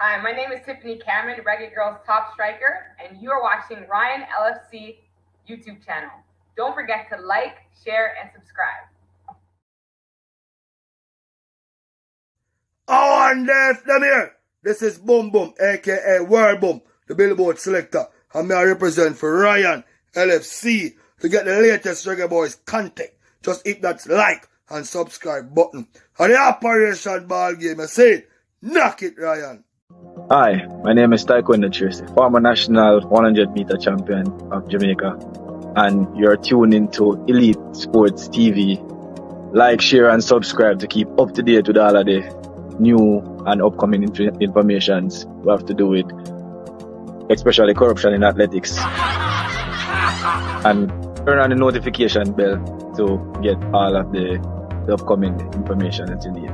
Hi, my name is Tiffany Cameron, Reggae Girls top striker, and you are watching Ryan LFC YouTube channel. Don't forget to like, share, and subscribe. Oh, and them here. This is Boom Boom, aka World Boom, the Billboard selector, and me I represent for Ryan LFC. To get the latest Reggae Boys content, just hit that like and subscribe button. And the Operation Ball Game, I say, knock it, Ryan. Hi, my name is Taekwondo Tracy, former national 100-meter champion of Jamaica, and you're tuned into Elite Sports TV. Like, share, and subscribe to keep up to date with all of the new and upcoming informations we have to do with, especially corruption in athletics. And turn on the notification bell to get all of the upcoming information that you need.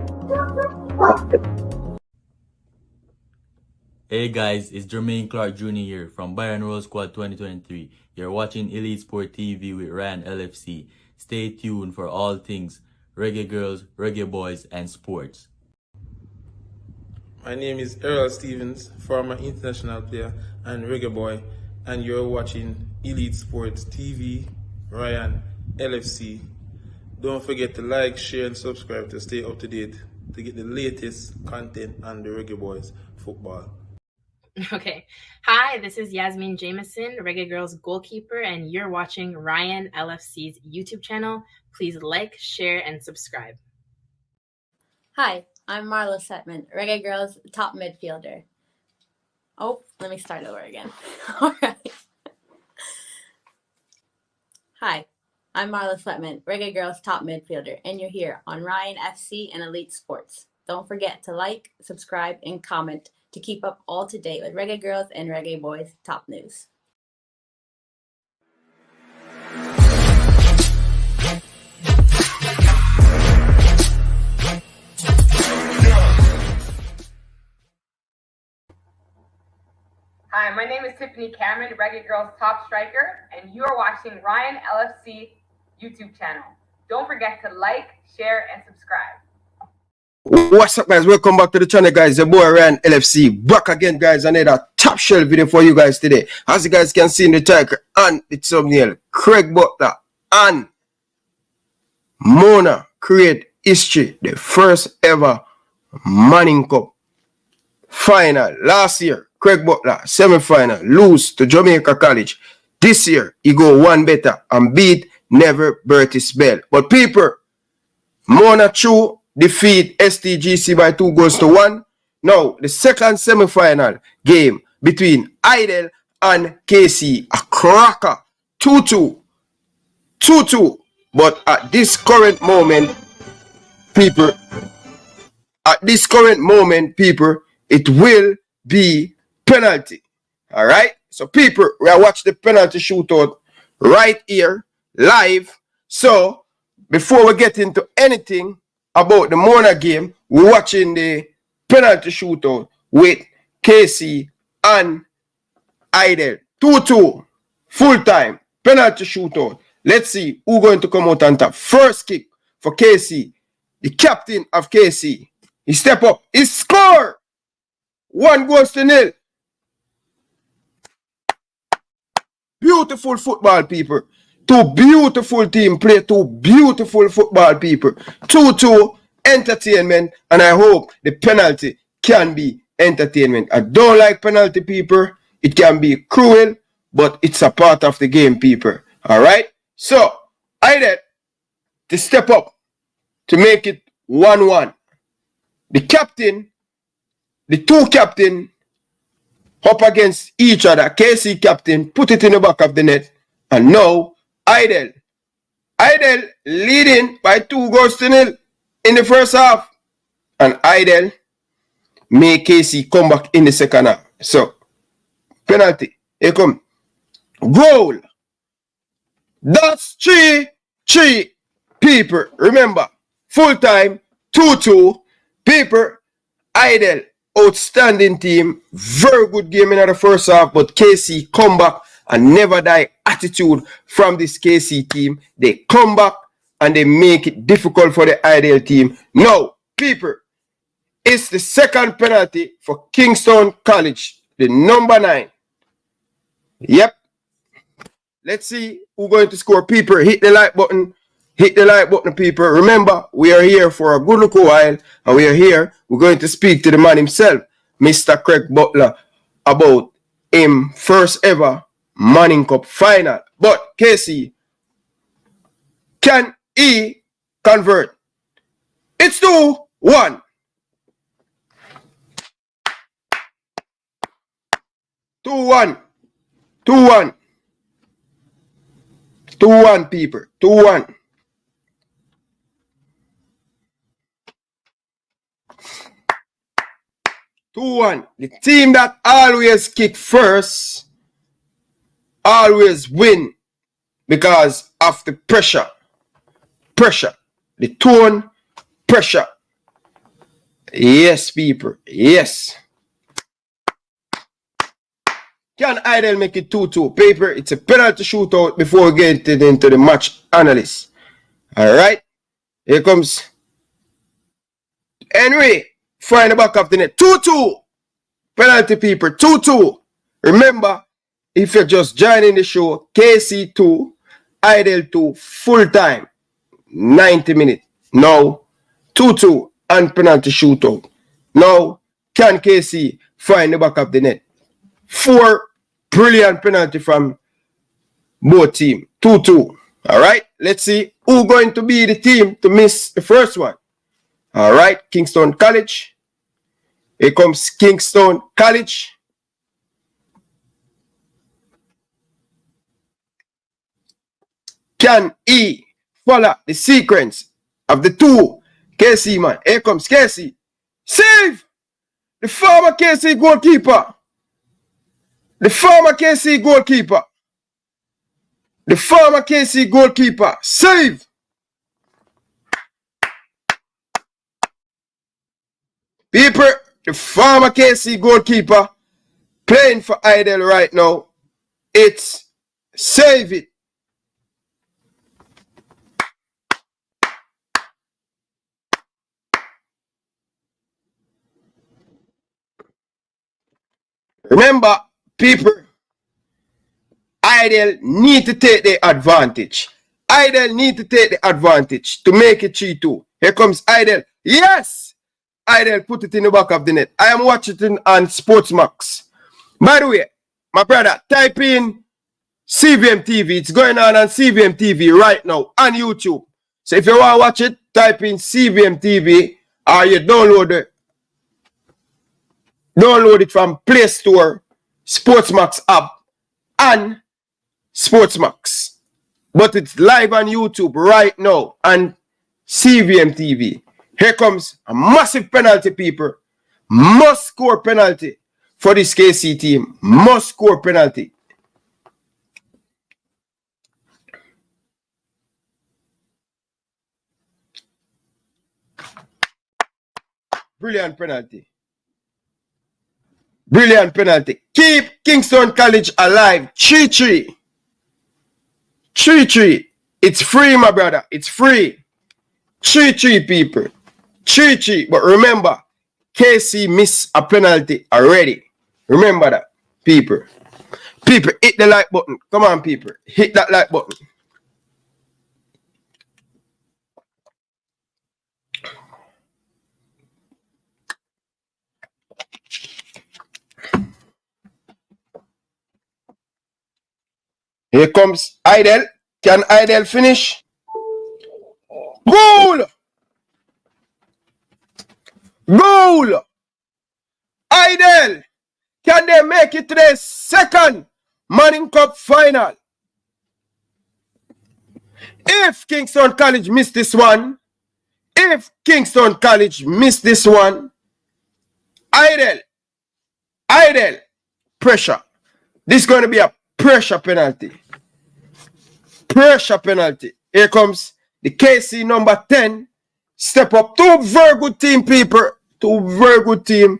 Hey guys, it's Jermaine Clark Jr. here from Byron Rose Squad 2023. You're watching Elite Sport TV with Ryan LFC. Stay tuned for all things Reggae Girls, Reggae Boys, and sports. My name is Errol Stevens, former international player and reggae boy, and you're watching Elite Sports TV, Ryan LFC. Don't forget to like, share, and subscribe to stay up to date to get the latest content on the Reggae Boys football. Okay. Hi, this is Yasmin Jameson, Reggae Girls goalkeeper, and you're watching Ryan LFC's YouTube channel. Please like, share, and subscribe. Hi, I'm Marla Setman, Reggae Girls top midfielder. Oh, let me start over again. All right. Hi, I'm Marla Setman, Reggae Girls top midfielder, and you're here on Ryan FC and Elite Sports. Don't forget to like, subscribe, and comment to keep up all to date with Reggae Girls and Reggae Boys top news. Hi, my name is Tiffany Cameron, Reggae Girls top striker, and you are watching Ryan LFC YouTube channel. Don't forget to like, share, and subscribe. What's up, guys? Welcome back to the channel, guys. Your boy Ryan LFC back again, guys. Another top shelf video for you guys today. As you guys can see in the title and the thumbnail, Craig Butler and Mona create history, the first ever Manning Cup final. Last year, Craig Butler semi-final lose to Jamaica College. This year, he go one better and beat Never Bertis Bell. But people, Mona Chu defeat St.GC by 2-1. Now, the second semi-final game between Hydel and KC, a cracker, 2-2. 2-2. But at this current moment, people, it will be penalty. All right? So, people, we are watching the penalty shootout right here, live. So, before we get into anything about the Mona game, we're watching the penalty shootout with KC and Hydel. 2-2, full time, penalty shootout. Let's see who's going to come out on top. First kick for KC, the captain of KC. He step up, he score! 1-0. Beautiful football, people. Two beautiful team play, two beautiful football people. 2-2 entertainment, and I hope the penalty can be entertainment. I don't like penalty, people. It can be cruel, but it's a part of the game, people. All right? So, I did to step up to make it 1-1. The captain, the two captain up against each other. KC captain put it in the back of the net, and now Hydel leading by 2-0 in the first half. And Hydel make KC come back in the second half. So, penalty. Here come. Goal. That's 3-3. People, remember, full time, 2-2. People, Hydel, outstanding team. Very good game in the first half, but KC come back and never die attitude from this KC team. They come back and they make it difficult for the Hydel team. Now, people, It's the second penalty for Kingston College, the number 9. Yep. Let's see who's going to score. People, hit the like button. Hit the like button, people. Remember, we are here for a good look a while, and we are here. We're going to speak to the man himself, Mr. Craig Butler, about him first ever Manning Cup final. But Casey, can he convert? It's 2-1. 2-1. 2-1. 2-1, people. 2-1. The team that always kick first always win because of the pressure. The tone, pressure. Yes, people. Yes. Can Hydel make it 2-2? Paper, it's a penalty shootout before getting into the match analysis. Alright. Here comes Henry. Find the back of the net. 2-2. Penalty, people. 2-2. Remember, if you're just joining the show, KC 2, Hydel 2, full time. 90 minutes. Now, 2-2 and penalty shootout. Now, can KC find the back of the net? 4 brilliant penalty from both teams. 2-2. Alright, let's see who's going to be the team to miss the first one. Alright, Kingston College. Here comes Kingston College. Can he follow the sequence of the 2 KC man? Here comes KC. Save! The former KC goalkeeper. The former KC goalkeeper. The former KC goalkeeper. Save! People, the former KC goalkeeper playing for Hydel right now. It's save it. Remember, people, Hydel need to take the advantage. Hydel need to take the advantage to make it 3-2. Here comes Hydel. Yes! Hydel put it in the back of the net. I am watching it on Sportsmax. By the way, my brother, type in CVM TV. It's going on CVM TV right now on YouTube. So if you want to watch it, type in CVM TV or you download it from Play Store, Sportsmax app, and Sportsmax. But it's live on YouTube right now on CVM TV. Here comes a massive penalty, people. Must score penalty for this KC team. Must score penalty. Brilliant penalty. Brilliant penalty. Keep Kingston College alive. 3-3. 3-3. It's free, my brother. It's free. 3-3, people. 3-3. But remember, KC missed a penalty already. Remember that, people. People, hit the like button. Come on, people. Hit that like button. Here comes Hydel. Can Hydel finish? Goal! Goal! Hydel! Can they make it to the second Manning Cup final? If Kingston College missed this one, Hydel, pressure. This is going to be a pressure penalty. Pressure penalty. Here comes the KC number 10. Step up. 2 very good team, people. 2 very good team.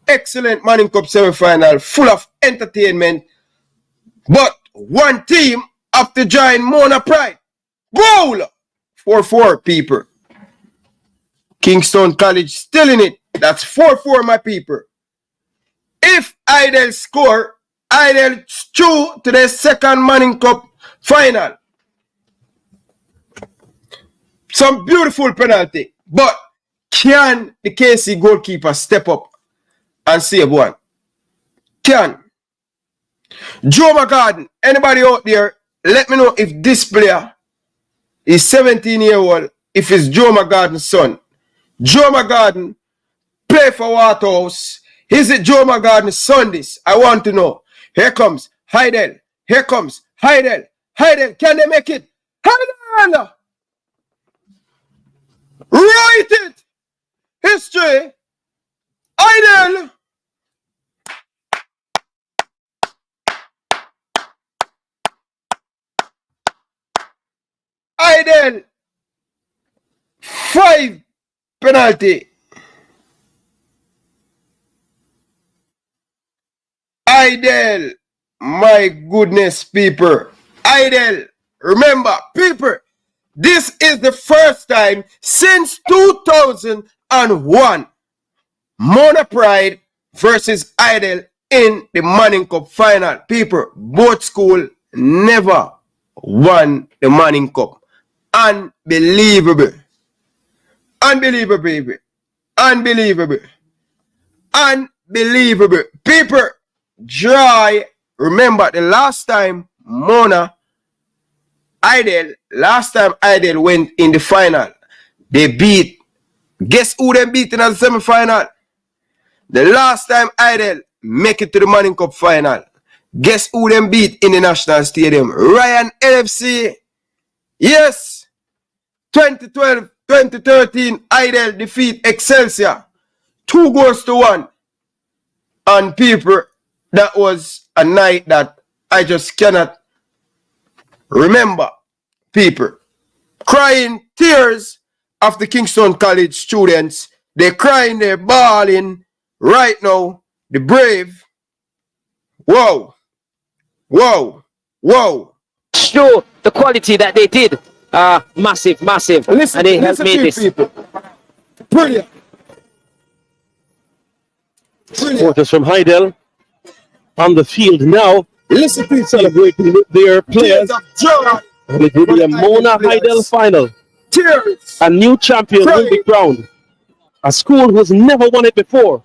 Excellent Manning Cup semi-final. Full of entertainment. But one team have to join Mona Pride. Goal! 4-4, people. Kingston College still in it. That's 4-4, my people. If Hydel score, Hydel through to the second Manning Cup final. Some beautiful penalty. But can the KC goalkeeper step up and save one? Can. Joe McGarden, anybody out there, let me know if this player is 17-year-old, if it's Joe McGarden's son. Joe McGarden play for Waterhouse. Is it Joe McGarden's son this? I want to know. Here comes Hydel. Here comes Hydel. Hydel, can they make it? Hydel! Write it! History! Hydel! Hydel! 5 penalty. Hydel! My goodness, people. Hydel! Remember, people, this is the first time since 2001 Mona Pride versus Hydel in the Manning Cup final. People, both school never won the Manning Cup. Unbelievable. Unbelievable, baby. Unbelievable. Unbelievable. People, dry. Remember the last time Mona Hydel, last time Hydel went in the final, they beat, guess who they beat in the semi-final? The last time Hydel make it to the Manning Cup final, guess who them beat in the National Stadium? Ryan LFC. Yes. 2012, 2013, Hydel defeat Excelsior 2-1. And people, that was a night that I just cannot remember. People crying tears of the Kingston College students. They're crying, they're bawling right now. The Brave. Whoa. Whoa. Whoa. Show the quality that they did. Massive. Listen, and they helped made this. People. Brilliant. Supporters from Hydel on the field now. Listen, please, celebrating with their players. It will be a Mona Hydel final. Tears. A new champion will be crowned. A school who's never won it before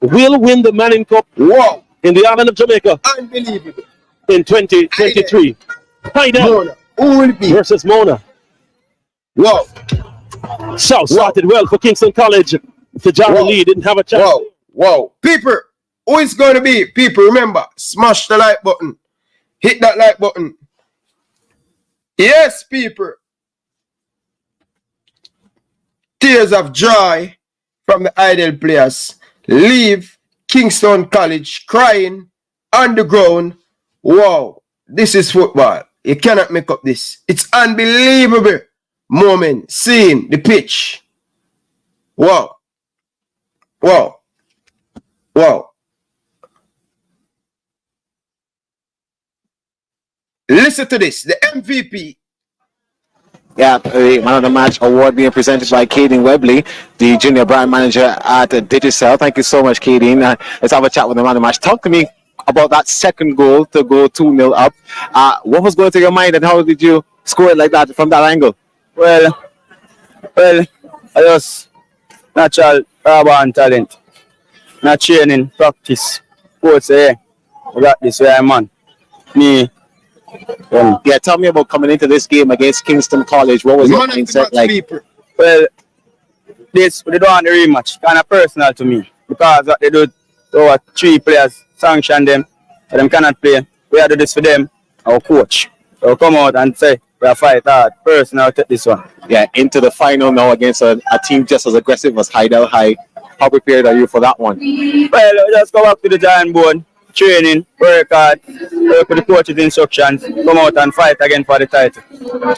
will win the Manning Cup in the island of Jamaica. Unbelievable. In 2023. Hydel who will be versus Mona. Wow. South started well for Kingston College. Tajari Lee didn't have a chance. Wow. People, who is going to be? People, remember, smash the like button. Hit that like button. Yes, people. Tears of joy from the Hydel players. Leave Kingston College crying on the ground. Wow, this is football. You cannot make up this. It's unbelievable moment seeing the pitch. Wow. Listen to this. The MVP. Yeah, man of the match award being presented by Kadeen Webley, the junior brand manager at Digicel. Thank you so much, Kadeen. Let's have a chat with the man of the match. Talk to me about that second goal to go 2-0 up. What was going through your mind and how did you score it like that from that angle? Well, I just natural raw talent. Not training, practice. Coach say, we got this way, man. Me. Yeah, tell me about coming into this game against Kingston College. What was your mindset like? Well, they don't want the rematch. Kind of personal to me. Because what they do, our 3 players sanction them. So them cannot play. We have to do this for them, our coach. So come out and say, we are fight hard. Personal, take this one. Yeah, into the final now against a team just as aggressive as Hydel High. How prepared are you for that one? Well, just go back to the giant board. Training, work hard, work with the coach's instructions, come out and fight again for the title.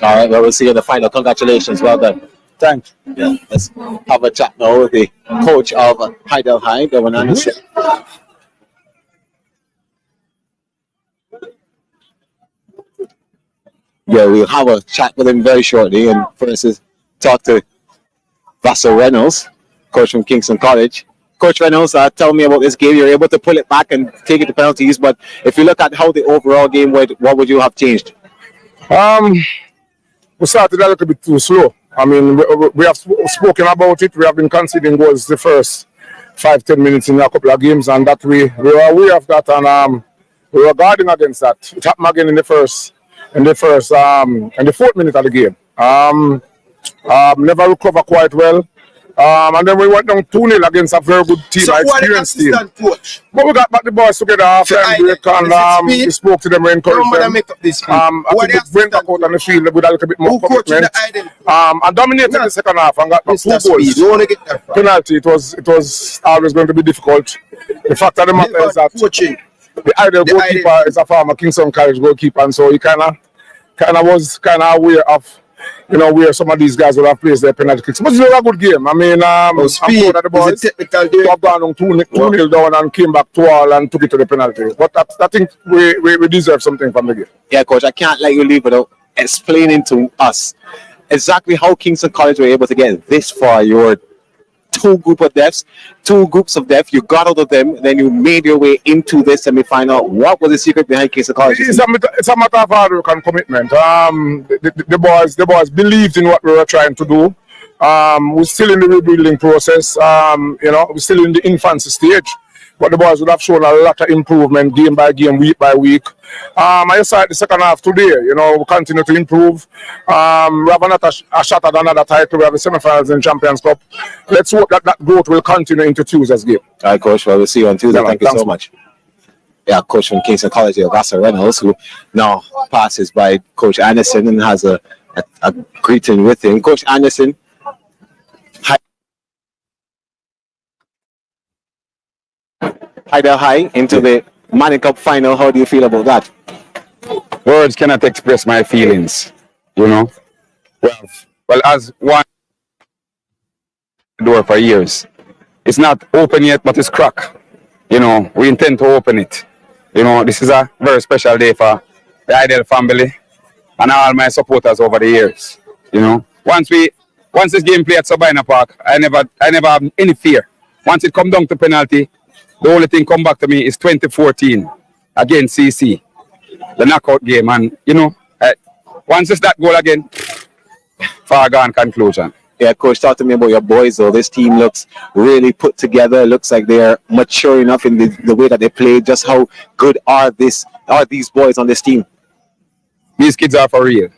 All right, well, we'll see you in the final. Congratulations, well done. Thanks. Yeah, let's have a chat now with the coach of Hydel High, Governor Anderson. Yeah, we'll have a chat with him very shortly, and first is talk to Vassar Reynolds, coach from Kingston College. Coach Reynolds, tell me about this game. You're able to pull it back and take it to penalties, but if you look at how the overall game went, what would you have changed? We started a little bit too slow. I mean, we have spoken about it. We have been conceding goals the first 5-10 minutes in a couple of games, and that we were aware of that, and we were guarding against that. It happened again in the fourth minute of the game. Never recover quite well. And then we went down 2-0 against a very good team, an experienced team. Coach? But we got back the boys together after break, and we spoke to them, we encouraged them. Make up this I think we went back out on the field with a little bit more commitment. And dominated the second half and got 2 goals. You want to get that Penalty, it was always going to be difficult. The fact of the matter is that the Hydel goalkeeper is a former Kingston College goalkeeper, and so he kind of was aware of, where some of these guys will have placed their penalty kicks. But it was a good game. I mean, I'm proud of the boys to have gone on 2-0 down and came back 2-2 and took it to the penalty. But I think we deserve something from the game. Yeah, Coach, I can't let you leave without explaining to us exactly how Kingston College were able to get this far. Your two groups of depth, you got out of them, then you made your way into the semi-final. What was the secret behind Kingston College? It's a matter of hard work and commitment. The boys believed in what we were trying to do. We're still in the rebuilding process. We're still in the infancy stage. But the boys would have shown a lot of improvement game by game, week by week. I saw it the second half today. We continue to improve. We have a shot at another title. We have the semifinals and Champions Cup. Let's hope that growth will continue into Tuesday's game. All right, Coach. Well, we'll see you on Tuesday. Thank you so much. Yeah, Coach from Kingston College, Augusta Reynolds, who now passes by Coach Anderson and has a greeting with him. Coach Anderson, Hydel High into the Manning Cup final. How do you feel about that? Words cannot express my feelings, Well, as one door for years, it's not open yet, but it's cracked. We intend to open it. This is a very special day for the Hydel family and all my supporters over the years. Once this game played at Sabina Park, I never have any fear. Once it come down to penalty, the only thing come back to me is 2014 against CC, the knockout game, and once it's that goal again, far gone conclusion. Yeah, Coach, talk to me about your boys, though. This team looks really put together. Looks like they're mature enough in the way that they play. Just how good are these boys on this team? These kids are for real.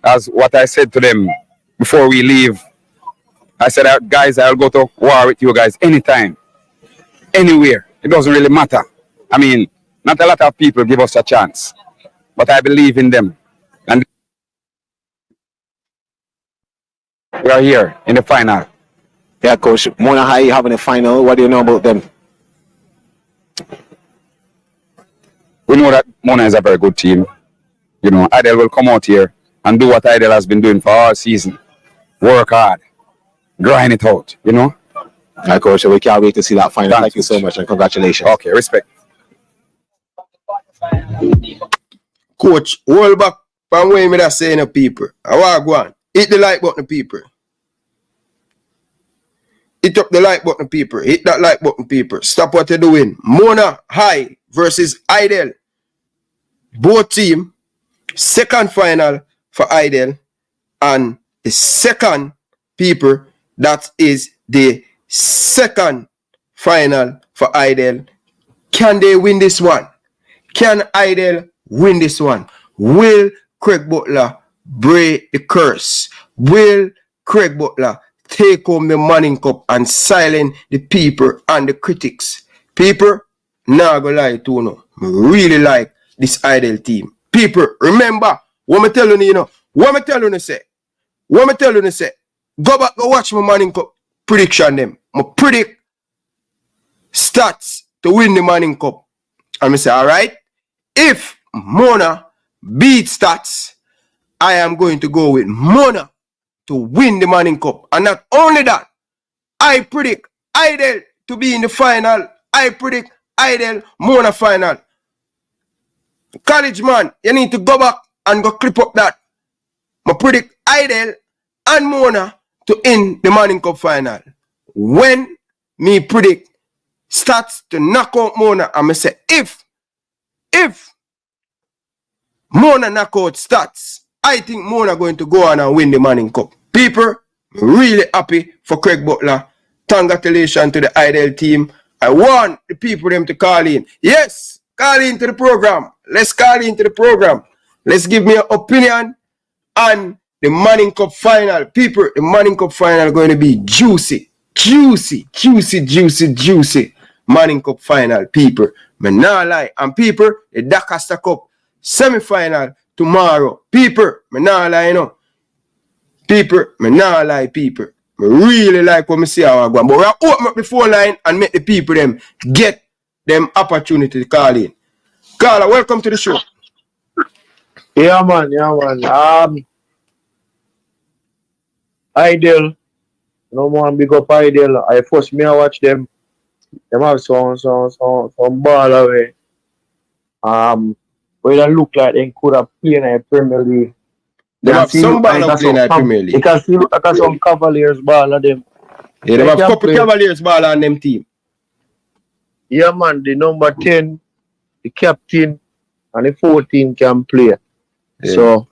As what I said to them before we leave, I said, guys, I'll go to war with you guys anytime, anywhere. It doesn't really matter. I mean, not a lot of people give us a chance, but I believe in them. And we are here in the final. Yeah, Coach. Mona High having a final. What do you know about them? We know that Mona is a very good team. Hydel will come out here and do what Hydel has been doing for all season. Work hard. Grind it out, All right, Coach. So we can't wait to see that final. Thank you so much and congratulations. Okay, respect. Coach, hold back from where me that saying to people. I want to go on. Hit the like button, people. Hit up the like button, people. Hit that like button, people. Stop what you're doing. Mona High versus Hydel. Both team. Second final for Hydel. And the second, people, that is the second final for Hydel. Can they win this one? Can Hydel win this one? Will Craig Butler break the curse? Will Craig Butler take home the Manning Cup and silence the people and the critics? People, nah go lie to you. Really like this Hydel team. People, remember what me tell you, What me tell you say? Go back, go watch my Manning Cup prediction them. I predict stats to win the Manning Cup. And I say, all right, if Mona beats stats, I am going to go with Mona to win the Manning Cup. And not only that, I predict Hydel to be in the final. I predict Hydel Mona final. College man, you need to go back and go clip up that. I predict Hydel and Mona to end the Manning Cup final. when me predict stats to knock out Mona, I'm going to say if Mona knock out stats, I think Mona going to go on and win the Manning Cup. People, really happy for Craig Butler. Congratulations to the Hydel team. I want the people them to call in. Yes, call into the program. Let's call into the program. Let's give me an opinion on the Manning Cup final. People, the Manning Cup final going to be juicy. Juicy. Manning Cup final, people. Me nah lie. And people, the Dakasta Cup semi-final tomorrow. People, me nah lie, you know. People, me nah lie, people. Me really like what me see how I go. But we open up the phone line and make the people them get them opportunity to call in. Carla, welcome to the show. Yeah, man. Hydel. No more big up Hydel. I first me I watch them. Them have some ball away. Where they look like they could have played in the Premier League. They have some ball out playing in the Premier League. You can see look like some Cavaliers ball of them. Yeah, they have a couple Cavaliers ball on them team. Yeah, man. The number 10, the captain, and the 14 can play. Yeah. So,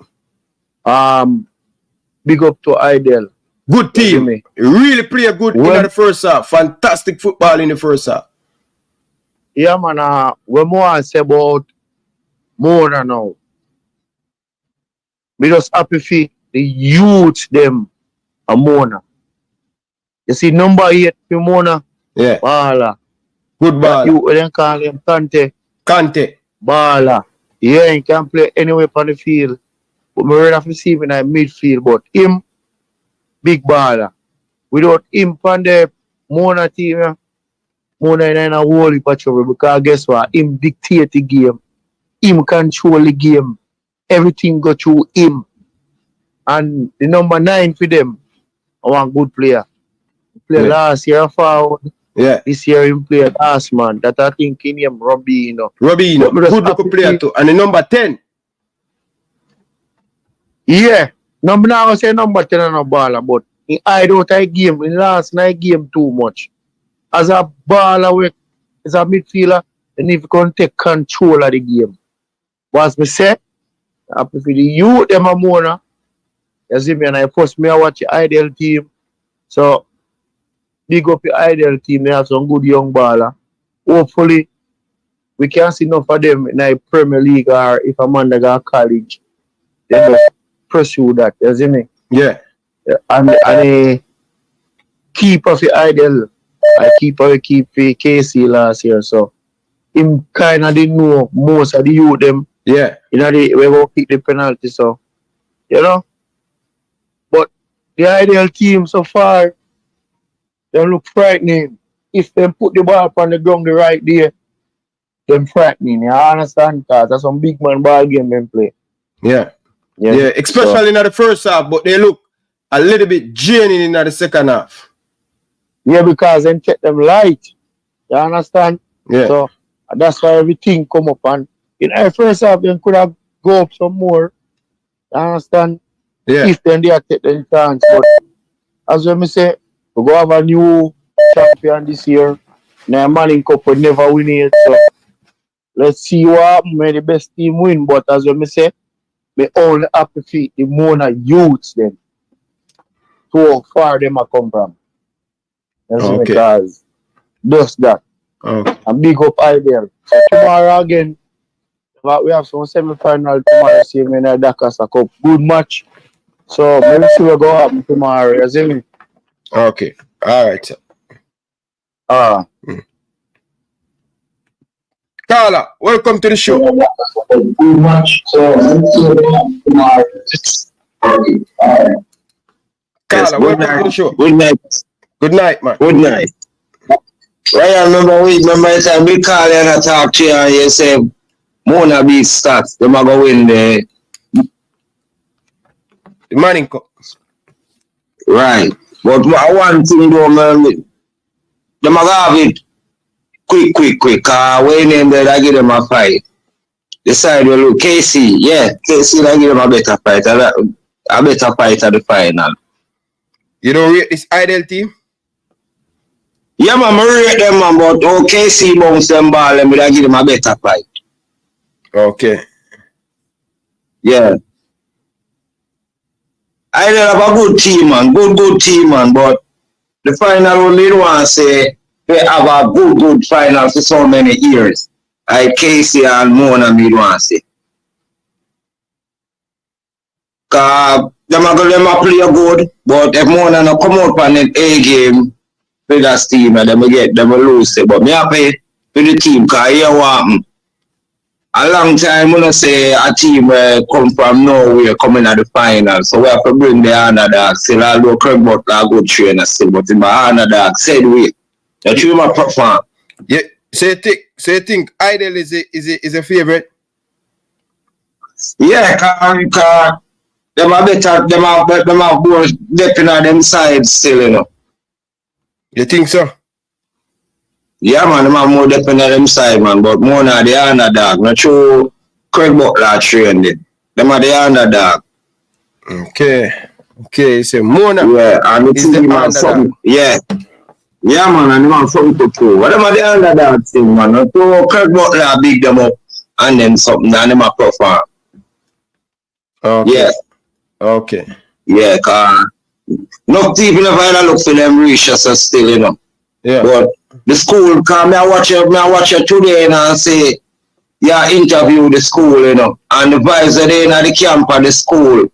big up to Hydel. Good team. Really play good in the first half. Fantastic football in the first half. Yeah, man. We more say about Mona now. We just happy for the youth them a Mona. You see number 8 for Mona. Yeah. Baller. Good baller. You then call him Kante. Baller. Yeah, he can play anywhere on the field. But we rather have to see him in the midfield. But him, big baller. Without him on the Mona team, Mona in a whole heap of trouble because guess what? Him dictate the game. Him control the game. Everything go through him. And the number 9 for them, I want good player. He played last year forward. Yeah. This year he played last man. That I think in him Robinho. Good local player too. And the number 10. Yeah. Number now I say number 10 on a baller, but he hide out a game. In last night game too much. As a baller, as a midfielder, and if you can take control of the game. But as me say, I prefer the youth them a Mona. You see me, and I first me I watch the Hydel team. So big up the Hydel team, they have some good young baller. Hopefully we can see enough of them in the Premier League or if a man that got college. They just pursue that, you see me? Yeah. And keeper for Hydel, I keep KC last year, so him kinda didn't know most of the youth them. Yeah. You know, we go kick the penalty, so you know. But the Hydel team so far, they look frightening. If they put the ball on the ground the right day, them frightening. You understand? Because that's some big man ball game them play. Yeah. Especially in the first half, but they look a little bit draining in the second half. Yeah, because they take them light. You understand? Yeah. So that's why everything come up, and in the first half they could have go up some more. You understand? Yeah. If then they take the chance. But as we say, we go have a new champion this year. Now Manning Cup will never win it. So let's see what happens. May the best team win. But as we say, we only have to see the Mona youths then. So how far them are come from. Okay. Because just that. Okay. And big up Hydel. So tomorrow again, we have some semi-final tomorrow, same in the Dakasta Cup. Good match. So maybe see what go happen tomorrow, you see me? Okay. All right. Carla, welcome to the show. Good match. So maybe see what go happen tomorrow. Carla, welcome to the show. Good night. Good night, man. Good night. I remember the time we call you and talk to you and you say Mona beat stats. They might go win the Manning Cup. Right. But one thing though, man, they might have it quick. When they give them a fight. The side will look KC, yeah. KC they give them a better fight. A better fight at the final. You don't rate this Hydel team? Yeah, man, I rate them, man, but OKC bounce them ball and I give them a better fight. Okay. Yeah. I have a good team, man. Good team, man. But the final only want to say they have a good final for so many years. Like Casey and Mona, me want to say. Because them a play good, but if Mona no come out on an A game with that team, and them will lose. But me happy with the team, because here what happen. A long time, I say a team come from nowhere coming at the final. So we have to bring the underdog. Still, although Craig Butler a good trainer still, but in my underdog, said we. The team are perform. Yeah. So you think Hydel is a favorite? Yeah, because them are better, them are more depending on them sides still, you know. You think so? Yeah, man, them are more dependent on them side, man. But more now the underdog. Not true. Craig Butler trained it. Them are the underdog. Okay. So Mona. Yeah, and the team man something. Yeah. Yeah, man, and them have something to prove. What them are the underdog thing, man. So Craig Butler big them up and then something and them are perform. Okay. Yeah. Okay. Yeah, cause no people never look for them reach us still, you know. Yeah. But the school, cause me I watch it today and say, yeah, interview the school, you know. And the vibes are there in the camp at the school.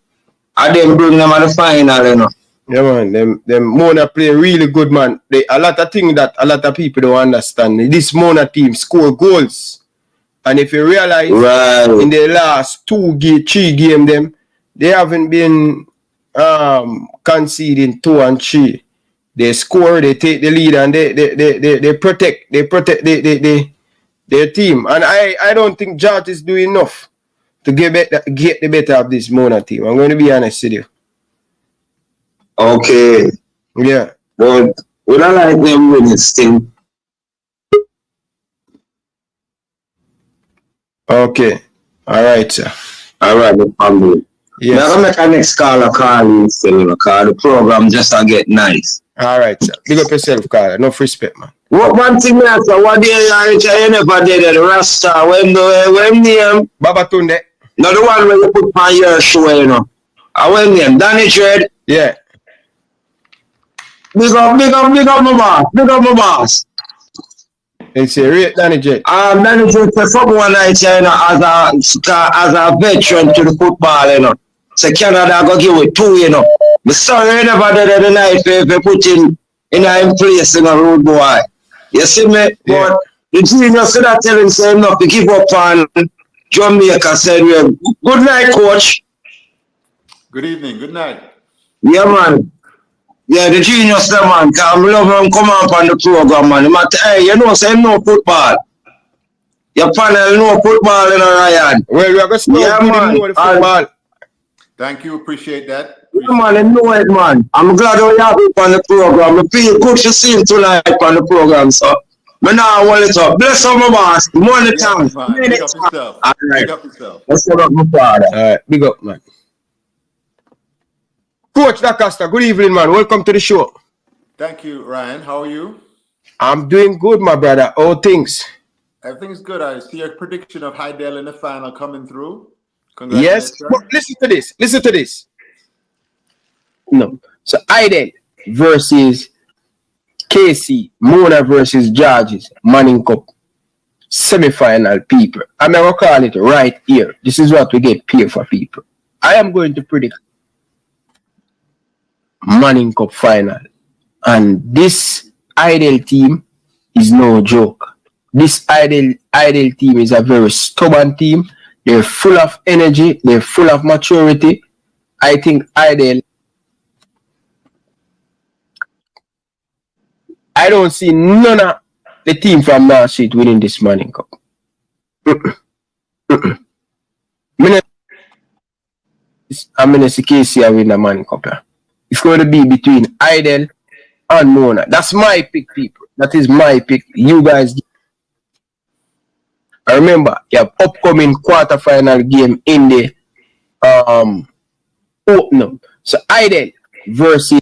And then bring them at the final, you know. Yeah, man. Them Mona play really good, man. A lot of things that a lot of people don't understand. This Mona team score goals. And if you realize, in the last 3 games, them, they haven't been conceding 2 and 3. They score, they take the lead, and they protect their team. And I don't think George is doing enough to get the better of this Mona team. I'm going to be honest with you. Okay. Yeah. But we don't like them winning still. Okay. All right, sir. All right, no problem. Yes. Now I'm going to make a next call in still, because the program just get nice. All right, sir. Big up yourself, Carla. Enough respect, man. One thing I say, what day you never did the Rasta, when name? Babatunde. No, the one where you put on your show, you know. When name? Danny Trade? Yeah. Big up my boss. It's a rate Danny Jet. Danny Jet for someone like China as a veteran to the football, you know. So Canada go give it 2, you know. But sorry, you never did the night for putting in a place in a road boy. You see me? Yeah. But the genius that tell him say enough to give up on Jamaica said, good night, coach. Good evening, good night. Yeah, man. Yeah, the genius there, man. I love him come up on the program, man. Hey, you know, say no football. Your panel no football in a Ryan. Well, we are going to start with the football. Thank you, appreciate that. Yeah, man, I know it, man. I'm glad we have you on the program. I feel good to see him tonight on the program, so. But now I want it up. Bless up my boss. Morning time. Big up yourself. All right. Big up yourself. Let's set up my father. All right, big up, man. Coach DaCosta, good evening, man. Welcome to the show. Thank you, Ryan. How are you? I'm doing good, my brother. All things. Everything's good. I see a prediction of Hydel in the final coming through. Yes, but listen to this. No. So Hydel versus KC, Mona versus Georges, Manning Cup, semi-final, people. I'm going to call it right here. This is what we get paid for, people. I am going to predict Manning Cup final. And this Hydel team is no joke. This Hydel team is a very stubborn team. They're full of energy. They're full of maturity. I think Hydel, I don't see none of the team from North Street winning this Manning Cup. I'm going to see KC win the Manning Cup. It's going to be between Hydel and Mona. That's my pick, people. That is my pick. You guys. I remember you have upcoming quarterfinal game in the opener. So Hydel versus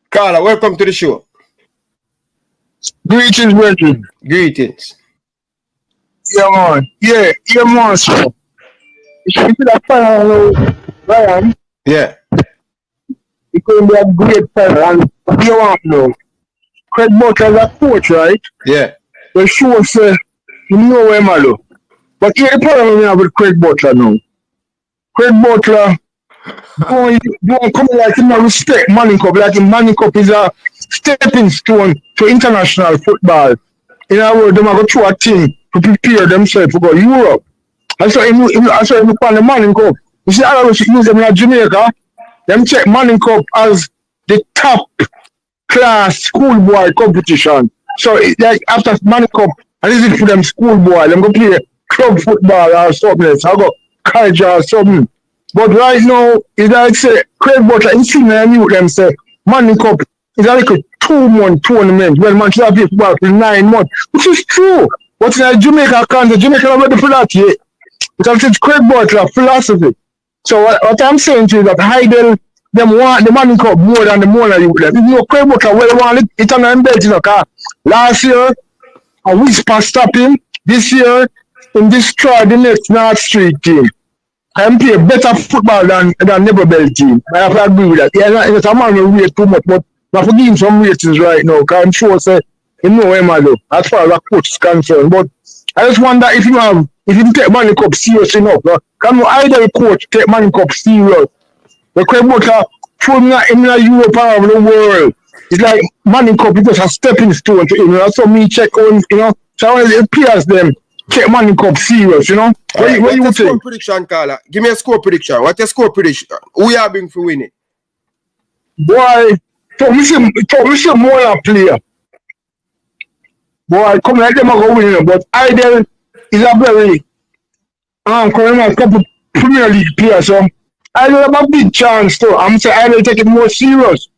Carla. Welcome to the show. Greetings, brethren. Greetings. Yeah, man. Yeah, man. So, you see that final, Ryan? Yeah. It could be a great final. And you want to know, Craig Butler is a coach, right? Yeah. The show say, you know where I'm at. But here the problem we have with Craig Butler now. Craig Butler don't come like him not respect Manning Cup. Like Manning Cup is a stepping stone to international football. In other words, they have to throw a team to prepare themselves to go Europe. I saw him on the Manning Cup. You see, I always use them in Jamaica. Them check Manning Cup as the top class schoolboy competition. So like after Manning Cup, and this is for them schoolboy, them go play club football or something else. I go college or something. But right now, it's like say Craig Butler in senior and you them say Manning Cup is like a 2-month tournament when Manchester play football for 9 months, which is true. But in Jamaica can't Jamaica not ready for that yet. Because it's Craig Butler philosophy. So what I'm saying to you is that Hydel them want the Manning Cup more than the Mona you them. You know Craig Butler well want it on them belt, you know, cause last year a whisper stop him. This year him destroy the next North Street team. And play better football than Never Bell team. I have to agree with that. Yeah, it's a man who rate too much, but I have to give him some ratings right now. Because I'm sure say you know him as far as the coach is concerned. But I just wonder if you take Manning Cup serious enough. Can either coach take Manning Cup serious? The Craig Butler from in Europe around the world. It's like Manning Cup is just a stepping stone to him. You know? So me check on, you know, so when it appears them take Manning Cup serious, you know. What you score prediction, Carla? Give me a score prediction. What's your score prediction? Who you are being for winning? Boy, so me see more player. Boy, come like them are going to win, but Hydel is a very coming a couple Premier League players, so Hydel have a big chance too. I'm saying Hydel take it more serious.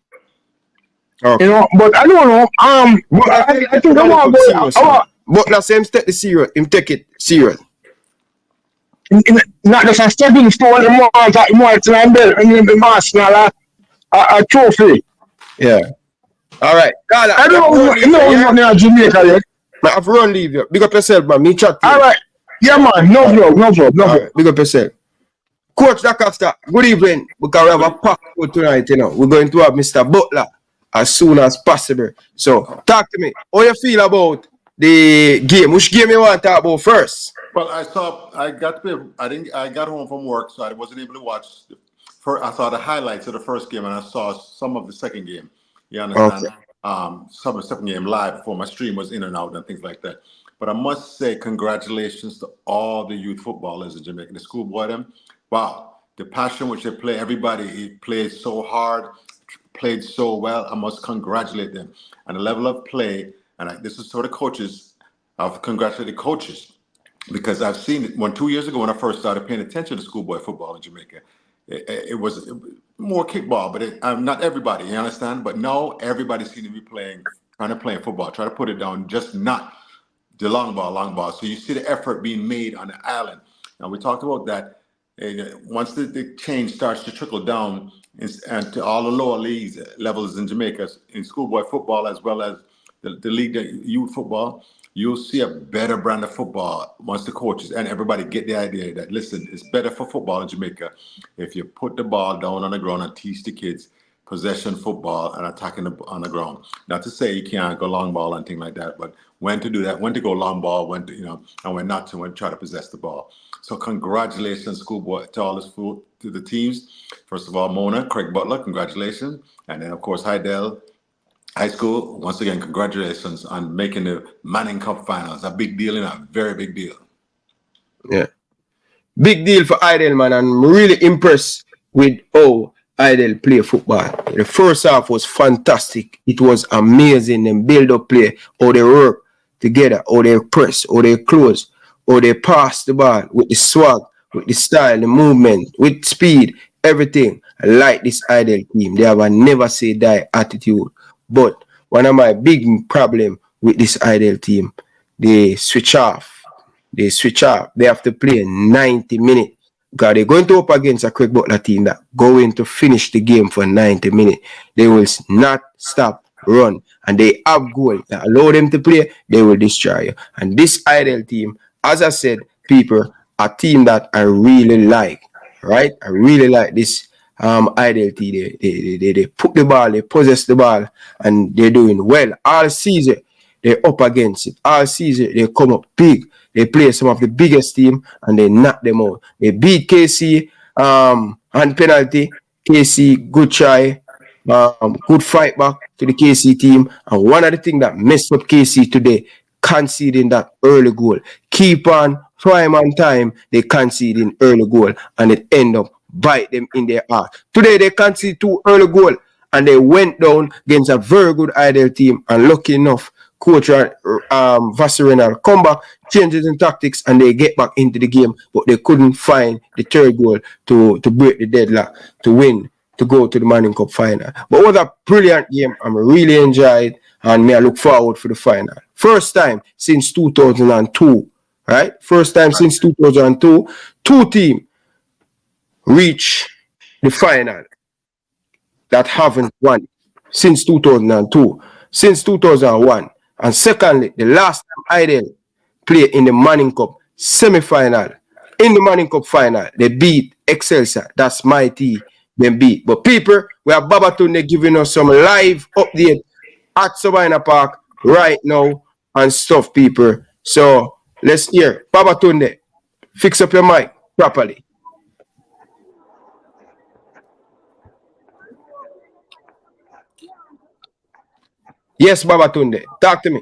Okay. You know, but I don't know. But I think I want to go. But now same step the serious. Him take it serious. Not just a stepping stone. More and the Arsenal a trophy. Yeah. All right. Carla, I don't know. You know you're not Jamaica yet. Man, I've run leave you. Big up yourself, man. Me chat. All right. Yeah, man. No problem. Right. Big up yourself. Coach Dacosta, good evening. Because we have a pack for tonight, you know. We're going to have Mr. Butler as soon as possible. So, talk to me. How you feel about the game? Which game you want to talk about first? Well, I got home from work, so I wasn't able to watch. I saw the highlights of the first game, and I saw some of the second game. You understand? Okay. Some of the second game live before my stream was in and out and things like that. But I must say congratulations to all the youth footballers in Jamaica, the schoolboy them. Wow, the passion which they play, everybody played so hard, played so well. I must congratulate them. And the level of play, and this is for the coaches, I've congratulated coaches because I've seen it 2 years ago when I first started paying attention to schoolboy football in Jamaica. It was more kickball, but not everybody, you understand? But now everybody seems to be trying to play football, try to put it down, just not the long ball. So you see the effort being made on the island. Now we talked about that. Once the change starts to trickle down and to all the lower leagues levels in Jamaica, in schoolboy football as well as the league, the youth football, you'll see a better brand of football once the coaches and everybody get the idea that, listen, it's better for football in Jamaica if you put the ball down on the ground and teach the kids possession football and attacking on the ground. Not to say you can't go long ball and things like that, but when to do that, when to go long ball, when to, and when not to, when to try to possess the ball. So congratulations, schoolboy, to all to the teams. First of all, Mona, Craig Butler, congratulations. And then, of course, Hydel High School, once again, congratulations on making the Manning Cup finals. A big deal, a very big deal. Yeah. Big deal for Hydel, man. I'm really impressed with how Hydel play football. The first half was fantastic. It was amazing. Them build-up play, how they work together, how they press, how they close, how they pass the ball with the swag, with the style, the movement, with speed, everything. I like this Hydel team. They have a never say die attitude. But one of my big problem with this Hydel team, they switch off. They have to play 90 minutes. Because they're going to up against a Craig Butler team that going to finish the game for 90 minutes. They will not stop run and they have goal that allow them to play, they will destroy you. And this Hydel team, as I said, people, a team that I really like, right? I really like this Hydel team. They put the ball, they possess the ball, and they're doing well. All season, they're up against it. All season, they come up big. They play some of the biggest team, and they knock them out. They beat KC on penalty. KC, good try. Good fight back to the KC team. And one of the things that messed up KC today, conceding that early goal. Keep on prime on time, they conceding early goal, and it end up bite them in their heart. Today they conceded 2 early goal, and they went down against a very good Hydel team. And lucky enough, Coach Vassarena come back, changes in tactics, and they get back into the game, but they couldn't find the third goal to break the deadlock, to win, to go to the Manning Cup final. But it was a brilliant game. I'm really enjoyed, and I look forward for the final. First time since 2002, right? First time since 2002, 2 teams reach the final that haven't won since 2002, since 2001. And secondly, the last time Hydel played in the Manning Cup semi-final, in the Manning Cup final, they beat Excelsior. That's my team. Them beat. But people, we have Babatunde giving us some live update at Savannah Park right now and stuff, people. So let's hear Babatunde. Fix up your mic properly. Yes, Babatunde, talk to me.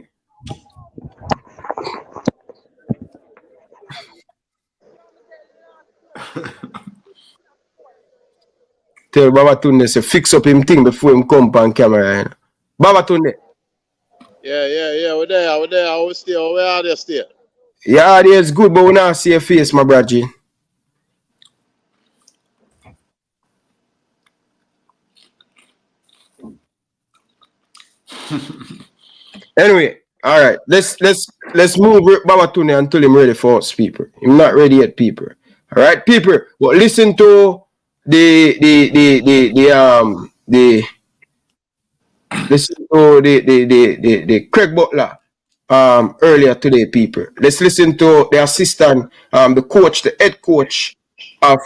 Tell Babatunde to fix up him thing before him come on camera. You know? Babatunde. Yeah, we're there. Where are they still? Yeah, it's good, but we not see your face, my brother. Anyway, all right. Let's move Babatunde until him ready for us, people. I'm not ready yet, people. All right, people. But listen to the Craig Butler earlier today, people. Let's listen to the assistant, the coach, the head coach of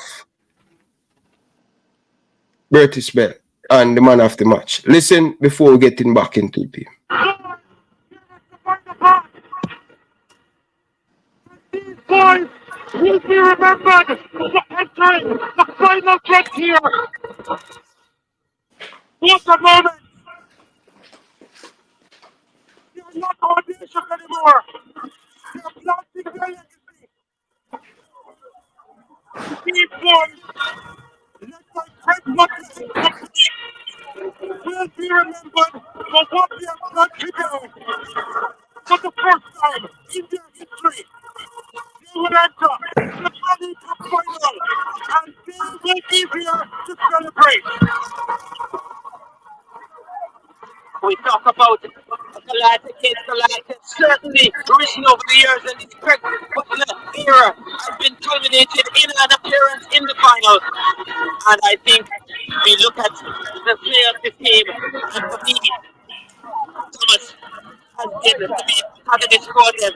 Bertie Bell and the man of the match. Listen before we get back into it. These boys will be remembered for entering the final frontier. What a moment! They are not auditions anymore. They are planting their legacy. These boys, led by Craig Butler and company, will be remembered for what they have done today. For the first time in their history, they will enter the Manning Cup final, and they will be here to celebrate. We talk about Galata kids, certainly risen over the years, and this Craig Butler era has been culminated in an appearance in the final. And I think we look at the play of the team, and for me, Thomas has been the main protagonist for them.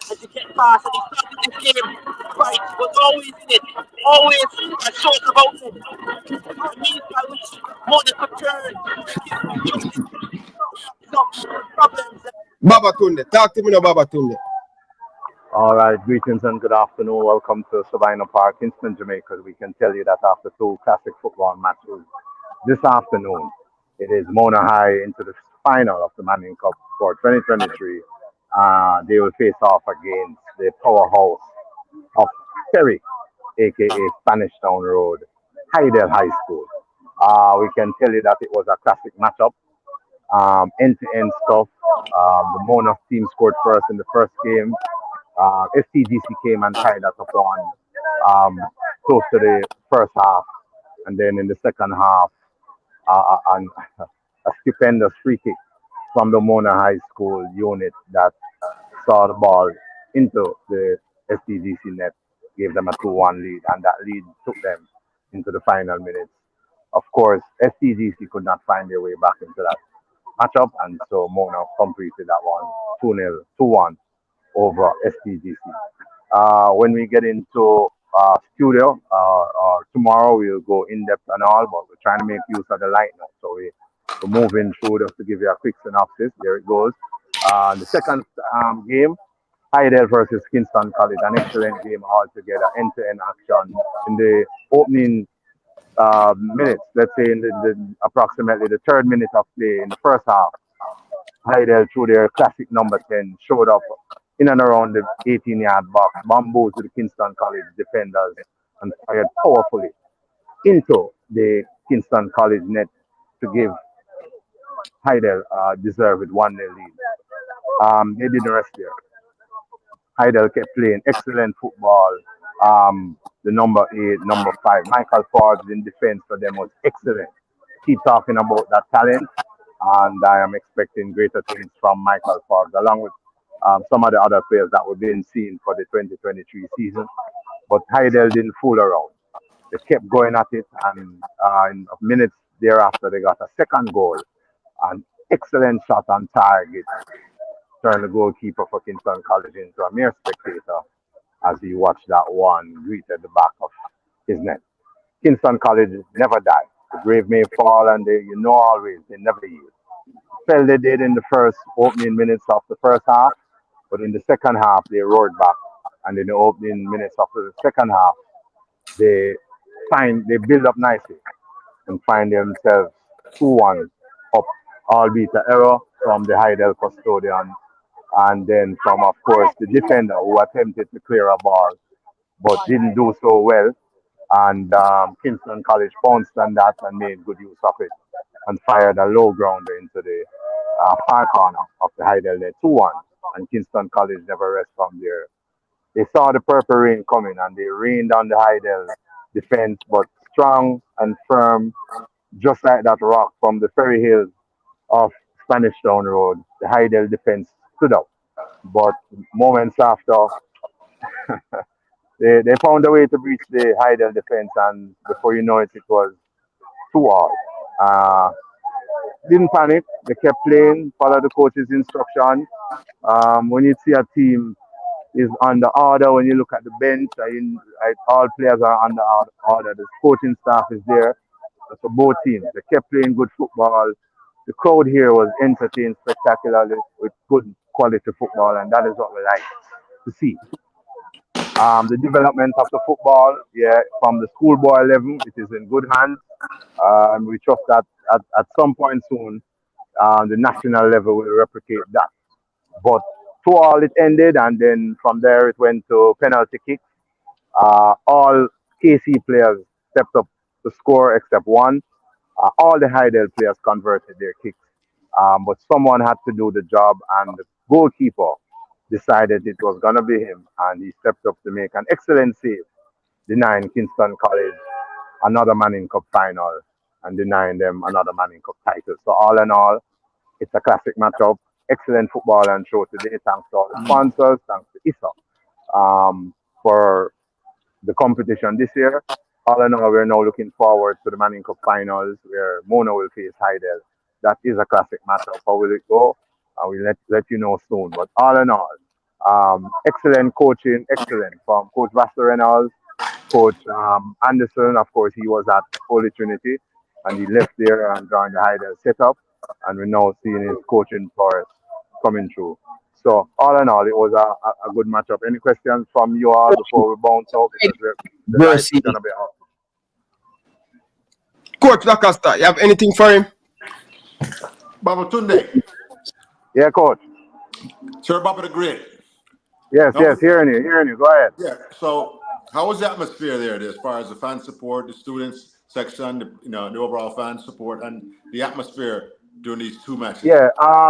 As he get past and he started this game, fight was always in it, always a source of outlet. A means by which Mona could turn problems. Babatunde, talk to me now, Babatunde. All right, greetings and good afternoon. Welcome to Semifinal Park, Kingston, Jamaica. We can tell you that after 2 classic football matches this afternoon, it is Mona High into the final of the Manning Cup for 2023. They will face off against the powerhouse of Terry, aka Spanish Town Road, Hydel High School. We can tell you that it was a classic matchup. End-to-end stuff. The Mona team scored first in the first game. St.GC came and tied us up on close to the first half, and then in the second half, a stupendous free kick from the Mona High School unit that saw the ball into the St.GC net, gave them a 2-1 lead, and that lead took them into the final minutes. Of course, St.GC could not find their way back into that matchup, and so Mona completed that one 2-0, 2-1 over St.GC. When we get into studio tomorrow, we'll go in depth and all, but we're trying to make use of the light now. So we're moving through just to give you a quick synopsis. There it goes. The second game, Hydel versus Kingston College, an excellent game altogether, end-to-end action. In the opening minutes, let's say in the approximately the third minute of play in the first half, Hydel, through their classic number 10, showed up in and around the 18-yard box, bamboozled the Kingston College defenders, and fired powerfully into the Kingston College net to give Hydel deserved 1-0 lead. They didn't rest there. Hydel kept playing excellent football. The number 8, number 5, Michael Forbes in defense for them was excellent. Keep talking about that talent, and I am expecting greater things from Michael Forbes, along with some of the other players that we've been seeing for the 2023 season. But Hydel didn't fool around. They kept going at it, and in minutes thereafter, they got a second goal. An excellent shot on target. Turned the goalkeeper for Kingston College into a mere spectator as he watched that one greeted the back of his net. Kingston College never died. The grave may fall, and they, always, they never yield. Felt they did in the first opening minutes of the first half, but in the second half, they roared back. And in the opening minutes of the second half, they build up nicely and find themselves 2-1 up, albeit an error from the Hydel custodian, and then from, of course, the defender who attempted to clear a ball but didn't do so well. And Kingston College pounced on that and made good use of it and fired a low grounder into the far corner of the Hydel net, 2-1. And Kingston College never rest from there. They saw the purple rain coming and they rained on the Hydel defense, but strong and firm, just like that rock from the Ferry Hills of Spanish Town Road. The Hydel defense stood up, but moments after, they found a way to breach the Hydel defense, and before you know it, it was 2-all. Didn't panic. They kept playing, followed the coach's instruction. When you see a team is under order, when you look at the bench, all players are under order. The coaching staff is there. So both teams, they kept playing good football. The crowd here was entertained spectacularly with good quality football, and that is what we like to see. The development of the football, from the schoolboy level, it is in good hands. We trust that at some point soon, the national level will replicate that. But 2-all it ended, and then from there it went to penalty kicks. All KC players stepped up to score except one. All the Hydel players converted their kicks. But someone had to do the job, and the goalkeeper decided it was going to be him, and he stepped up to make an excellent save, denying Kingston College another Manning Cup final and denying them another Manning Cup title. So all in all, it's a classic matchup. Excellent football and show today. Thanks to all the sponsors, thanks to ISA for the competition this year. All in all, we're now looking forward to the Manning Cup finals where Mona will face Hydel. That is a classic matchup. How will it go? We'll let you know soon. But all in all, excellent coaching, excellent from Coach Vassar Reynolds, Coach Anderson. Of course, he was at Holy Trinity, and he left there and joined the Hydel setup. And we're now seeing his coaching for us coming through. So all in all, it was a good matchup. Any questions from you all before we bounce out? Because the lights is gonna be off. Coach Lacosta, you have anything for him? Babatunde. Yeah, coach. Sir Baba the Great. Yes, hearing you. Go ahead. Yeah. So, how was the atmosphere there as far as the fan support, the students section, the overall fan support, and the atmosphere during these two matches? Yeah,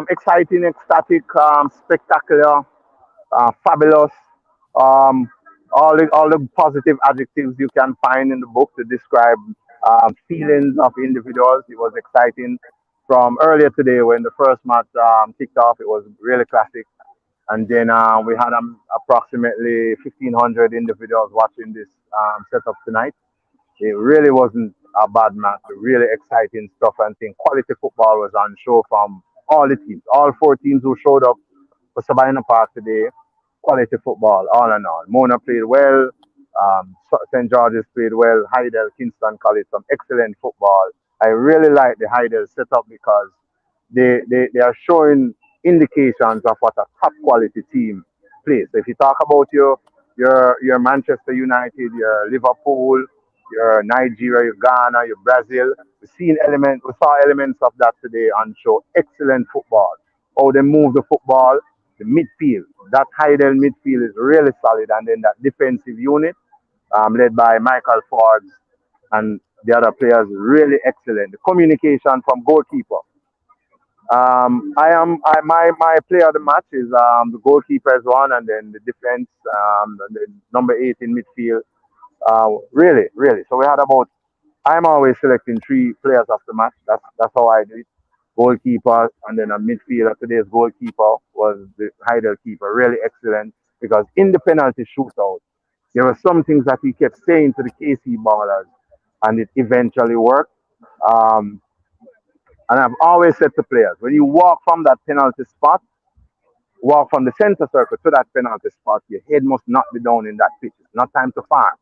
exciting, ecstatic, spectacular, fabulous. All the positive adjectives you can find in the book to describe feelings of individuals. It was exciting. From earlier today when the first match kicked off, it was really classic. And then we had approximately 1,500 individuals watching this setup tonight. It really wasn't a bad match. Really exciting stuff, and think quality football was on show from all the teams, all 4 teams who showed up for Sabina Park today. Quality football, all in all. Mona played well. St. George's played well. Hydel, Kingston College, some excellent football. I really like the Hydel setup because they are showing indications of what a top quality team plays. So if you talk about your Manchester United, your Liverpool, your Nigeria, your Ghana, your Brazil, we saw elements of that today on show. Excellent football. How they move the football, the midfield. That Hydel midfield is really solid, and then that defensive unit, led by Michael Forbes and the other players, really excellent. The communication from goalkeeper. My player of the match is the goalkeeper is one, and then the defense, and the number 8 in midfield. Really, really. So we had about. I'm always selecting 3 players of the match. That's how I do it. Goalkeeper, and then a midfielder. Today's goalkeeper was the Hydel keeper. Really excellent because in the penalty shootout, there were some things that he kept saying to the KC ballers, and it eventually worked. Um, and I've always said to players, when you walk from that penalty spot, walk from the center circle to that penalty spot, your head must not be down in that pitch. It's not time to farm.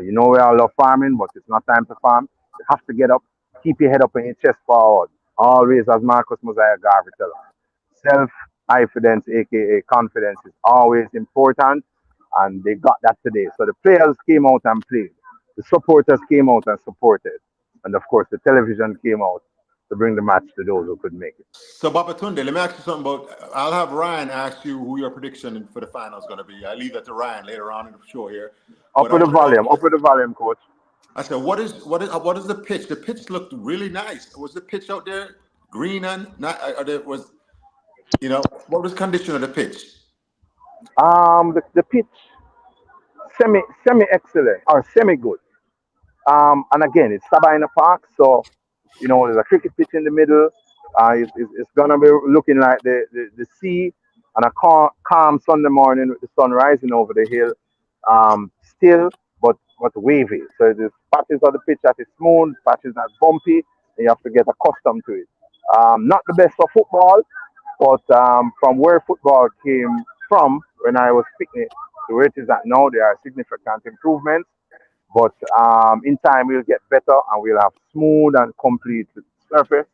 You know we all love farming, but it's not time to farm. You have to get up, keep your head up and your chest forward. Always, as Marcus Mosiah Garvey tells us. Self-confidence, aka confidence, is always important, and they got that today. So the players came out and played. The supporters came out and supported. And of course, the television came out to bring the match to those who could make it. So, Babatunde, let me ask you something about. I'll have Ryan ask you who your prediction for the final is going to be. I leave that to Ryan later on in the show here. Up with the volume, coach. I said, what is the pitch? The pitch looked really nice. Was the pitch out there green and not? Or there was, what was the condition of the pitch? The pitch semi excellent or semi good. And again, it's Sabina Park, so there's a cricket pitch in the middle. It's gonna be looking like the sea and a calm Sunday morning with the sun rising over the hill. Still, but wavy. So there's patches of the pitch that is smooth, patches that bumpy, and you have to get accustomed to it. Not the best for football, but from where football came from when I was picking it to where it is at now, there are significant improvements. But in time, we'll get better and we'll have smooth and complete surface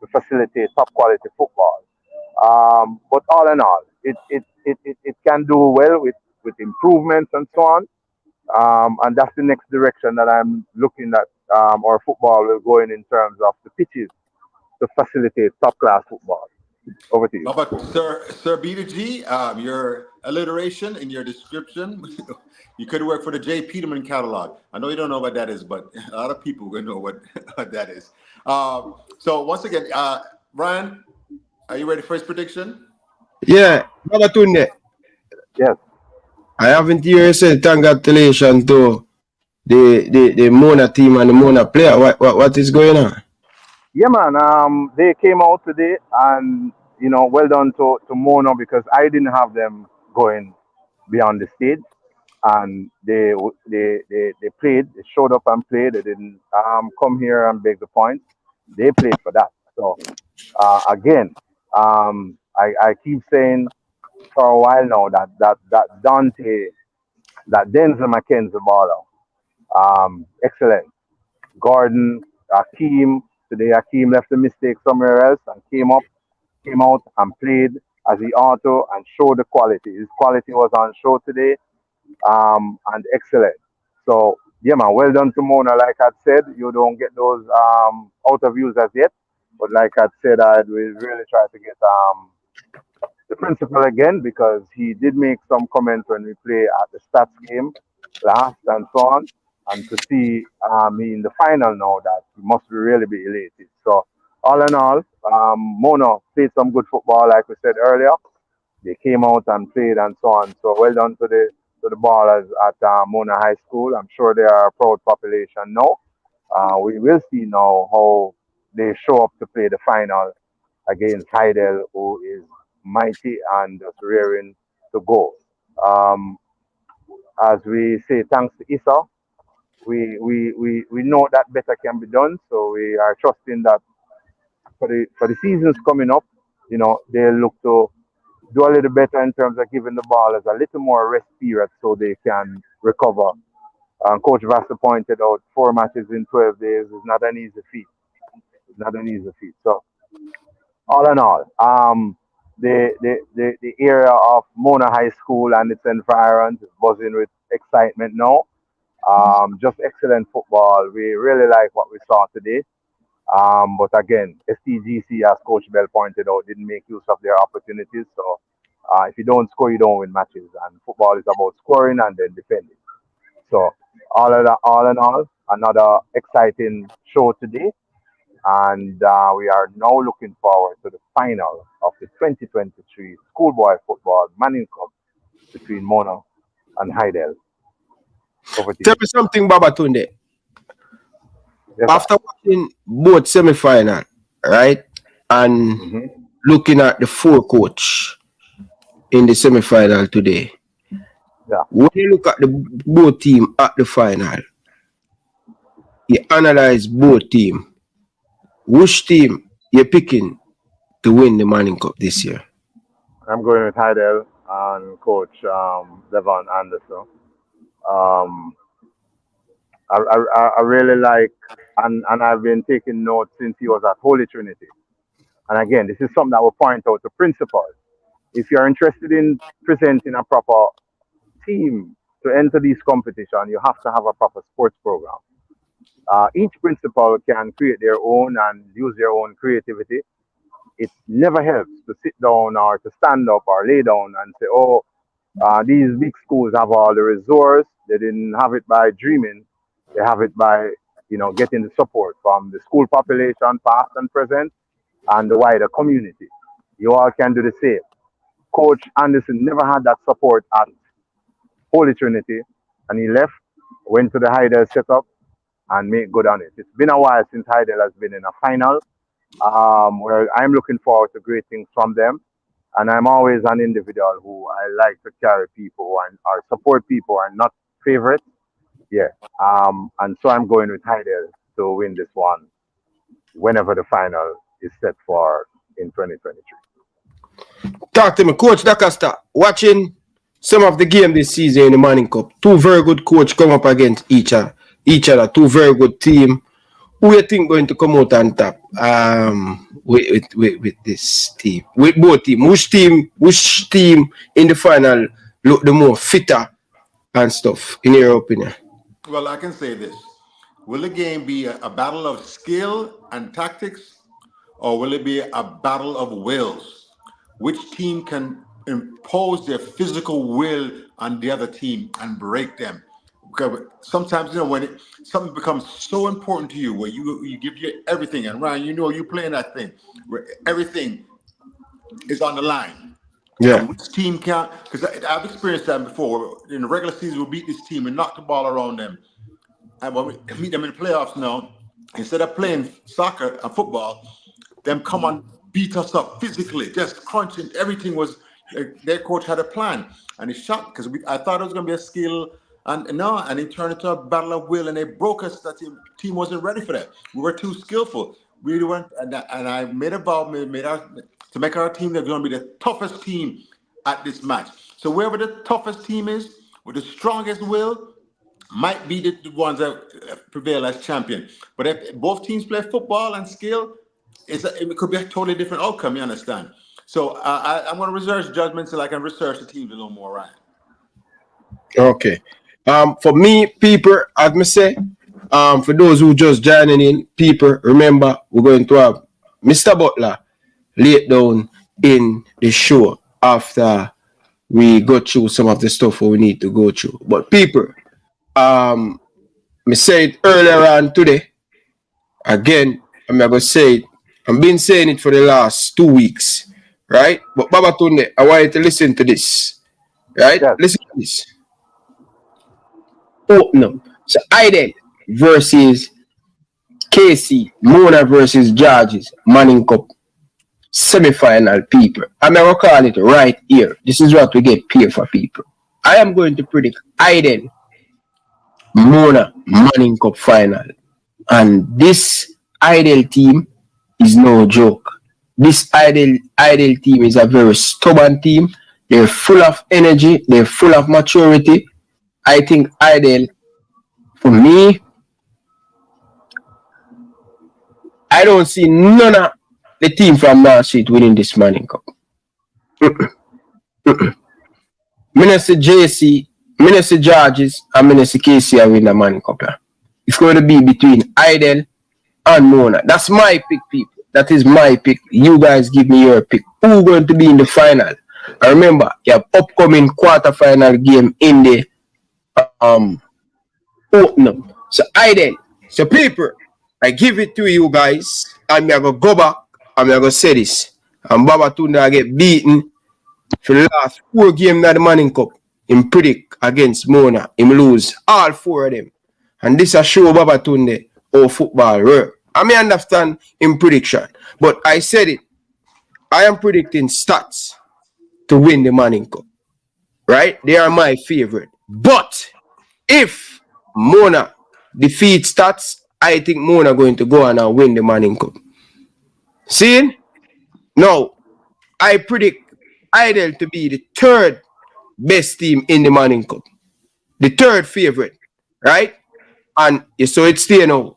to facilitate top quality football. But all in all, it can do well with improvements and so on. And that's the next direction that I'm looking at our football will go in terms of the pitches to facilitate top class football. Over to you. But Sir B to G, your alliteration in your description, you could work for the J. Peterman catalog. I know you don't know what that is, but a lot of people will know what that is. So once again, Ryan, are you ready for his prediction? Yeah, Babatunde. Yes. I haven't heard you say congratulations to the Mona team and the Mona player. What is going on? Yeah, man. They came out today, and well done to Mona because I didn't have them going beyond the stage, and they played. They showed up and played. They didn't come here and beg the points. They played for that. So again, I keep saying for a while now that Dante, that Denzel McKenzie baller, excellent. Gordon, Akeem. Today, Akeem left a mistake somewhere else and came out and played as he ought to and showed the quality. His quality was on show today, and excellent. So, yeah, man, well done to Mona. Like I said, you don't get those out of views as yet, but like I said, we really try to get the principal again because he did make some comments when we play at the stats game last and so on. And to see me in the final now, that he must really be elated. So all in all, Mona played some good football, like we said earlier. They came out and played and so on. So well done to the ballers at Mona High School. I'm sure they are a proud population now. We will see now how they show up to play the final against Hydel, who is mighty and just rearing to go. As we say, thanks to Issa. We know that better can be done, so we are trusting that for the seasons coming up, they look to do a little better in terms of giving the ballers a little more rest period so they can recover. Coach Vassar pointed out 4 matches in 12 days is not an easy feat. It's not an easy feat. So all in all, the area of Mona High School and its environs is buzzing with excitement now. Just excellent football. We really like what we saw today. But again, St.GC, as Coach Bell pointed out, didn't make use of their opportunities. So if you don't score, you don't win matches. And football is about scoring and then defending. So all in all, another exciting show today. And we are now looking forward to the final of the 2023 Schoolboy Football Manning Cup between Mona and Hydel. Tell me something, Babatunde. Yes, after watching both semi-final, right, and looking at the 4 coach in the semi-final today, when you look at the both team at the final, you analyze both team. Which team you're picking to win the Manning Cup this year? I'm going with Hydel and Coach Devon Anderson. I really like, and I've been taking notes since he was at Holy Trinity. And again, this is something that will point out to principals. If you're interested in presenting a proper team to enter these competitions, you have to have a proper sports program. Each principal can create their own and use their own creativity. It never helps to sit down or to stand up or lay down and say, these big schools have all the resources. They didn't have it by dreaming. They have it by, getting the support from the school population, past and present, and the wider community. You all can do the same. Coach Anderson never had that support at Holy Trinity, and he left, went to the Hydel setup, and made good on it. It's been a while since Hydel has been in a final, where I'm looking forward to great things from them. And I'm always an individual who I like to carry people and or support people and not favorites. Yeah. And so I'm going with Hydel to win this one whenever the final is set for in 2023. Talk to me, Coach D'Acosta. Watching some of the game this season in the Manning Cup, 2 very good coach come up against each other. 2 very good team. Who you think going to come out on top with this team? With both teams. Which team in the final look the more fitter and stuff, in your opinion? Well, I can say this. Will the game be a battle of skill and tactics, or will it be a battle of wills? Which team can impose their physical will on the other team and break them? Because sometimes, when something becomes so important to you, where you give your everything, and Ryan, you playing that thing where everything is on the line. Yeah. And which team can't? Because I've experienced that before. In the regular season, we'll beat this team and knock the ball around them. And when we meet them in the playoffs now, instead of playing soccer and football, them come and beat us up physically, just crunching. Everything was, their coach had a plan. And he shot, because I thought it was going to be a skill. And it turned into a battle of will, and they broke us. That team wasn't ready for that. We were too skillful. We weren't, and I made a vow, to make our team, they're going to be the toughest team at this match. So whoever the toughest team is, with the strongest will, might be the ones that prevail as champion. But if both teams play football and skill, it could be a totally different outcome, you understand? So I'm going to research judgment so I can research the teams a little more, right? Okay. For me, people, as me say, for those who just joining in, people, remember, we're going to have Mr. Butler laid down in the show after we go through some of the stuff we need to go through. But people, me say it earlier on today. Again, I'm going to say it. I've been saying it for the last 2 weeks, right? But Babatunde, I want you to listen to this, right? Yes. Listen to this. Open up. So Hydel versus KC, Mona versus Georges, Manning Cup semi-final, people. I'm going to call it right here. This is what we get paid for, people. I am going to predict Hydel, Mona, Manning Cup final. And this Hydel team is no joke. This Hydel team is a very stubborn team. They're full of energy. They're full of maturity. I think Hydel, for me, I don't see none of the team from North Street winning this Manning Cup. Minister JC, Minister Georges, and Minister KC are winning the Manning Cup. It's going to be between Hydel and Mona. That's my pick, people. That is my pick. You guys give me your pick. Who's going to be in the final? And remember, you have upcoming quarterfinal game in the opener. So Hydel, so people, I give it to you guys. I'm going to go back. I'm going to say this. And Baba Tunda get beaten for the last 4 games of the Manning Cup. Him predict against Mona. Him lose all 4 of them. And this a show Baba Tunde how football work. I may understand in prediction, but I said it. I am predicting Stats to win the Manning Cup. Right? They are my favorite. But if Mona defeats Stats, I think Mona going to go on and win the Manning Cup. See? Now, I predict Hydel to be the 3rd best team in the Manning Cup. The 3rd favorite. Right? And so it's still now.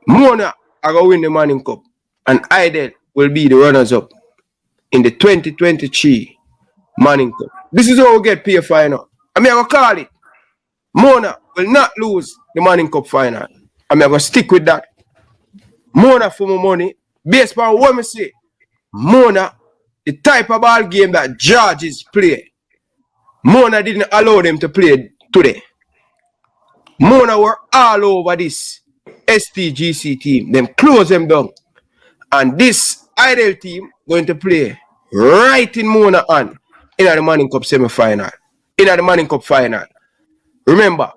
Mona are going to win the Manning Cup. And Hydel will be the runners-up in the 2023 Manning Cup. This is how we get paid final. I mean, I will call it. Mona will not lose the Manning Cup final. I mean, I will stick with that. Mona for my money. Based on what I say, Mona, the type of ball game that Georges play, Mona didn't allow them to play today. Mona were all over this St.GC team. Them close them down. And this Hydel team going to play right in Mona on in the Manning Cup semi-final. In the Manning Cup final. Remember,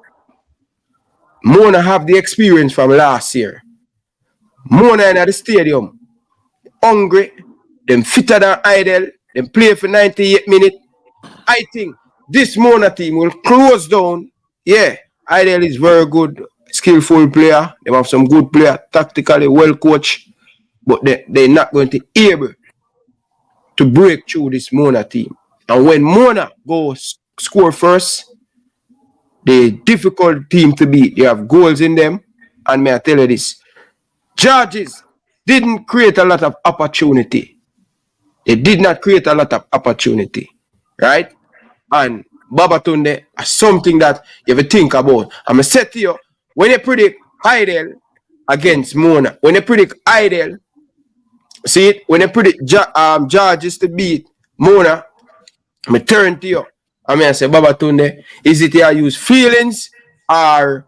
Mona have the experience from last year. Mona in the stadium. Hungry. Them fitter than Hydel. Them play for 98 minutes. I think this Mona team will close down. Yeah. Hydel is very good, skillful player. They have some good player, tactically well coached, but they're not going to be able to break through this Mona team. And when Mona goes score first, the difficult team to beat. They have goals in them, and may I tell you this: Georges didn't create a lot of opportunity. They did not create a lot of opportunity, right? And Babatunde is something that you have to think about. I'm going to say to you, when you predict Hydel against Mona, when you predict Hydel, see it, when you predict Georges to beat Mona, I'm going to turn to you. I'm going to say, Babatunde, is it you use feelings or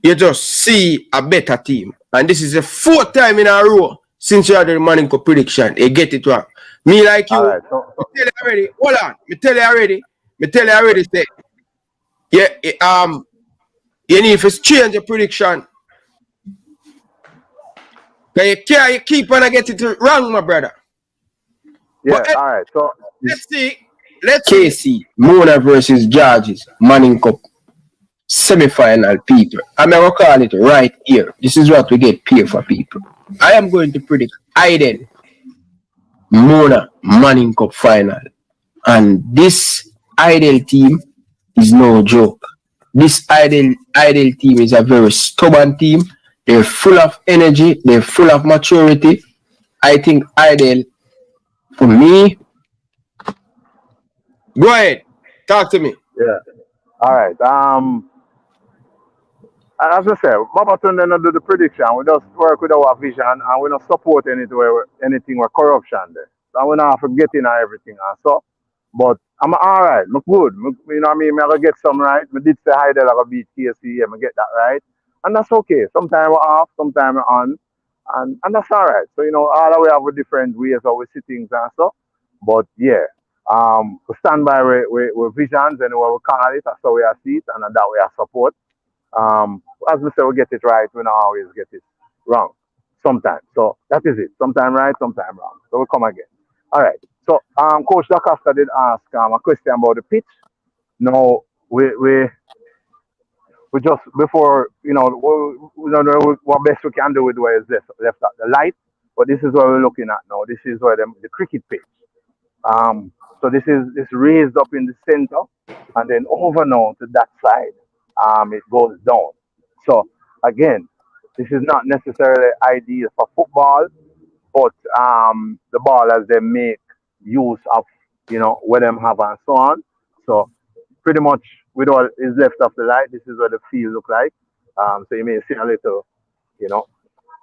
you just see a better team? And this is the 4th time in a row since you had the Manning Cup prediction. You get it wrong. Me like you, right, so tell you already, hold on, me tell you already, say, yeah, you need to change your prediction. You can't keep on get it wrong, my brother. Yeah, but, all right, so let's see. KC, Mona versus Georges, Manning Cup, semi-final, people. I'm going to call it right here. This is what we get paid for, people. I am going to predict Hydel, Mona, Manning Cup final. And this Hydel team is no joke. This Hydel team is a very stubborn team. They're full of energy. They're full of maturity. I think Hydel, for me, go ahead. Talk to me. Yeah. All right. As I said, Baba Tunde not do the prediction. We just work with our vision and we don't support anything with corruption there. So we not forgetting everything and so. But I'm all right. I'm good. You know what I mean? I'm going to get some right. I did say Hydel I beat KC. I'm going to get that right. And that's okay. Sometimes we're off, sometimes we're on. And that's all right. So, you know, all we have different ways how we see things and so. But yeah, we stand by with visions and what we call it. That's how we see it and that we are support. As we say, we get it right. We don't always get it wrong. Sometimes. So that is it. Sometimes right, sometimes wrong. So we'll come again. All right. So Coach DaCosta did ask a question about the pitch. Now we just before, you know, we don't know what best we can do with where is left at the light. But this is what we're looking at now. This is where the cricket pitch. So this is raised up in the center, and then over now to that side, it goes down. So again, this is not necessarily ideal for football, but the ballers they make use of what them have and so on. So pretty much with what is left of the light, this is what the field look like. So you may see a little,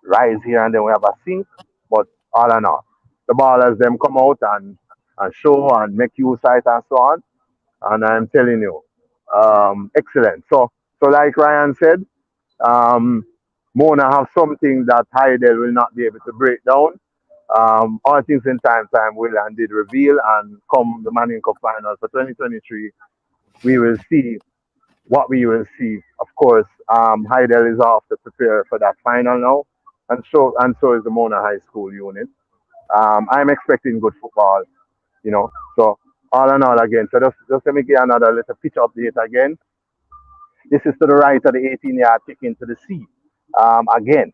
rise here and then we have a sink, but all in all, the ballers them come out and show and make use of it and so on. And I'm telling you, excellent. So like Ryan said, Mona have something that Hydel will not be able to break down. All things in time will and did reveal, and come the Manning Cup final for 2023, we will see what we will see. Of course, Hydel is off to prepare for that final now, and so is the Mona High School unit. I'm expecting good football, So all in all, again, so just let me give another little pitch update again. This is to the right of the 18-yard kick into the sea. Again,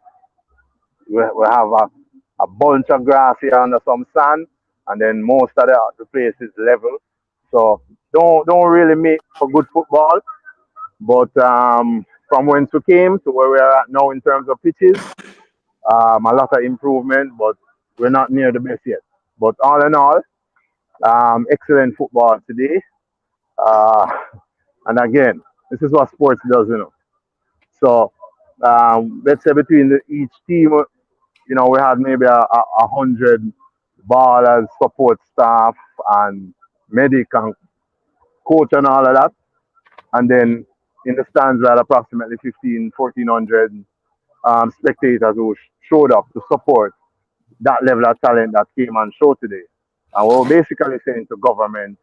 we have a bunch of grass here under some sand, and then most of the place is level. So don't really make for good football. But from whence we came to where we are at now in terms of pitches, a lot of improvement, but we're not near the best yet. But all in all, excellent football today. And again, this is what sports does, So let's say between each team, we had maybe 100 ballers, support staff, and medic and coach and all of that. And then in the stands, we had approximately 1,400 spectators who showed up to support that level of talent that came on show today. And we're basically saying to government,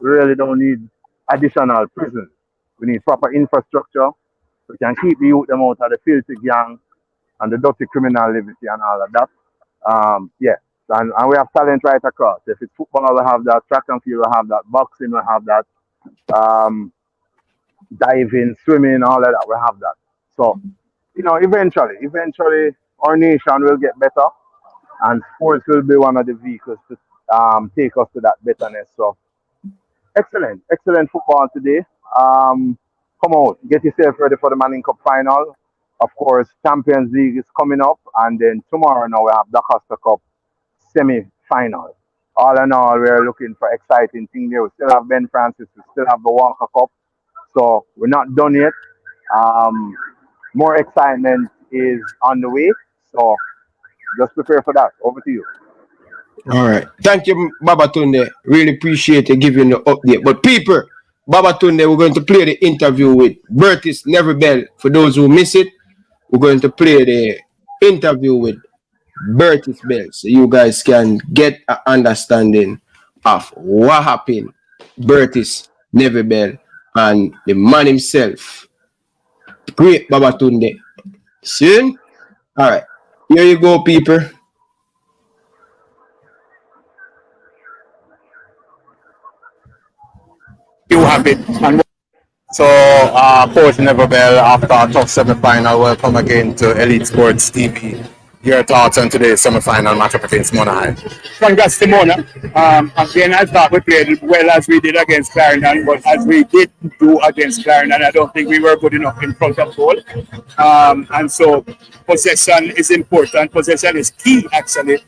we really don't need additional prisons. We need proper infrastructure. We can keep the youth them out of the filthy gang and the dirty criminal liberty and all of that. And we have talent right across. If it's football, we have that. Track and field, we have that. Boxing, we have that. Diving, swimming, all of that, we have that. So, eventually our nation will get better, and sports will be one of the vehicles to take us to that betterness. So, excellent football today. Come out, get yourself ready for the Manning Cup final. Of course, Champions League is coming up, and then tomorrow now we have the Costa Cup semi-final. All in all, we're looking for exciting things there. We still have Ben Francis, we still have the Walker Cup, so we're not done yet. More excitement is on the way, so just prepare for that. Over to you. All right. Thank you, Babatunde. Really appreciate you giving the update. But people, Babatunde, we're going to play the interview with Bertis Neverbell. For those who miss it, we're going to play the interview with Bertis Bell, so you guys can get an understanding of what happened. Bertis Neverbell and the man himself, great Babatunde. Soon? All right. Here you go, people. You have it. And so, Coach Neverbell, after a tough semi-final, welcome again to Elite Sports TV. Your thoughts on today's semi-final matchup against Mona High? Congrats to Mona. Again, I thought we played well as we did against Clarendon, but as we did do against Clarendon, I don't think we were good enough in front of goal. And so possession is important. Possession is key, actually,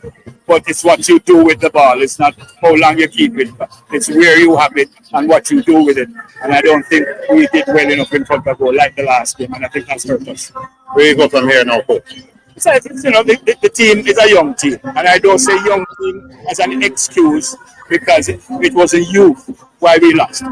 but it's what you do with the ball. It's not how long you keep it. It's where you have it and what you do with it. And I don't think we did well enough in front of goal like the last game, and I think that's hurt us. Where you go from here now, Coach? So, the team is a young team, and I don't say young team as an excuse because it was a youth why we lost.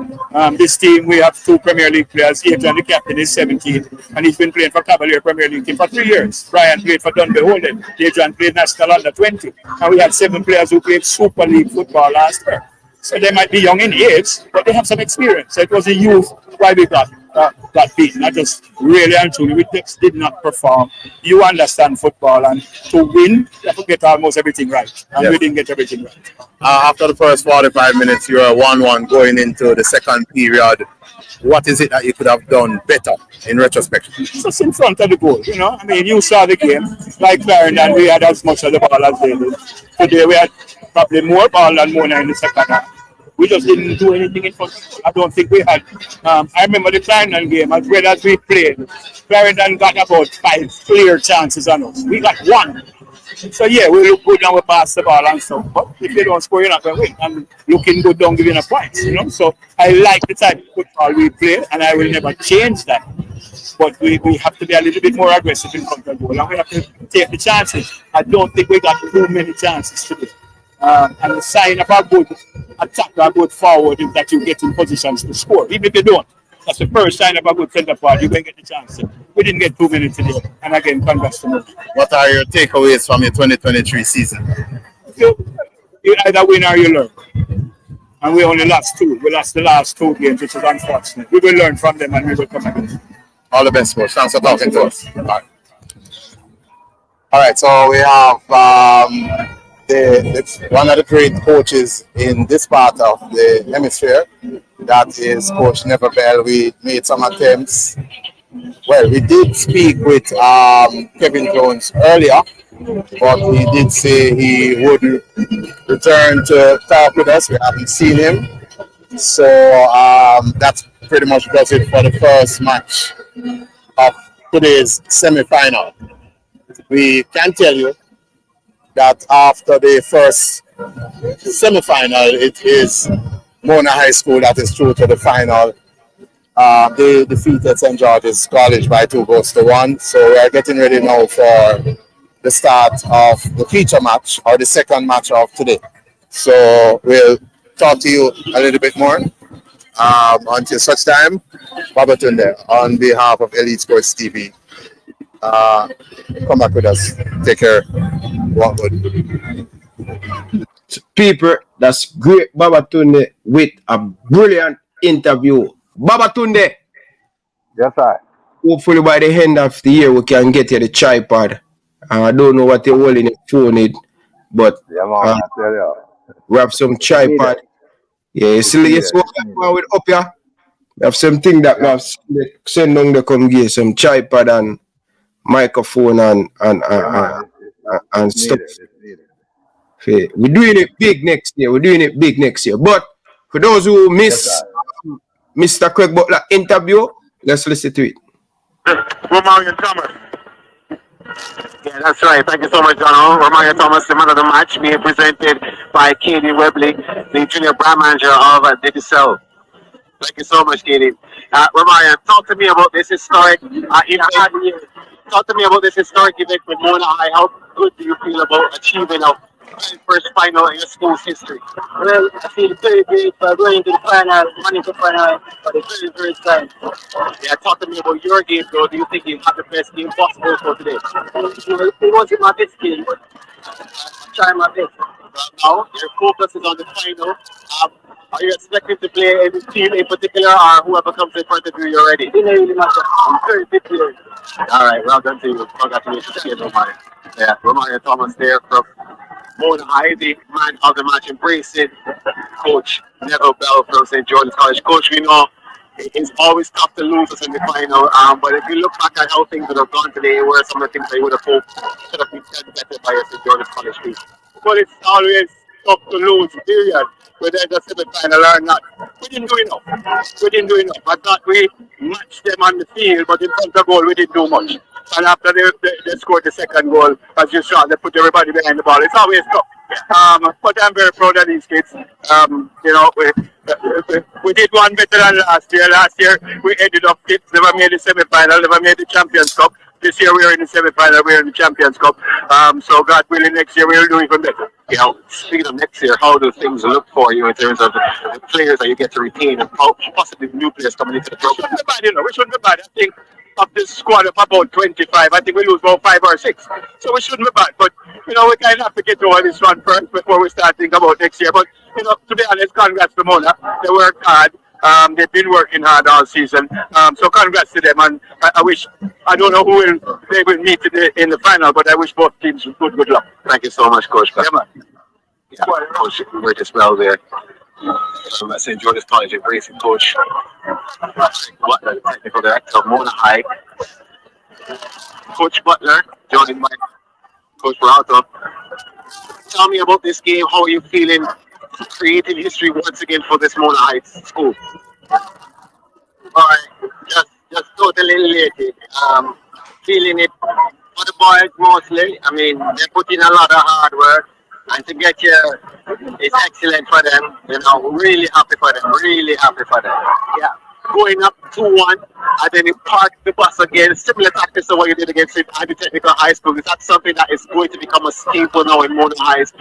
This team, we have 2 Premier League players. Adrian, the captain, is 17, and he's been playing for Cavalier Premier League team for 3 years. Brian played for Dunby Holden. Adrian played National Under 20, and we had 7 players who played Super League football last year. So they might be young in age, but they have some experience. So it was a youth why we got. got beaten. I just really and truly, we just did not perform. You understand football, and to win, you have to get almost everything right. And we didn't get everything right. After the first 45 minutes, you were 1-1 going into the second period. What is it that you could have done better in retrospect? Just in front of the goal, you know. I mean, you saw the game. Like Clarendon, we had as much of the ball as they did. Today, we had probably more ball than Mona in the second half. We just didn't do anything in front of the goal. I don't think we had. I remember the Clarendon game, as well as we played. Clarendon got about 5 clear chances on us. We got 1. So yeah, we look good and we pass the ball and stuff. But if you don't score, you're not going to win. And looking good don't give you a points, you know. So I like the type of football we play, and I will never change that. But we have to be a little bit more aggressive in front of the goal, and we have to take the chances. I don't think we got too many chances today. And the sign of a good attack, a good forward, is that you get in positions to score. Even if you don't, that's the first sign of a good centre forward. You can get the chance. We didn't get 2 minutes today. And again, congrats to me. What are your takeaways from your 2023 season? You either win or you learn. And we only lost 2. We lost the last 2 games, which is unfortunate. We will learn from them and we will come again. All the best, coach. Thanks for talking to us. All right, so we have one of the great coaches in this part of the hemisphere. That is Coach Neverbell. We made some attempts. Well, we did speak with Kevin Jones earlier, but he did say he wouldn't return to talk with us. We haven't seen him. So that's pretty much does it for the first match of today's semi-final. We can tell you that after the first semi-final, it is Mona High School that is through to the final. They defeated St. George's College by 2-1. So we are getting ready now for the start of the feature match, or the second match of today. So we'll talk to you a little bit more. Until such time, Babatunde, on behalf of Elite Sports TV, come back with us. Take care. Walk good. People, that's great Babatunde with a brilliant interview. Babatunde. Yes, sir. Hopefully by the end of the year we can get you the tripod. I don't know what you're holding your phone in, but yeah, man, I tell you. We have some tripod. Yeah, you see what with up here? We have something that we have send down to come get some tripod and microphone and stuff. We're doing it big next year. But for those who miss Mr. Craig Butler interview, let's listen to it. Romario Thomas. Yeah, that's right. Thank you so much, Donald. Romario Thomas, the man of the match, being presented by Katie Webley, the junior brand manager of Digicel. Thank you so much, Katie. Romario, talk to me about this historic event. Talk to me about this historic event with Mona High. How good do you feel about achieving a first final in your school's history? Well, I feel very great for going into the final, running to the final for the very first time. Yeah, talk to me about your game, though. Do you think you have the best game possible for today? It wasn't my best game, but I'm trying my best. Now, your focus is on the final. Are you expecting to play any team in particular, or whoever comes in front of you, you're ready? It doesn't really matter. I'm very big player. All right, well done to you. Congratulations again, Romario. Yeah, Romario Thomas there from Mona High, the man of the match, embracing Coach Neville Bell from St. George's College. Coach, we know it's always tough to lose us in the final, but if you look back at how things would have gone today, where some of the things they would have hoped should have been done better by your St. George's College team. But it's always tough to lose, period, whether it's a semi-final or not. We didn't do enough. I thought we matched them on the field, but in front of goal, we didn't do much. And after they scored the second goal, as you saw, they put everybody behind the ball. It's always tough. But I'm very proud of these kids. We did one better than last year. Last year, we ended up fifth, never made the semi-final, never made the Champions Cup. This year, we're in the semi-final, we're in the Champions Cup. So God willing, next year, we'll do even better. You know, speaking of next year, how do things look for you in terms of the players that you get to retain and possibly new players coming into the program? We shouldn't be bad, you know. We shouldn't be bad. I think of this squad of about 25, I think we lose about 5 or 6. So we shouldn't be bad. But, you know, we kind of have to get over this one first before we start thinking about next year. But, you know, to be honest, congrats to Mona. They worked hard. They've been working hard all season. So congrats to them. And I don't know who they will meet in the final, but I wish both teams good luck. Thank you so much, Coach. Yeah, man. Yeah, Coach, great as well there. At St. George's College, embracing Coach Butler, the technical director of Mona High. Coach Butler joined by Coach Peralta. Tell me about this game. How are you feeling? Creating history once again for this Mona Heights school. Alright, just totally elated. Feeling it for the boys mostly. I mean, they put in a lot of hard work, and to get here is excellent for them. You know, really happy for them. Really happy for them. Yeah. Going up 2-1 and then you park the bus again. Similar tactics to what you did against Ivy Technical High School. Is that something that is going to become a staple now in Mona High's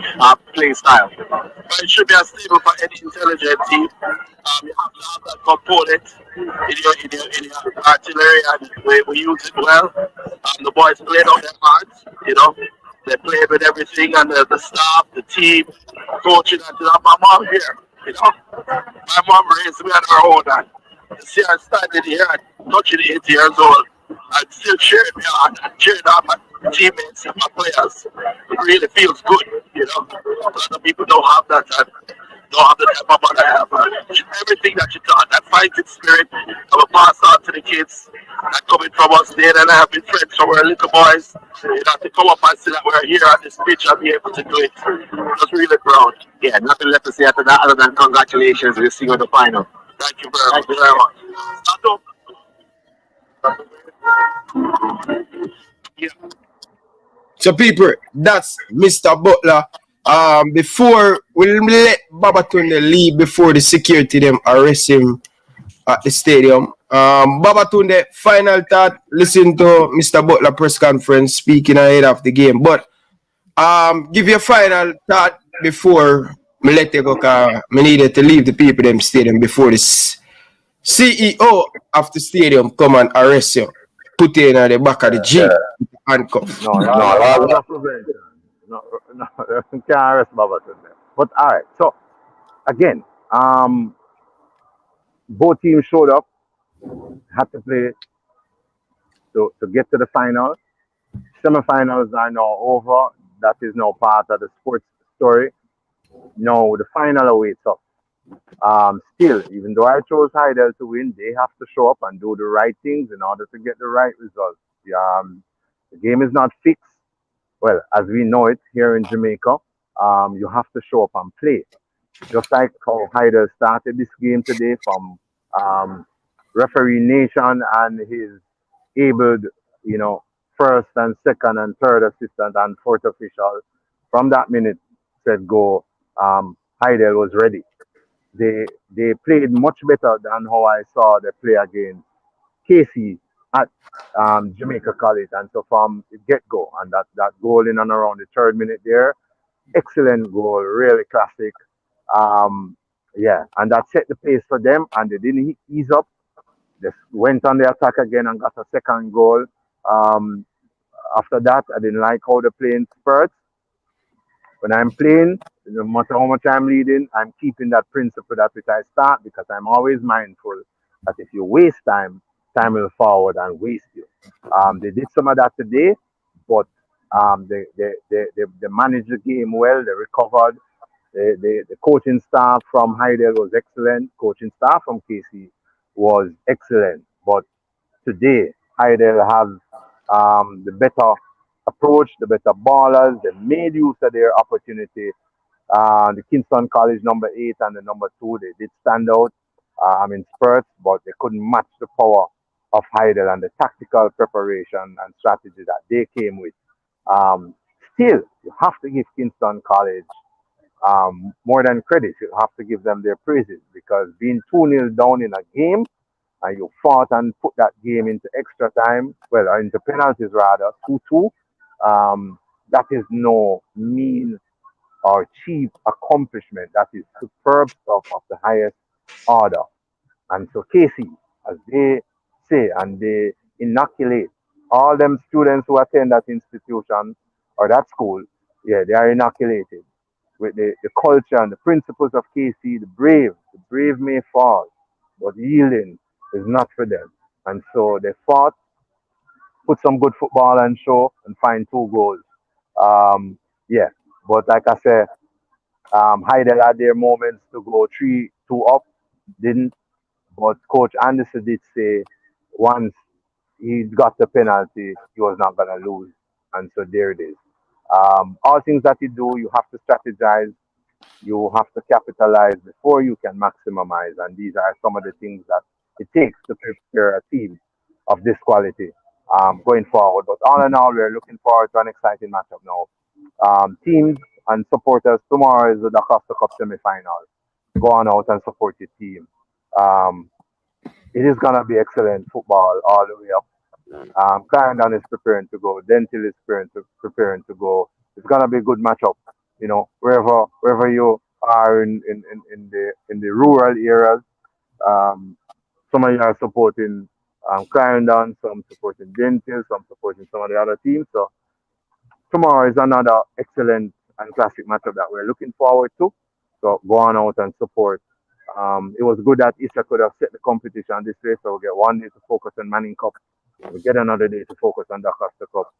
playing style? But it should be a staple for any intelligent team. You have to have that component in your artillery, and we use it well. The boys played on their hearts, you know. They played with everything, and the staff, the team, coaching, and my mom here, you know. My mom raised me on her own, and to see her standing here and touching 8 years old and still cheering me on and cheering on my teammates and my players, it really feels good, you know. A lot of people don't have that, and don't have the type of mother I have. Everything that you taught, that fighting spirit, I will pass on to the kids that coming from us there, and I have been friends from our little boys, you know, to come up and see that we're here on this pitch and be able to do it. Just really proud. Yeah, nothing left to say after that other than congratulations. We'll see you in the final. Thank you very much. Yeah. So people, that's Mr. Butler. Before we let Babatunde leave, before the security them arrest him at the stadium. Babatunde, final thought. Listen to Mr. Butler press conference speaking ahead of the game. But give your final thought before me let you go, cause me needed to leave the people them stadium before this CEO of the stadium come and arrest you, put you in the back of the jeep, handcuff. No, you can't arrest Babatunde. But all right, so again, both teams showed up, had to play to get to the final. Semifinals are now over. That is now part of the sports story. Now the final awaits us. Still, even though I chose Hydel to win, they have to show up and do the right things in order to get the right results. The game is not fixed. Well, as we know it here in Jamaica, you have to show up and play. Just like how Hydel started this game today from referee Nation and his abled, first and second and third assistant and fourth official. From that minute said go, Hydel was ready. They played much better than how I saw they play against KC at Jamaica College. And so from the get-go, and that goal in and around the third minute there, excellent goal, really classic. And that set the pace for them, and they didn't ease up. They went on the attack again and got a second goal. After that, I didn't like how they play in spurts. When I'm playing, no matter how much I'm leading, I'm keeping that principle that which I start, because I'm always mindful that if you waste time, time will forward and waste you. They did some of that today, but they managed the game well. They recovered. The coaching staff from Hydel was excellent. Coaching staff from KC was excellent. But today, Hydel has the better approach, the better ballers. They made use of their opportunity. The Kingston College number 8 and the number 2, they did stand out in spurts, but they couldn't match the power of Hydel and the tactical preparation and strategy that they came with. Still, you have to give Kingston College more than credit. You have to give them their praises, because being 2-0 down in a game, and you fought and put that game into extra time, well, into penalties rather, 2-2, that is no mean or cheap accomplishment. That is superb stuff of the highest order. And so KC, as they say, and they inoculate all them students who attend that institution or that school, they are inoculated with the culture and the principles of KC. The brave may fall, but yielding is not for them. And so they fought, put some good football on show, and find 2 goals. Yeah, but like I said, Hydel had their moments to go 3-2 up, didn't. But Coach Anderson did say once he got the penalty, he was not going to lose. And so there it is. All things that you do, you have to strategize, you have to capitalize before you can maximize. And these are some of the things that it takes to prepare a team of this quality going forward. But all in all, we're looking forward to an exciting matchup now. Teams and supporters, tomorrow is the Costa Cup semi-final. Go on out and support your team. It is going to be excellent football all the way up. Clarendon is preparing to go. Dentil is preparing to go. It's going to be a good matchup. You know, wherever you are in the rural areas, some of you are supporting Clarendon, some supporting Dentil, some supporting some of the other teams. So tomorrow is another excellent and classic matchup that we're looking forward to. So go on out and support. It was good that Issa could have set the competition this way, so we get 1 day to focus on Manning Cup. We get another day to focus on the Costa Cup.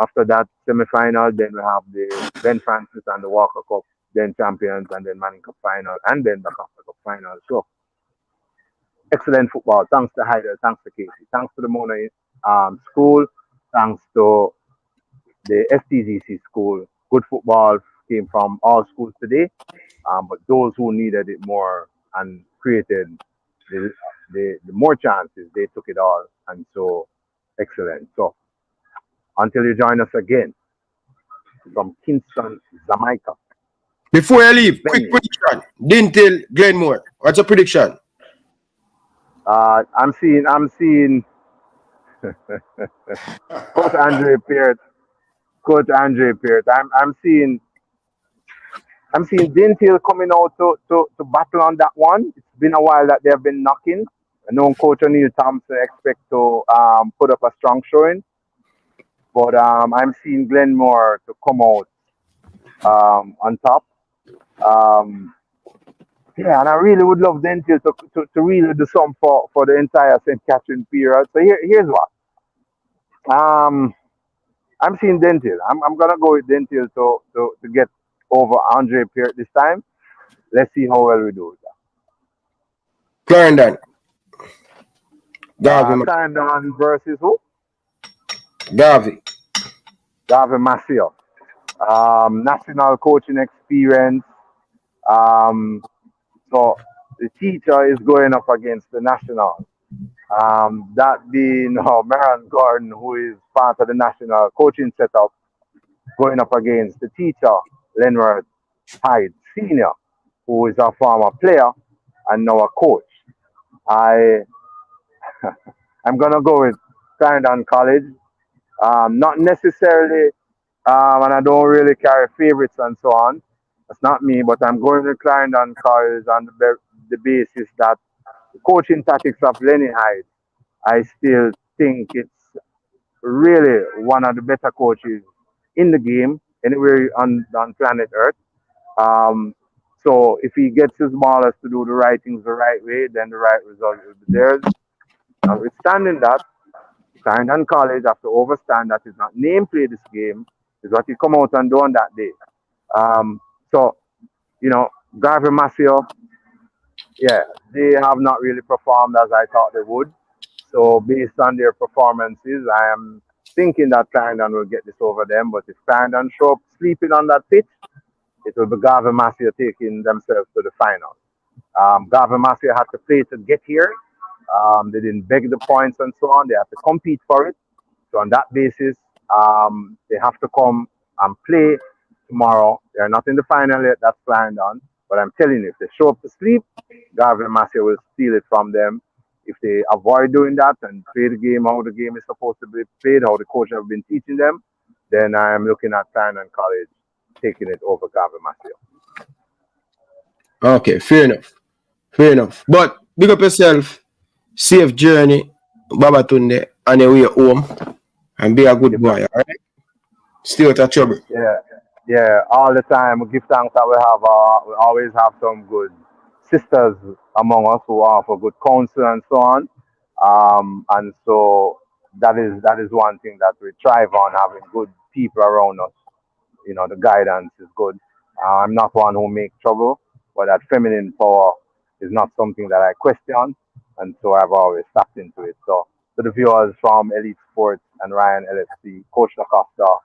After that semi-final, then we have the Ben Francis and the Walker Cup, then champions, and then Manning Cup final, and then the Costa Cup final. So excellent football. Thanks to Hydel, thanks to Casey, thanks to the Mona school, thanks to the STGC school. Good football came from all schools today, but those who needed it more and created the more chances, they took it all, and so excellent. So until you join us again from Kingston, Jamaica. Before I leave, quick prediction. Dentil, Glenmore. What's your prediction? I'm seeing Coach Andre Peart. I'm seeing Dentil coming out to battle on that one. It's been a while that they have been knocking. I know Coach O'Neill Thompson expect to put up a strong showing. But I'm seeing Glenmore to come out on top. Yeah, and I really would love Dentil to really do something for the entire St. Catherine period. So here's what. I'm seeing Dentil. I'm gonna go with Dentil to get over Andre Peart this time. Let's see how well we do with that. Clarendon. Garvey. Clarendon versus who? Garvey Massio. National coaching experience. So the teacher is going up against the national. That being Maran Gordon, who is part of the national coaching setup, going up against the teacher, Leonard Hyde Sr., who is a former player and now a coach. I'm gonna go with Clarendon College. Not necessarily, and I don't really carry favorites and so on. That's not me, but I'm going with Clarendon College on the basis that the coaching tactics of Lenny Hyde, I still think it's really one of the better coaches in the game, anywhere on planet Earth. So if he gets his ballers to do the right things the right way, then the right result will be theirs. Notwithstanding that, Clarendon College have to overstand that is not name play this game, is what he come out and do on that day. So, Garvey Massio, yeah, they have not really performed as I thought they would. So based on their performances, I am thinking that Clarendon will get this over them. But if Clarendon show up sleeping on that pitch, it will be Garvey Massio taking themselves to the final. Garvey Massio had to play to get here. They didn't beg the points and so on. They have to compete for it. So on that basis, they have to come and play tomorrow. They're not in the final yet. That's Clarendon. But I'm telling you, if they show up to sleep, Garvey Massio will steal it from them. If they avoid doing that and play the game how the game is supposed to be played, how the coach have been teaching them, then I am looking at Clarendon College taking it over Garvey Massio. Okay, fair enough. But big up yourself, safe journey, Babatunde, on your way home, and be a good boy, all right? Stay out of trouble. Yeah, all the time. We give thanks that we always have some good sisters among us who offer good counsel and so on. And so that is one thing that we thrive on, having good people around us. You know, the guidance is good. I'm not one who makes trouble, but that feminine power is not something that I question, and so I've always tapped into it. So, to the viewers from Elite Sports and Ryan LFC, Coach Lacosta,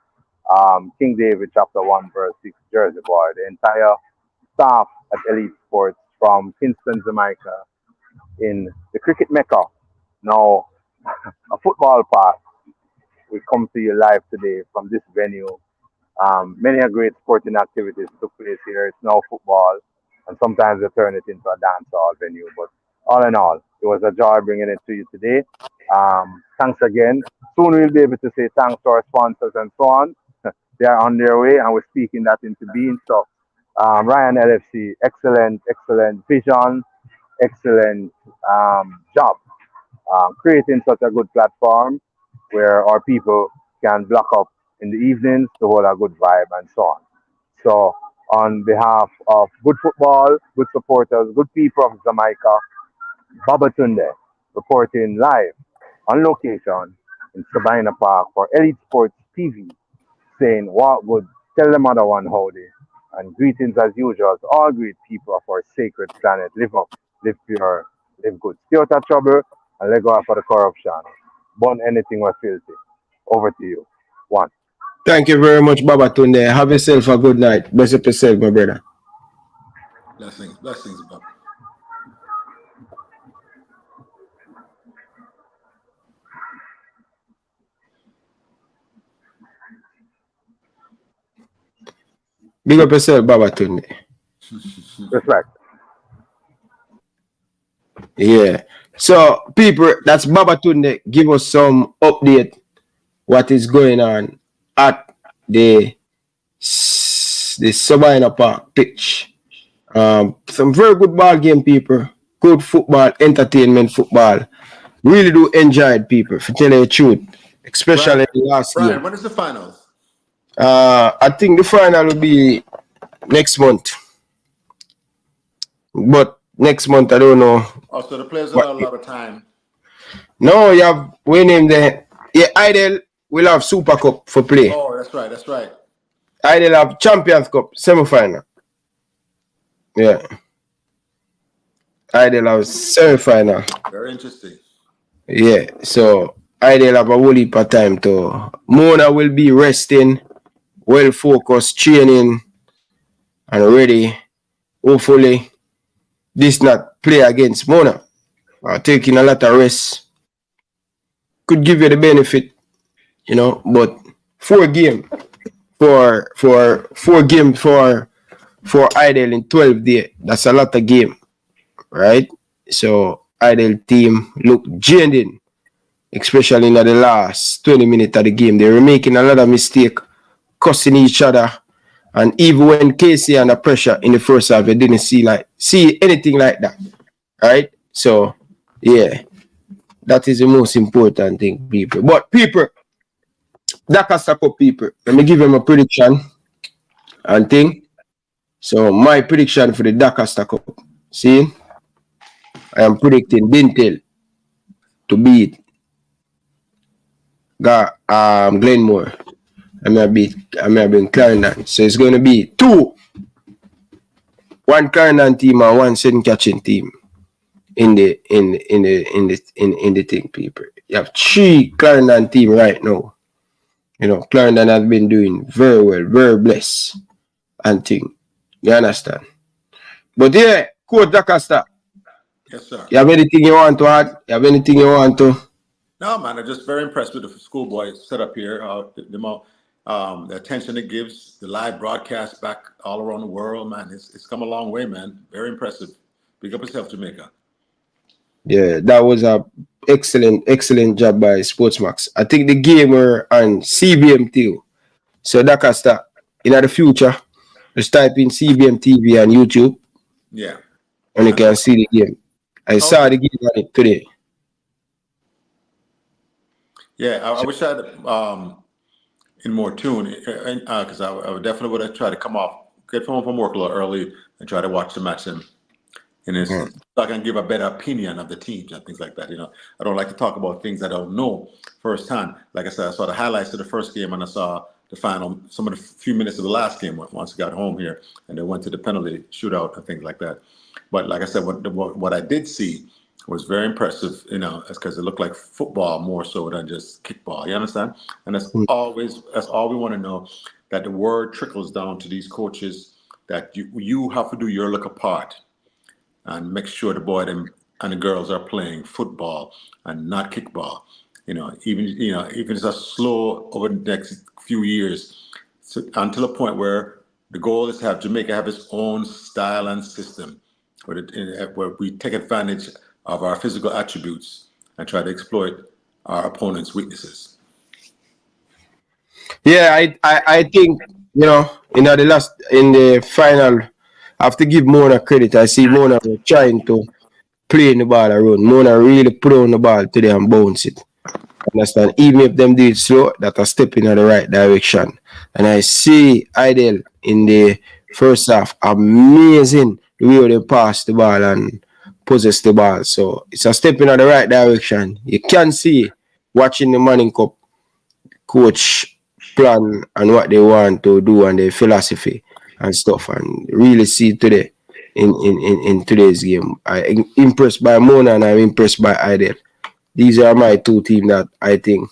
King David, Chapter 1, Verse 6, Jersey Boy, the entire staff at Elite Sports from Kingston, Jamaica, in the cricket mecca, now a football park. We come to you live today from this venue. Many a great sporting activities took place here. It's now football, and sometimes they turn it into a dance hall venue. But all in all, it was a joy bringing it to you today. Thanks again. Soon we'll be able to say thanks to our sponsors and so on. They are on their way, and we're speaking that into being. So, Ryan LFC, excellent vision, excellent job creating such a good platform where our people can block up in the evenings to hold a good vibe and so on. So, on behalf of good football, good supporters, good people of Jamaica, Babatunde reporting live on location in Sabina Park for Elite Sports TV, saying what good, tell them other one howdy, and greetings as usual to all great people of our sacred planet. Live up, live pure, live good. Stay out of trouble and let go for the corruption. Burn anything was filthy. Over to you. One. Thank you very much, Babatunde. Have yourself a good night. Bless up yourself, my brother. Blessings, Bob. Big up yourself, Babatunde. Respect. Yeah. So, people, that's Babatunde. Give us some update. What is going on at the Sabina Park pitch? Some very good ball game, people. Good football, entertainment football. Really do enjoy it, people. For tell you the truth, especially last Brian, year. when is the finals? I think the final will be next month. But next month, I don't know. Oh, so the players will have a lot of time. No, you have, we name the, yeah, Hydel will have Super Cup for play. Oh, that's right. Hydel have Champions Cup semifinal. Yeah. Hydel have semifinal. Very interesting. Yeah, so Hydel have a whole heap of time to. Mona will be resting, well focused, training, and ready. Hopefully, this not play against Mona. Taking a lot of rest could give you the benefit, you know, but 4 games for Hydel in 12 days. That's a lot of game, right? So Hydel team look genuine, especially in the last 20 minutes of the game. They were making a lot of mistake, cussing each other, and even when Casey under pressure in the first half, I didn't see anything like that, right? So yeah, that is the most important thing, people. But people, Dakar Cup people, let me give them a prediction and thing. So my prediction for the Dakar Cup, see, I am predicting Bintel to beat Glenmore. I'm gonna beat Clarendon. So it's gonna be 2. 1 Clarendon team and 1 St. Catching team in the thing, people. You have 3 Clarendon team right now. You know, Clarendon has been doing very well, very blessed and thing. You understand? But yeah, Coach Dacosta. Yes, sir. You have anything you want to add? You have anything you want to? No, man, I'm just very impressed with the schoolboy setup here. The attention it gives, the live broadcast back all around the world, man. It's come a long way, man. Very impressive. Big up yourself, Jamaica. Yeah, that was a excellent job by Sportsmax. I think the game were on CBM too. So Dacosta, in the future, just type in CBM TV on YouTube. Yeah. And you can see the game. I saw the game on it today. Yeah, I wish I had in more tune because I would definitely would have tried to come off, get home from work a little early and try to watch the match And it's so I can give a better opinion of the teams and things like that. You know, I don't like to talk about things I don't know firsthand. Like I said, I saw the highlights of the first game and I saw the final, some of the few minutes of the last game once I got home here, and they went to the penalty shootout and things like that. But like I said, what I did see was very impressive. You know, because it looked like football more so than just kickball. You understand? And that's all we want to know. That the word trickles down to these coaches that you have to do your look apart and make sure the boy and the girls are playing football and not kickball. You know, even it's a slow over the next few years until a point where the goal is to have Jamaica have its own style and system where we take advantage of our physical attributes and try to exploit our opponent's weaknesses. Yeah, I think, you know, in the final, I have to give Mona credit. I see Mona trying to play the ball around. Mona really put on the ball today and bounce it. Understand? Even if them do it slow, that a step in the right direction. And I see Hydel in the first half, amazing the way they pass the ball and possess the ball. So it's a step in the right direction. You can see watching the Manning Cup coach plan and what they want to do and their philosophy and stuff, and really see today in today's game. I'm impressed by Mona and I'm impressed by Hydel. These are my two teams that I think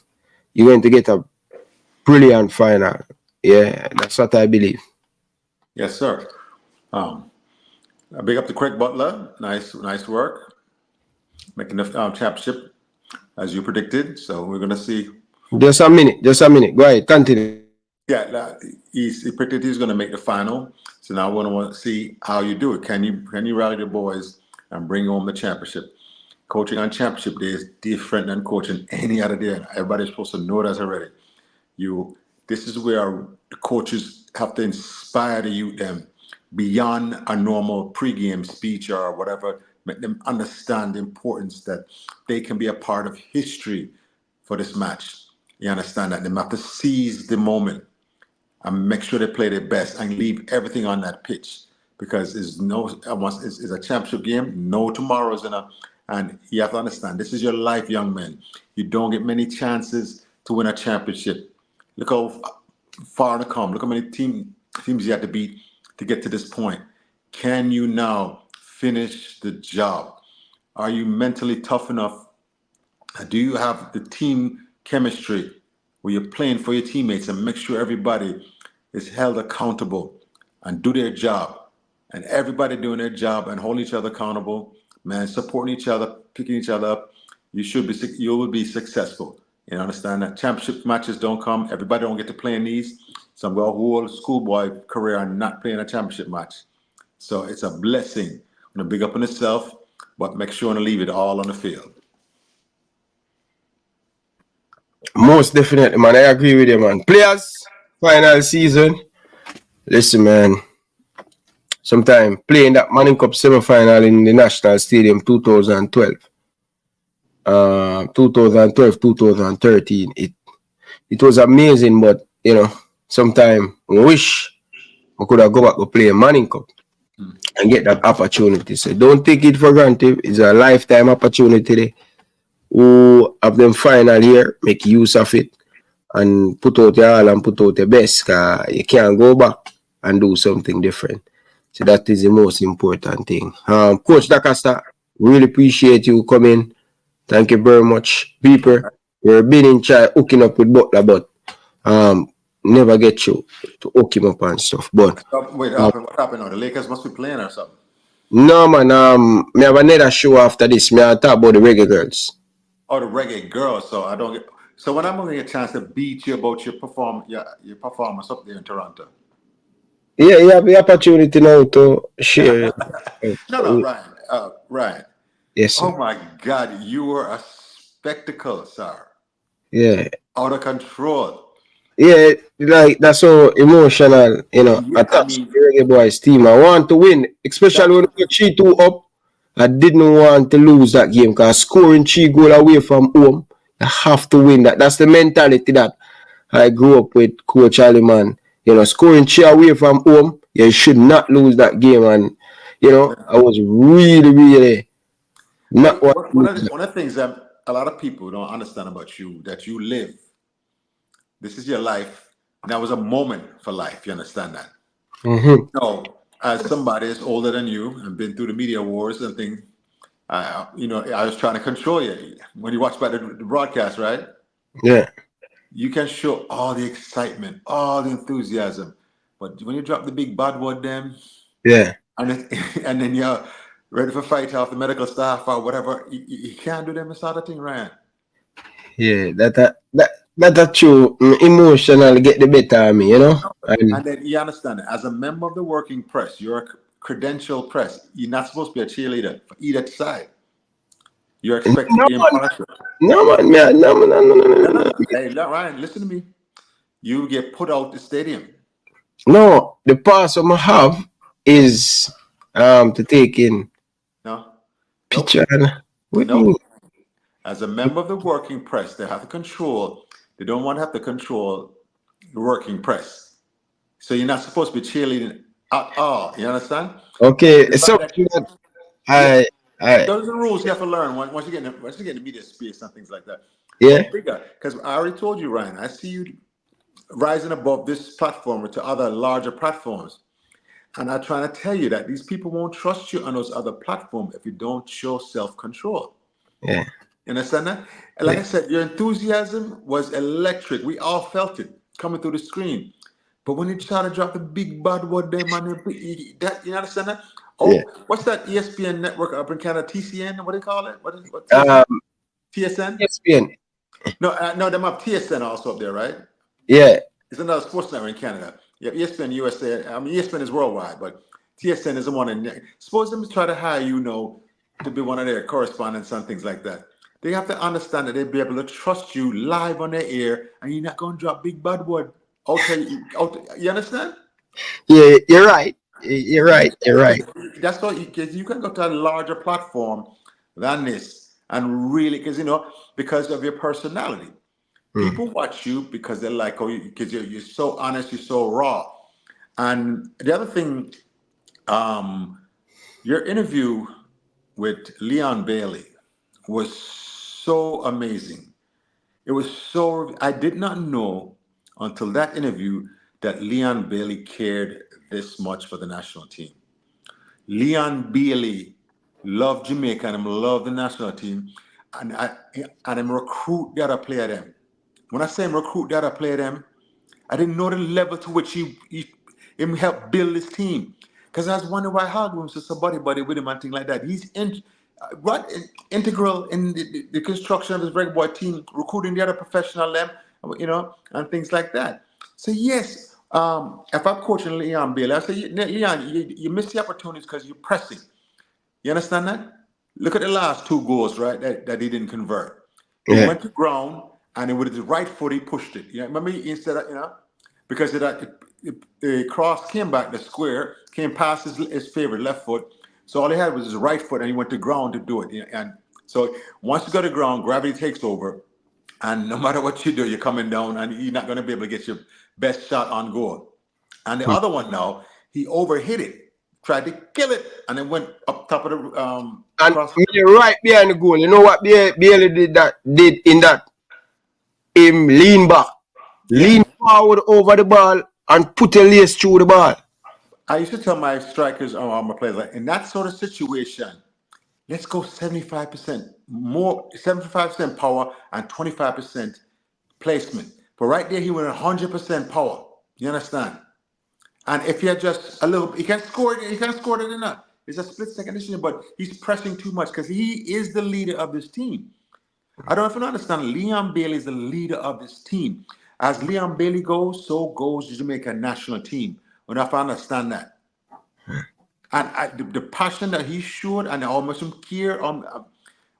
you're going to get a brilliant final. Yeah, that's what I believe. Yes, sir. Big up to Craig Butler. Nice work. Making the championship as you predicted. So we're going to see. Just a minute. Go ahead, continue. Yeah, he predicted he's going to make the final. So now I want to see how you do it. Can you rally the boys and bring home the championship? Coaching on championship day is different than coaching any other day. Everybody's supposed to know that already. This is where the coaches have to inspire the youth them beyond a normal pregame speech or whatever. Make them understand the importance that they can be a part of history for this match. You understand that? They have to seize the moment and make sure they play their best and leave everything on that pitch, because it's a championship game. No tomorrow's and you have to understand, this is your life, young men. You don't get many chances to win a championship. Look how far to come. Look how many teams you have to beat to get to this point. Can you now finish the job? Are you mentally tough enough? Do you have the team chemistry where you're playing for your teammates and make sure everybody is held accountable and do their job, and everybody doing their job and holding each other accountable, man, supporting each other, picking each other up, you will be successful. You understand that championship matches don't come. Everybody don't get to play in these. Some go whole schoolboy career and not playing a championship match. So it's a blessing. I'm gonna big up on itself, but make sure to leave it all on the field. Most definitely, man. I agree with you, man. Players, final season. Listen, man. Sometime playing that Manning Cup semifinal in the National Stadium 2012. 2013. It was amazing, but you know, sometime I wish I could have go back to play a Manning Cup and get that opportunity. So don't take it for granted. It's a lifetime opportunity. Who have them final here, make use of it and put out your all and put out your best, because you can't go back and do something different. So that is the most important thing. Coach DaCosta, really appreciate you coming. Thank you very much. People, you've been in charge hooking up with Butler, but never get you to hook him up and stuff. But wait, what happened now? The Lakers must be playing or something? No, man. Me have another show after this. Me I talk about the Reggae Girls. Oh, the Reggae Girls. So I don't get. So when I'm gonna get a chance to beat you about your performance up there in Toronto. Yeah, you have the opportunity now to share. No, Ryan. Yes, sir. Oh my God, you were a spectacle, sir. Yeah. Out of control. Yeah, like that's so emotional, you know. Attached to the Reggae Boys team. I want to win, especially when we got 3-2 up. I didn't want to lose that game because scoring 3 goals away from home, you have to win that. That's the mentality that I grew up with, Coach Aliman. You know, scoring 3 away from home, you should not lose that game. And You know, I was really not what. One of the things that a lot of people don't understand about you, that you live. This is your life. And that was a moment for life. You understand that? Mm-hmm. No, as somebody that's older than you and been through the media wars and things, I was trying to control you. When you watch by the broadcast, right? Yeah. You can show all the excitement, all the enthusiasm, but when you drop the big bad word, them, Yeah. and then you're ready for fight off the medical staff or whatever, you can't do them sort of thing, Ryan. Yeah, that true. Emotional get the better of me, you know. And then you understand it. As a member of the working press, you're a credentialed press. You're not supposed to be a cheerleader for either side. You're expected to be impartial. No, man. Hey, Ryan, listen to me. You get put out the stadium. No, the pass I have is to take in picture. No. As a member of the working press, they have to control. They don't want to have to control the working press. So you're not supposed to be cheerleading at all. You understand? Okay, so those are the rules you have to learn once you get in the media space and things like that. Yeah. But bigger, because I already told you, Ryan. I see you rising above this platform to other larger platforms, and I'm trying to tell you that these people won't trust you on those other platforms if you don't show self-control. Yeah. You understand that? And like I said, your enthusiasm was electric. We all felt it coming through the screen. But when you try to drop the big bad word there, man, that you understand that? Oh, yeah. What's that ESPN network up in Canada? TCN? What do they call it? What TSN? ESPN. No, them have TSN also up there, right? Yeah. It's another sports network in Canada. Yeah, ESPN USA. I mean, ESPN is worldwide, but TSN is the one in. Suppose them try to hire you, to be one of their correspondents and things like that. They have to understand that they'll be able to trust you live on their ear, and you're not going to drop big bad word. You understand? Yeah, you're right. You're right. That's why you can go to a larger platform than this, and really, because of your personality. People watch you because they're like, because you're so honest, you're so raw. And the other thing, your interview with Leon Bailey was so amazing. It was so, I did not know until that interview that Leon Bailey cared this much for the national team. Leon Bailey loved Jamaica and loved the national team, and him recruit the other player them. When I say him recruit the other player them, I didn't know the level to which he helped build his team. Because I was wondering why Hydel was just a buddy with him and things like that. He's integral in the construction of his Red Boy team, recruiting the other professional them, and things like that. So yes, if I'm coaching Leon Bailey, I say, Leon, you miss the opportunities because you're pressing. You understand that? Look at the last two goals, right, that he didn't convert. He went to ground, and with his right foot, he pushed it. Remember, instead of, because the cross came back, the square came past his favorite left foot. So all he had was his right foot, and he went to ground to do it. And so once you go to ground, gravity takes over, and no matter what you do, you're coming down, and you're not going to be able to get your best shot on goal. And the other one now, he overhit it, tried to kill it, and then went up top of the and cross. you're right behind the goal. You know what Bailey did in that? Him lean back, lean forward over the ball, and put a lace through the ball. I used to tell my strikers, my players, like, in that sort of situation, let's go 75% more, 75% power and 25% placement. But right there, he went 100% power. You understand? And if you're just a little, he can't score it in that. It's a split second decision, but he's pressing too much because he is the leader of this team. I don't know if you understand. Leon Bailey is the leader of this team. As Leon Bailey goes, so goes the Jamaica national team. I don't know if I understand that. And the passion that he showed and how much him care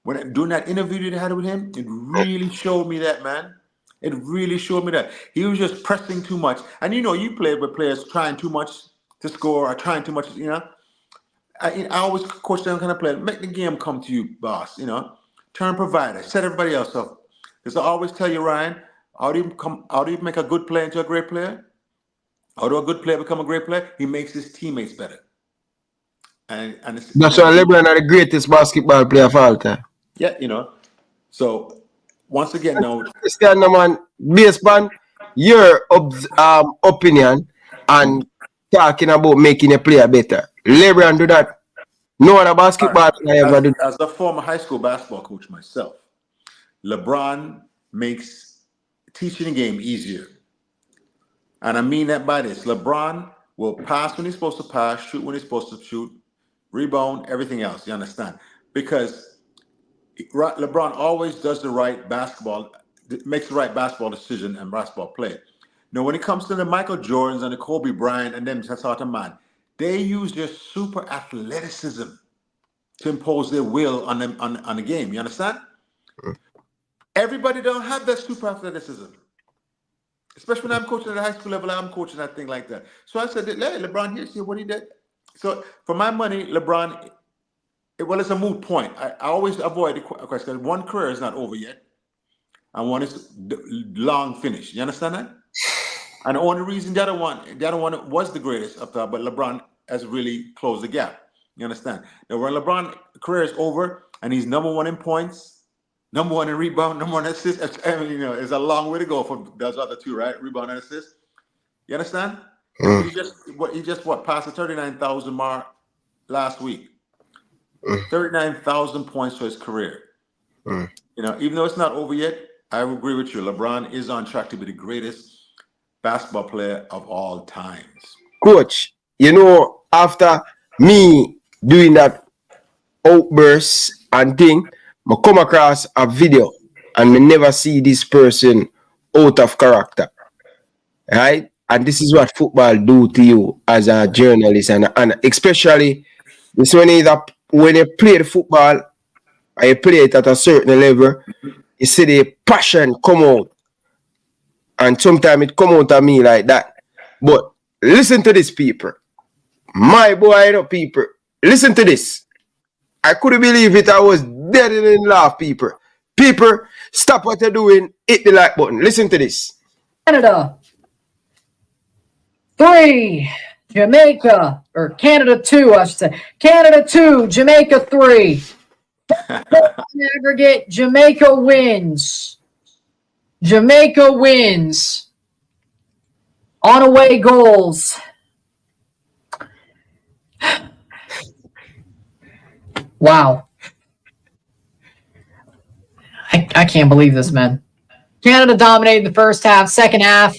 when doing that interview that I had with him, it really showed me that, man. It really showed me that. He was just pressing too much. And you played with players trying too much to score or trying too much, I always coach them kind of player. Make the game come to you, boss, Turn provider, set everybody else up. Because I always tell you, Ryan, how do you make a good player into a great player? How do a good player become a great player? He makes his teammates better. and That's why LeBron are the greatest basketball player of all time. Yeah, So once again, now Christian, man, based on your opinion and talking about making a player better, LeBron do that. No other basketball player ever do that. As a former high school basketball coach myself, LeBron makes teaching the game easier. And I mean that by this. LeBron will pass when he's supposed to pass, shoot when he's supposed to shoot, rebound, everything else. You understand? Because LeBron always does the right basketball, makes the right basketball decision and basketball play. Now, when it comes to the Michael Jordans and the Kobe Bryant and them sort of man, they use their super athleticism to impose their will on them on the game. You understand? Everybody don't have that super athleticism. Especially when I'm coaching at the high school level, I'm coaching that thing like that. So I said, hey, LeBron, here, see what he did. So for my money, LeBron, it's a moot point. I always avoid the question because one career is not over yet, and one is long finished. You understand that? And the only reason the other one was the greatest of that, but LeBron has really closed the gap. You understand? Now when LeBron's career is over and he's number one in points, number one in rebound, number one in assists, it's a long way to go for those other two, right? Rebound and assist. You understand? He just passed the 39,000 mark last week. 39,000 points for his career. Even though it's not over yet, I agree with you. LeBron is on track to be the greatest basketball player of all times. Coach, after me doing that outburst and thing, I come across a video and I never see this person out of character. Right? And this is what football do to you as a journalist, and especially this when you play the football and you play it at a certain level, you see the passion come out. And sometimes it come out of me like that. But listen to this, people. My boy, people. Listen to this. I couldn't believe it. I was dead in laugh, people. People, stop what you're doing. Hit the like button. Listen to this. Canada 3, Jamaica, or Canada 2, I should say. Canada 2, Jamaica 3. Aggregate, Jamaica wins. Jamaica wins. On away goals. Wow. I can't believe this, man. Canada dominated the first half. Second half,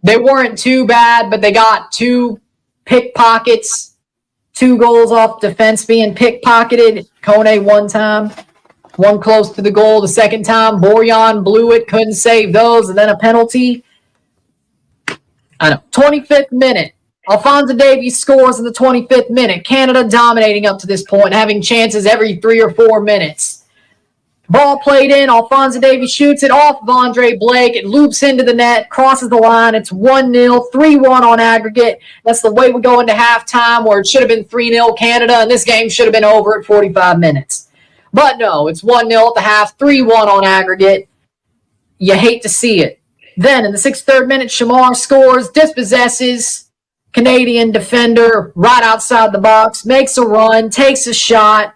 they weren't too bad, but they got 2 pickpockets. 2 goals off defense being pickpocketed. Kone one time. 1 close to the goal. The second time, Borjan blew it. Couldn't save those. And then a penalty. 25th minute. Alphonso Davies scores in the 25th minute. Canada dominating up to this point, having chances every 3 or 4 minutes. Ball played in. Alphonso Davies shoots it off of Andre Blake. It loops into the net, crosses the line. It's 1-0, 3-1 on aggregate. That's the way we go into halftime, where it should have been 3-0 Canada, and this game should have been over at 45 minutes. But no, it's 1-0 at the half, 3-1 on aggregate. You hate to see it. Then in the 63rd minute, Shamar scores, dispossesses Canadian defender right outside the box, makes a run, takes a shot,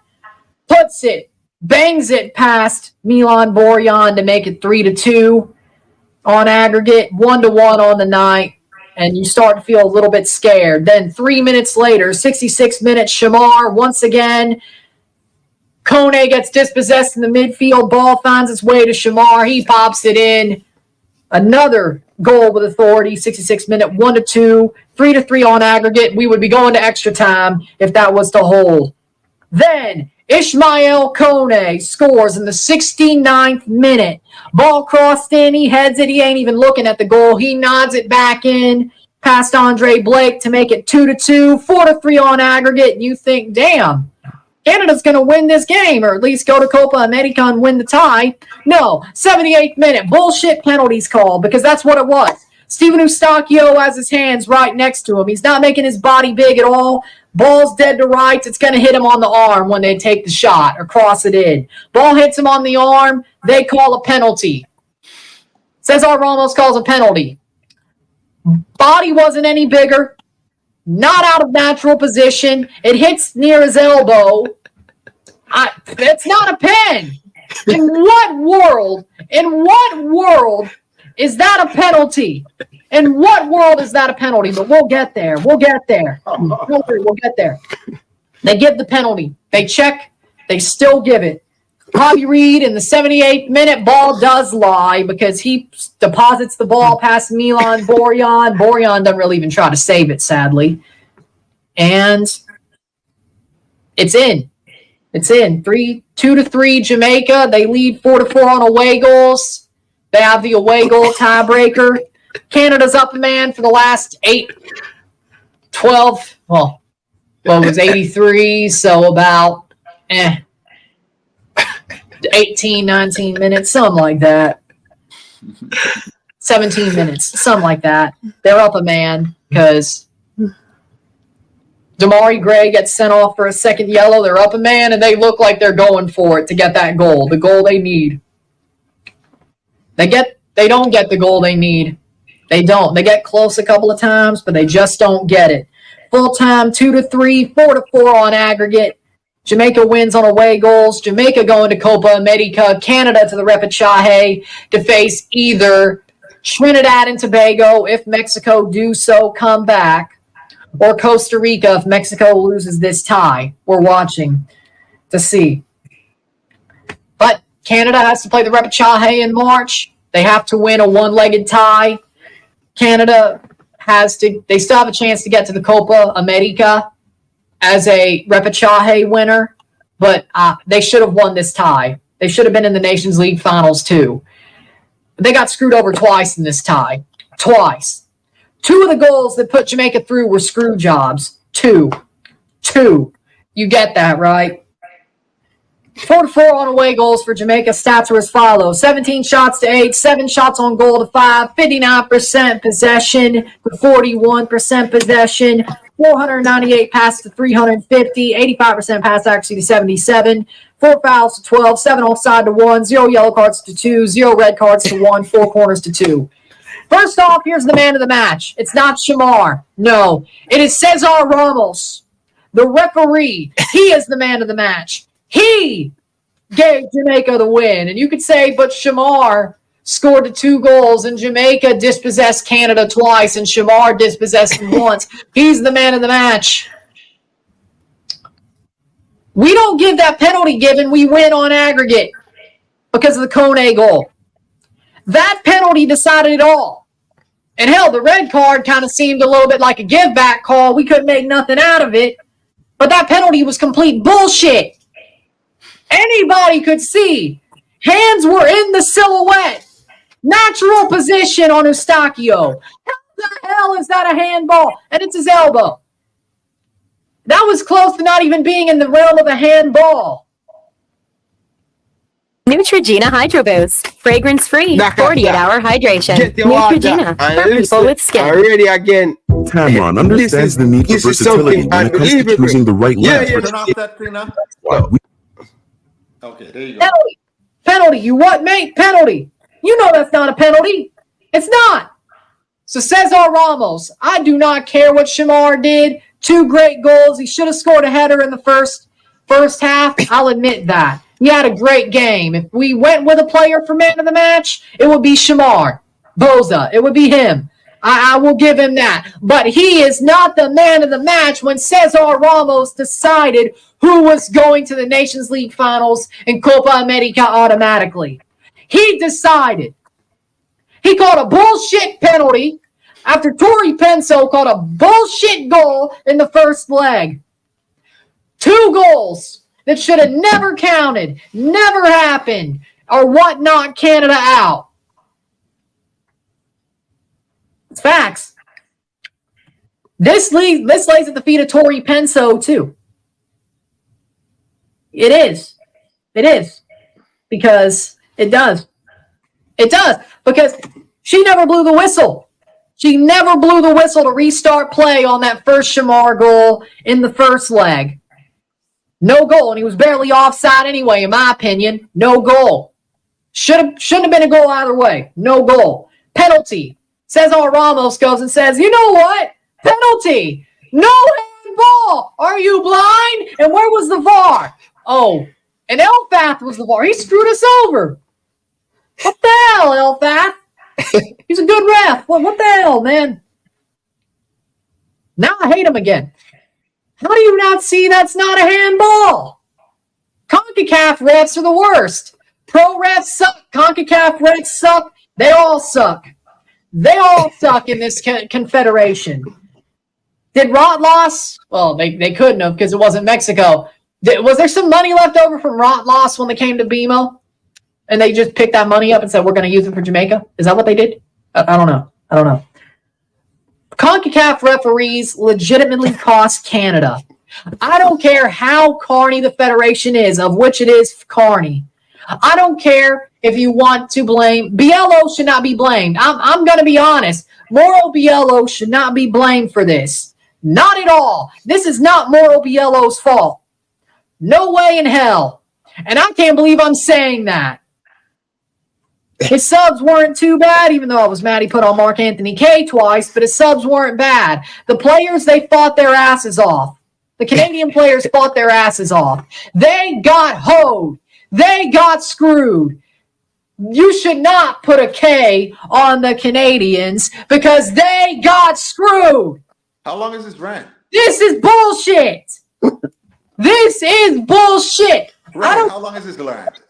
puts it, bangs it past Milan Borjan to make it 3-2 on aggregate, 1-1 on the night, and you start to feel a little bit scared. Then 3 minutes later, 66 minutes, Shamar once again. Kone gets dispossessed in the midfield. Ball finds its way to Shamar. He pops it in. Another goal with authority, 66 minute, 1-2, 3-3 on aggregate. We would be going to extra time if that was to hold. Then Ishmael Kone scores in the 69th minute. Ball crossed in. He heads it. He ain't even looking at the goal. He nods it back in past Andre Blake to make it 2-2, 4-3 on aggregate. And you think, damn, Canada's going to win this game, or at least go to Copa America and win the tie. No, 78th minute, bullshit penalties called, because that's what it was. Steven Eustachio has his hands right next to him. He's not making his body big at all. Ball's dead to rights. It's going to hit him on the arm when they take the shot or cross it in. Ball hits him on the arm. They call a penalty. Cesar Ramos calls a penalty. Body wasn't any bigger. not out of natural position. It hits near his elbow. It's not a pen. In what world is that a penalty? In what world is that a penalty? But we'll get there. Don't worry, we'll get there. They give the penalty. They check. They still give it. Bobby Reed in the 78th minute, ball does lie because he deposits the ball past Milan Borjan. Borjan doesn't really even try to save it, sadly. And it's in. It's in. 2-3 Jamaica. They lead 4-4 on away goals. They have the away goal tiebreaker. Canada's up a man for the last 12. Well, it was 83, so about 18, 19 minutes, something like that. 17 minutes, something like that. They're up a man because Damari Gray gets sent off for a second yellow. They're up a man, and they look like they're going for it to get that goal, the goal they need. They don't get the goal they need. They don't. They get close a couple of times, but they just don't get it. Full time, 2-3, 4-4 on aggregate. Jamaica wins on away goals. Jamaica going to Copa America. Canada to the repechaje to face either Trinidad and Tobago if Mexico do so come back, or Costa Rica if Mexico loses this tie. We're watching to see. But Canada has to play the repechaje in March. They have to win a one-legged tie. Canada they still have a chance to get to the Copa America as a repechaje winner, but they should have won this tie. They should have been in the Nations League finals too. They got screwed over twice in this tie. Twice. 2 of the goals that put Jamaica through were screw jobs. 2. You get that, right? 4-4 on away goals for Jamaica. Stats are as follows. 17 shots to 8, 7 shots on goal to 5, 59% possession to 41% possession, 498 passes to 350, 85% pass accuracy to 77, 4 fouls to 12, 7 offside to 1, 0 yellow cards to 2, 0 red cards to 1, 4 corners to 2. First off, here's the man of the match. It's not Shamar. No, it is Cesar Ramos, the referee. He is the man of the match. He gave Jamaica the win. And you could say, but Shamar scored the 2 goals, and Jamaica dispossessed Canada twice, and Shamar dispossessed him once. He's the man of the match. We don't give that penalty given. We win on aggregate because of the Kone goal. That penalty decided it all. And hell, the red card kind of seemed a little bit like a give-back call. We couldn't make nothing out of it. But that penalty was complete bullshit. Anybody could see. Hands were in the silhouette. Natural position on Eustachio. How the hell is that a handball? And it's his elbow. That was close to not even being in the realm of a handball. Neutrogena Hydro Boost. Fragrance-free. 48-hour hydration. Get the water. Neutrogena. For people with skin. Already again. Tamron understands the need for versatility when it comes to choosing the right lens. Turn off that thing now. Okay, there you go. Penalty. You what, mate? Penalty. You know that's not a penalty. It's not. So Cesar Ramos, I do not care what Shamar did. 2 great goals. He should have scored a header in the first half. I'll admit that. He had a great game. If we went with a player for man of the match, it would be Shamar Boza. It would be him. I will give him that. But he is not the man of the match when Cesar Ramos decided who was going to the Nations League finals in Copa America automatically. He decided. He called a bullshit penalty after Tori Penso called a bullshit goal in the first leg. 2 goals that should have never counted, never happened, or what knocked Canada out. It's facts. This lays at the feet of Tori Penso, too. It is. Because it does. It does. Because she never blew the whistle. She never blew the whistle to restart play on that first Shamar goal in the first leg. No goal, and he was barely offside anyway, in my opinion. No goal. Shouldn't have been a goal either way. No goal. Penalty. Cesar Ramos goes and says, you know what? Penalty. No handball. Are you blind? And where was the VAR? Oh, and Elfath was the VAR. He screwed us over. What the hell, Elfath? He's a good ref. What the hell, man? Now I hate him again. How do you not see that's not a handball? CONCACAF refs are the worst. Pro refs suck. CONCACAF refs suck. They all suck. They all suck in this confederation. Did Rot loss? Well, they couldn't have because it wasn't Mexico. Was there some money left over from Rot loss when they came to BMO? And they just picked that money up and said, we're going to use it for Jamaica? Is that what they did? I don't know. CONCACAF referees legitimately cost Canada. I don't care how carny the federation is, of which it is carny. I don't care if you want to blame. Biello should not be blamed. I'm going to be honest. Mauro Biello should not be blamed for this. Not at all. This is not Mauro Biello's fault. No way in hell. And I can't believe I'm saying that. His subs weren't too bad, even though I was mad he put on Mark Anthony Kay twice, but his subs weren't bad. The players, they fought their asses off. The Canadian players fought their asses off. They got hoed. They got screwed. You should not put a K on the Canadians because they got screwed. How long is this rant? This is bullshit. This is bullshit. Rant, how long is this rant?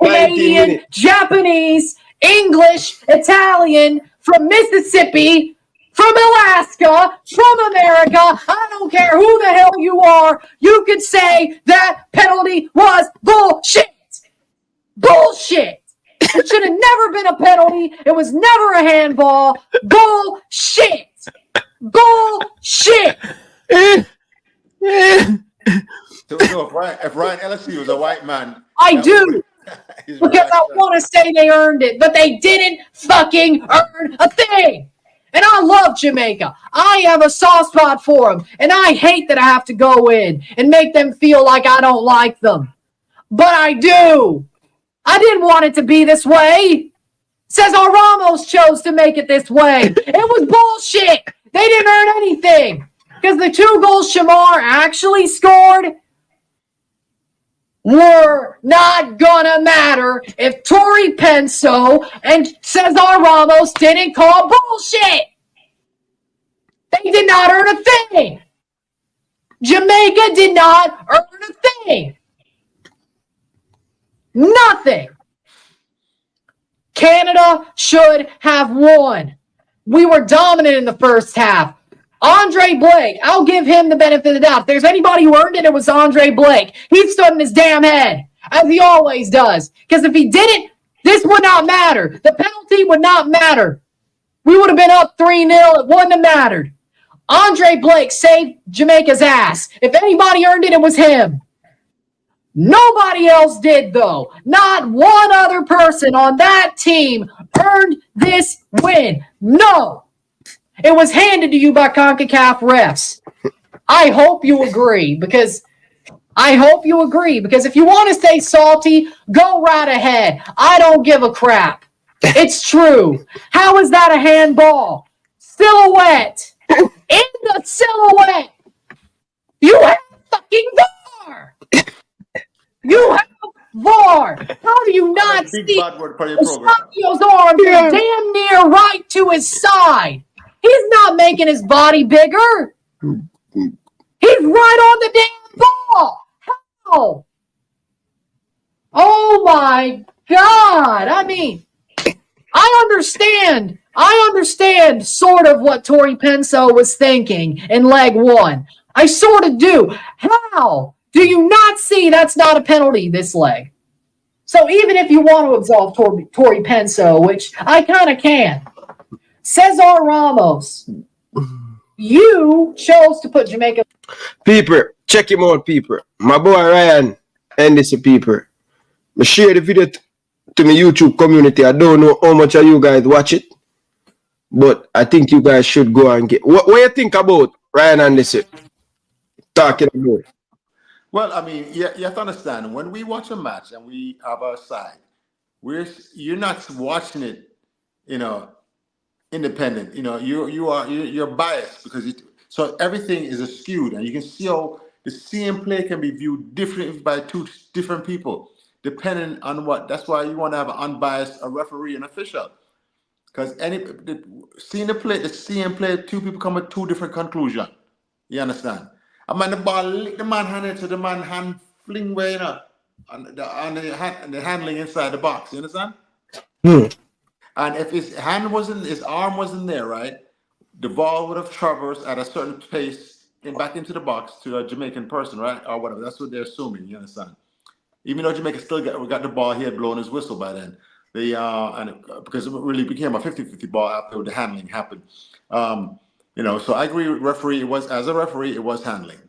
Canadian, Japanese, English, Italian, from Mississippi, from Alaska, from America. I don't care who the hell you are. You could say that penalty was bullshit. Bullshit. It should have never been a penalty. It was never a handball. Bullshit. Bullshit. So if Ryan LFC was a white man, I do. Because I want to say they earned it, but they didn't fucking earn a thing. And I love Jamaica. I have a soft spot for them. And I hate that I have to go in and make them feel like I don't like them. But I do. I didn't want it to be this way. Cesar Ramos chose to make it this way. It was bullshit. They didn't earn anything. Because the 2 goals Shamar actually scored were not gonna matter if Tori Penso and Cesar Ramos didn't call bullshit. They did not earn a thing. Jamaica did not earn a thing. Nothing. Canada should have won. We were dominant in the first half. Andre Blake, I'll give him the benefit of the doubt. If there's anybody who earned it, it was Andre Blake. He stood in his damn head, as he always does. Because if he didn't, this would not matter. The penalty would not matter. We would have been up 3-0. It wouldn't have mattered. Andre Blake saved Jamaica's ass. If anybody earned it, it was him. Nobody else did, though. Not one other person on that team earned this win. No. It was handed to you by CONCACAF refs. I hope you agree, because if you want to stay salty, go right ahead. I don't give a crap. It's true. How is that a handball? Silhouette. In the silhouette. You have fucking VAR. You have VAR. How do you not see Eustachio's arm damn near right to his side? He's not making his body bigger. He's right on the damn ball. How? Oh my God. I mean, I understand sort of what Tori Penso was thinking in leg 1. I sort of do. How do you not see that's not a penalty this leg? So even if you want to absolve Tori Penso, which I kind of can, Cesar Ramos, you chose to put Jamaica. People, check him out, people. My boy Ryan and this people. I share the video to my YouTube community. I don't know how much of you guys watch it, but I think you guys should go and get. What you think about Ryan and this talking about? Well, I mean, you have to understand, when we watch a match and we have our side, you're not watching it, independent. You're biased because So everything is skewed, and you can see how the same play can be viewed differently by two different people, depending on what. That's why you want to have an unbiased a referee and official, because seeing the same play, two people come with two different conclusions. You understand? I mean, the ball lick the man hand into the man hand fling way, on the handling inside the box. You understand? And if his arm wasn't there, right, the ball would have traversed at a certain pace back into the box to a Jamaican person, right, or whatever. That's what they're assuming. You understand? Even though Jamaica still got the ball, he had blown his whistle by then. Because it really became a 50-50 ball after the handling happened. So I agree with referee. As a referee, it was handling.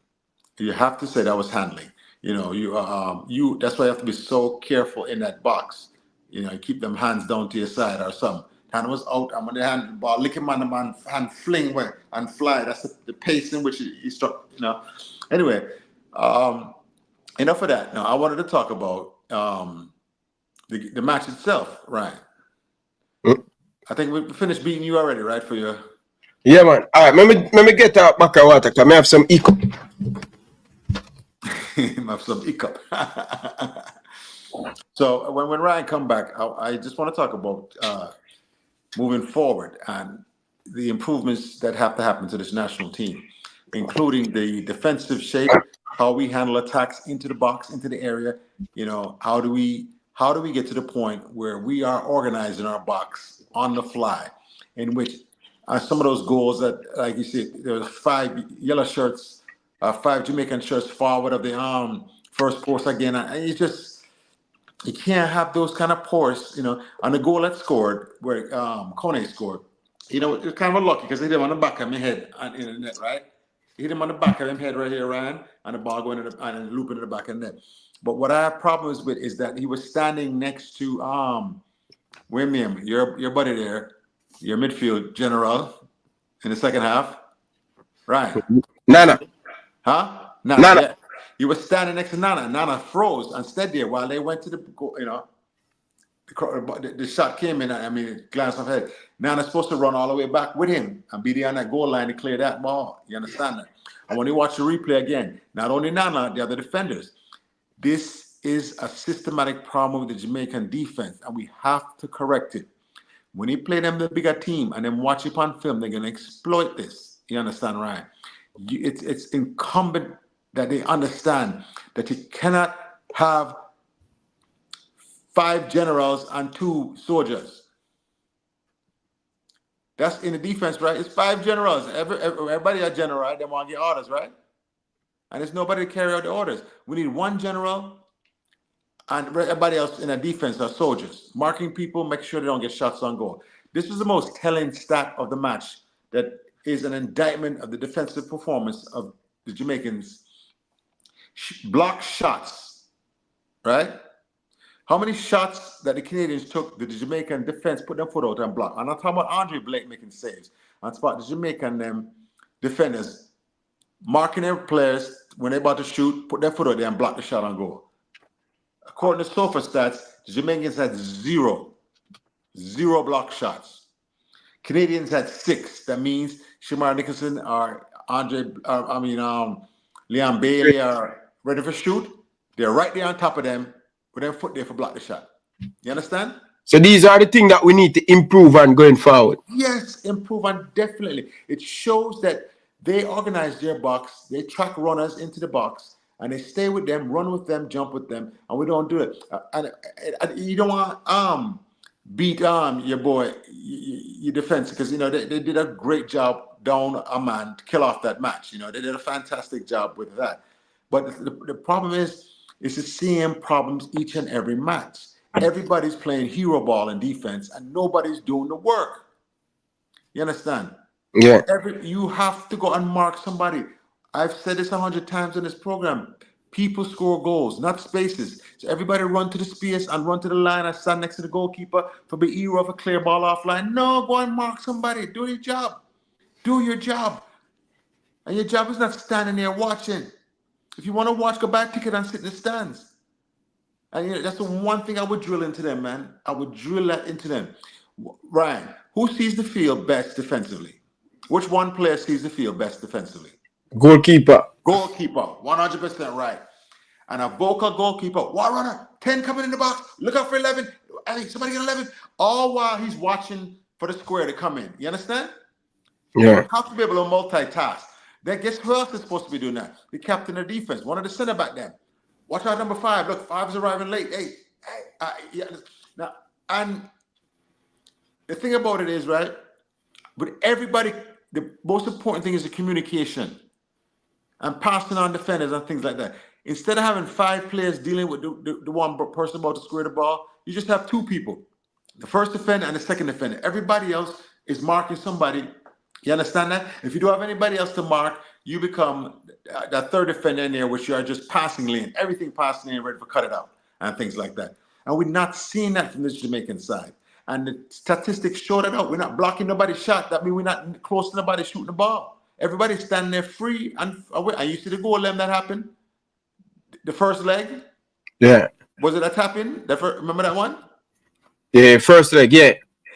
You have to say that was handling. That's why you have to be so careful in that box. You keep them hands down to your side or something. Hand was out. I'm on the hand ball, lick him on the man, hand fling away and fly. That's the pace in which he struck. Anyway, enough of that. Now I wanted to talk about the match itself, right? I think we finished beating you already, right? For your Yeah, man. All right, let me get out back of water because I have some hiccup. have some hiccup. So when Ryan come back, I just want to talk about moving forward and the improvements that have to happen to this national team, including the defensive shape, how we handle attacks into the box, into the area. How do we get to the point where we are organizing our box on the fly, in which some of those goals that, like you see, there's 5 yellow shirts, 5 Jamaican shirts forward of the first post again, and you can't have those kind of pours, on the goal that scored, where Kone scored. It was kind of lucky because he hit him on the back of my head in the net, right? He hit him on the back of his head right here, Ryan, and the ball going and looping in the back of the net. But what I have problems with is that he was standing next to William, your buddy there, your midfield general in the second half, Ryan. Nana. Huh? Nana. Yeah. He was standing next to Nana. Nana froze and stayed there while they went to the shot came in. Glance of head. Nana's supposed to run all the way back with him and be there on that goal line to clear that ball. You understand that? And when you watch the replay again, not only Nana, the other defenders, this is a systematic problem with the Jamaican defense, and we have to correct it. When you play them the bigger team and then watch it on film, they're going to exploit this. You understand, right? It's incumbent that they understand that you cannot have 5 generals and 2 soldiers. That's in the defense, right? It's 5 generals. Everybody a general, right? They want to get orders, right? And there's nobody to carry out the orders. We need 1 general and everybody else in the defense are soldiers. Marking people, make sure they don't get shots on goal. This was the most telling stat of the match that is an indictment of the defensive performance of the Jamaicans. Block shots, right? How many shots that the Canadians took that the Jamaican defense put their foot out and block? I'm not talking about Andre Blake making saves. I'm talking about the Jamaican defenders marking their players when they're about to shoot, put their foot out there and block the shot on goal. According to SOFA stats, the Jamaicans had 0 block shots. Canadians had 6. That means Shamar Nicholson or Liam Bailey are ready for shoot. They're right there on top of them with their foot there for block the shot. You understand? So these are the things that we need to improve on going forward. Yes, improve on, definitely. It shows that they organize their box, they track runners into the box, and they stay with them, run with them, jump with them, and we don't do it. And you don't want to beat your boy, your defense, because they did a great job down a man to kill off that match. They did a fantastic job with that. But the problem is it's the same problems each and every match. Everybody's playing hero ball in defense, and nobody's doing the work. You understand? Yeah. You have to go and mark somebody. I've said this 100 times in this program. People score goals, not spaces. So everybody run to the space and run to the line and stand next to the goalkeeper for the hero of a clear ball offline. No, go and mark somebody. Do your job. Do your job. And your job is not standing there watching. If you want to watch, go buy a ticket and sit in the stands. And that's the one thing I would drill into them, man. I would drill that into them. Ryan, who sees the field best defensively? Which one player sees the field best defensively? Goalkeeper. Goalkeeper, 100% right. And a vocal goalkeeper, wall runner, 10 coming in the box, look out for 11. Hey, somebody get 11. All while he's watching for the square to come in. You understand? Yeah. You have to be able to multitask. Then guess who else is supposed to be doing that? The captain of defense, one of the center back then. Watch out, number 5. Look, 5 is arriving late. Hey, yeah. Now, and the thing about it is, right, but everybody, the most important thing is the communication and passing on defenders and things like that. Instead of having 5 players dealing with the one person about to square the ball, you just have 2 people, the first defender and the second defender. Everybody else is marking somebody. You understand that? If you don't have anybody else to mark, you become that third defender in there, which you are just passing lane, everything passing lane, ready for cut it out and things like that. And we're not seeing that from the Jamaican side. And the statistics show that out. We're not blocking nobody's shot. That means we're not close to nobody shooting the ball. Everybody's standing there free and away. And you see the goal that happened? The first leg? Yeah. Was it a tap in? Remember that one? Yeah, first leg, yeah.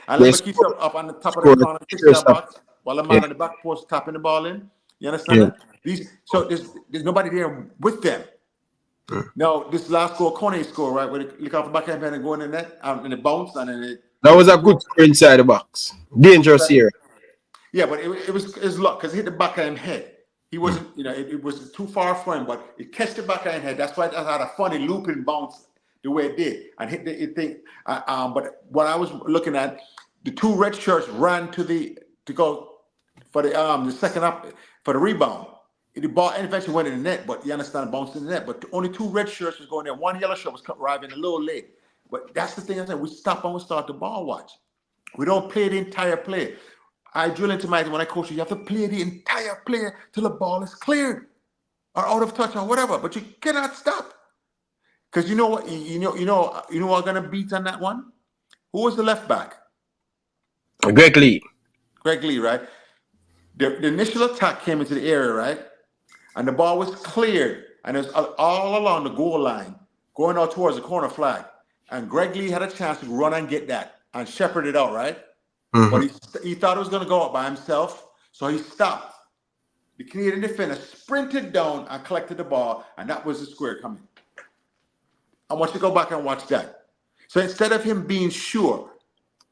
And let me keep up on the top of the corner, fix that box, while the man on the back post tapping the ball in. You understand that? So there's nobody there with them. Now, this last goal, Kone score, right? Where they look out the backhand and go in the net, and it bounced, and then it. That was a good score inside the box. Dangerous here. Yeah, but it was luck because he hit the backhand head. He wasn't, it was too far for him, but it catch the backhand head. That's why it had a funny looping bounce the way it did, and hit the thing. But what I was looking at, the 2 red shirts ran to go for the second up for the rebound. The ball eventually went in the net, but you understand, bounced in the net. But only 2 red shirts was going there. 1 yellow shirt was arriving a little late. But that's the thing I said. We stop and we start the ball watch. We don't play the entire play. I drill into my when I coach you have to play the entire play till the ball is cleared or out of touch or whatever. But you cannot stop. Because you know what? You know what I'm gonna beat on that one? Who was the left back? Greg Lee. Greg Lee, right? The initial attack came into the area, right? And the ball was cleared, and it was all along the goal line, going out towards the corner flag. And Greg Lee had a chance to run and get that and shepherd it out, right? But he thought it was going to go out by himself, so he stopped. The Canadian defender sprinted down and collected the ball, and that was the square coming. I want you to go back and watch that. So instead of him being sure,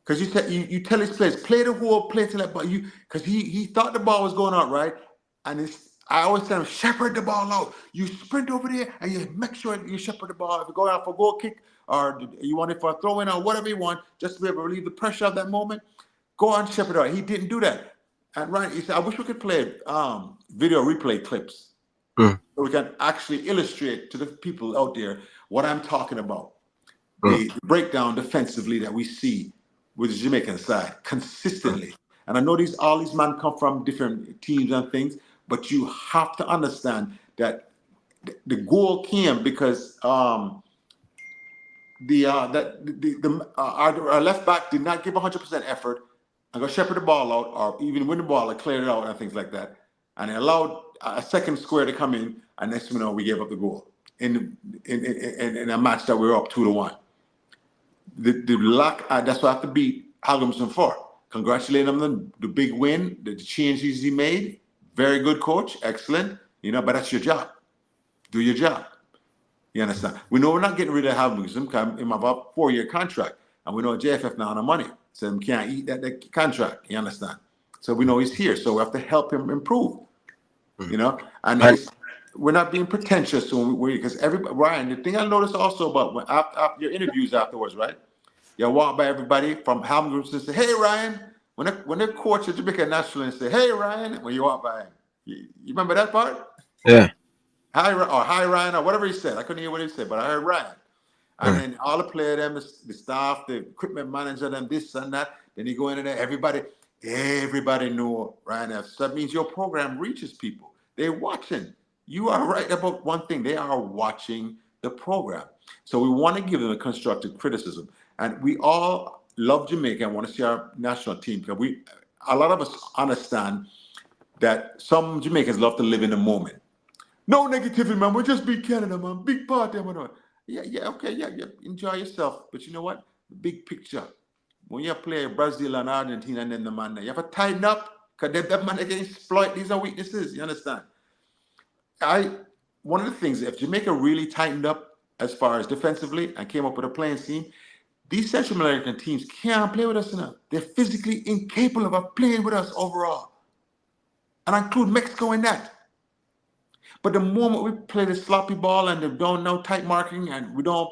because you tell his players, play the whole play till that ball, because he thought the ball was going out, right? And I always tell him, shepherd the ball out. You sprint over there and you make sure you shepherd the ball. If you go out for a goal kick or you want it for a throw in or whatever you want, just to be able to relieve the pressure of that moment, go on shepherd out. He didn't do that. And Ryan, he said, I wish we could play video replay clips so we can actually illustrate to the people out there what I'm talking about. The breakdown defensively that we see with the Jamaican side consistently. And I know all these men come from different teams and things, but you have to understand that the goal came because our left back did not give 100% effort and go shepherd the ball out, or even win the ball and clear it out and things like that. And it allowed a second square to come in, and next thing you know, we gave up the goal in a match that we were up 2-1. The lack, that's what I have to beat Halgamson for. Congratulate him on the big win, the changes he made. Very good coach, excellent. But that's your job. Do your job. You understand? We know we're not getting rid of Halgamson because he have a 4-year contract, and we know JFF now on the money, so he can't eat that contract. You understand? So we know he's here, so we have to help him improve. And we're not being pretentious because Ryan, the thing I noticed also about after your interviews afterwards, right? You walk by everybody from Halgamson and say, "Hey, Ryan." When they coach at Jamaica National and say, "Hey, Ryan," when you walk by him, you remember that part? Yeah. Hi, Ryan, or whatever he said. I couldn't hear what he said, but I heard Ryan. And then all the players, them, the staff, the equipment manager, them, this and that. Then you go in there, everybody know Ryan F. So that means your program reaches people. They're watching. You are right about one thing. They are watching the program. So we want to give them a constructive criticism. And we all love Jamaica and want to see our national team, because a lot of us understand that some Jamaicans love to live in the moment. No negativity, man. We just beat Canada, man. Big party, man. Yeah, okay, yeah. Enjoy yourself. But you know what? The big picture. When you play Brazil and Argentina and then the man, you have to tighten up. Because that man, they can exploit these are weaknesses. You understand? One of the things, if Jamaica really tightened up as far as defensively and came up with a playing scheme, these Central American teams can't play with us enough. They're physically incapable of playing with us overall. And I include Mexico in that. But the moment we play the sloppy ball and they don't know tight marking and we don't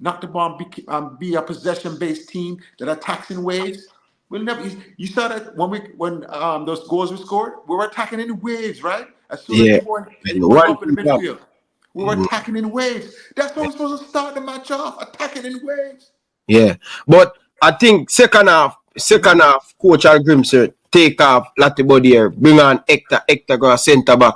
knock the ball and be a possession-based team that attacks in waves, we'll never. You saw that when those goals were scored, we were attacking in waves, right? As soon as they went up in the midfield, we were attacking in waves. That's how we're supposed to start the match off, attacking in waves. Yeah, but I think second half, Coach Al Grimsey take off Latibody here, bring on Hector go centre back,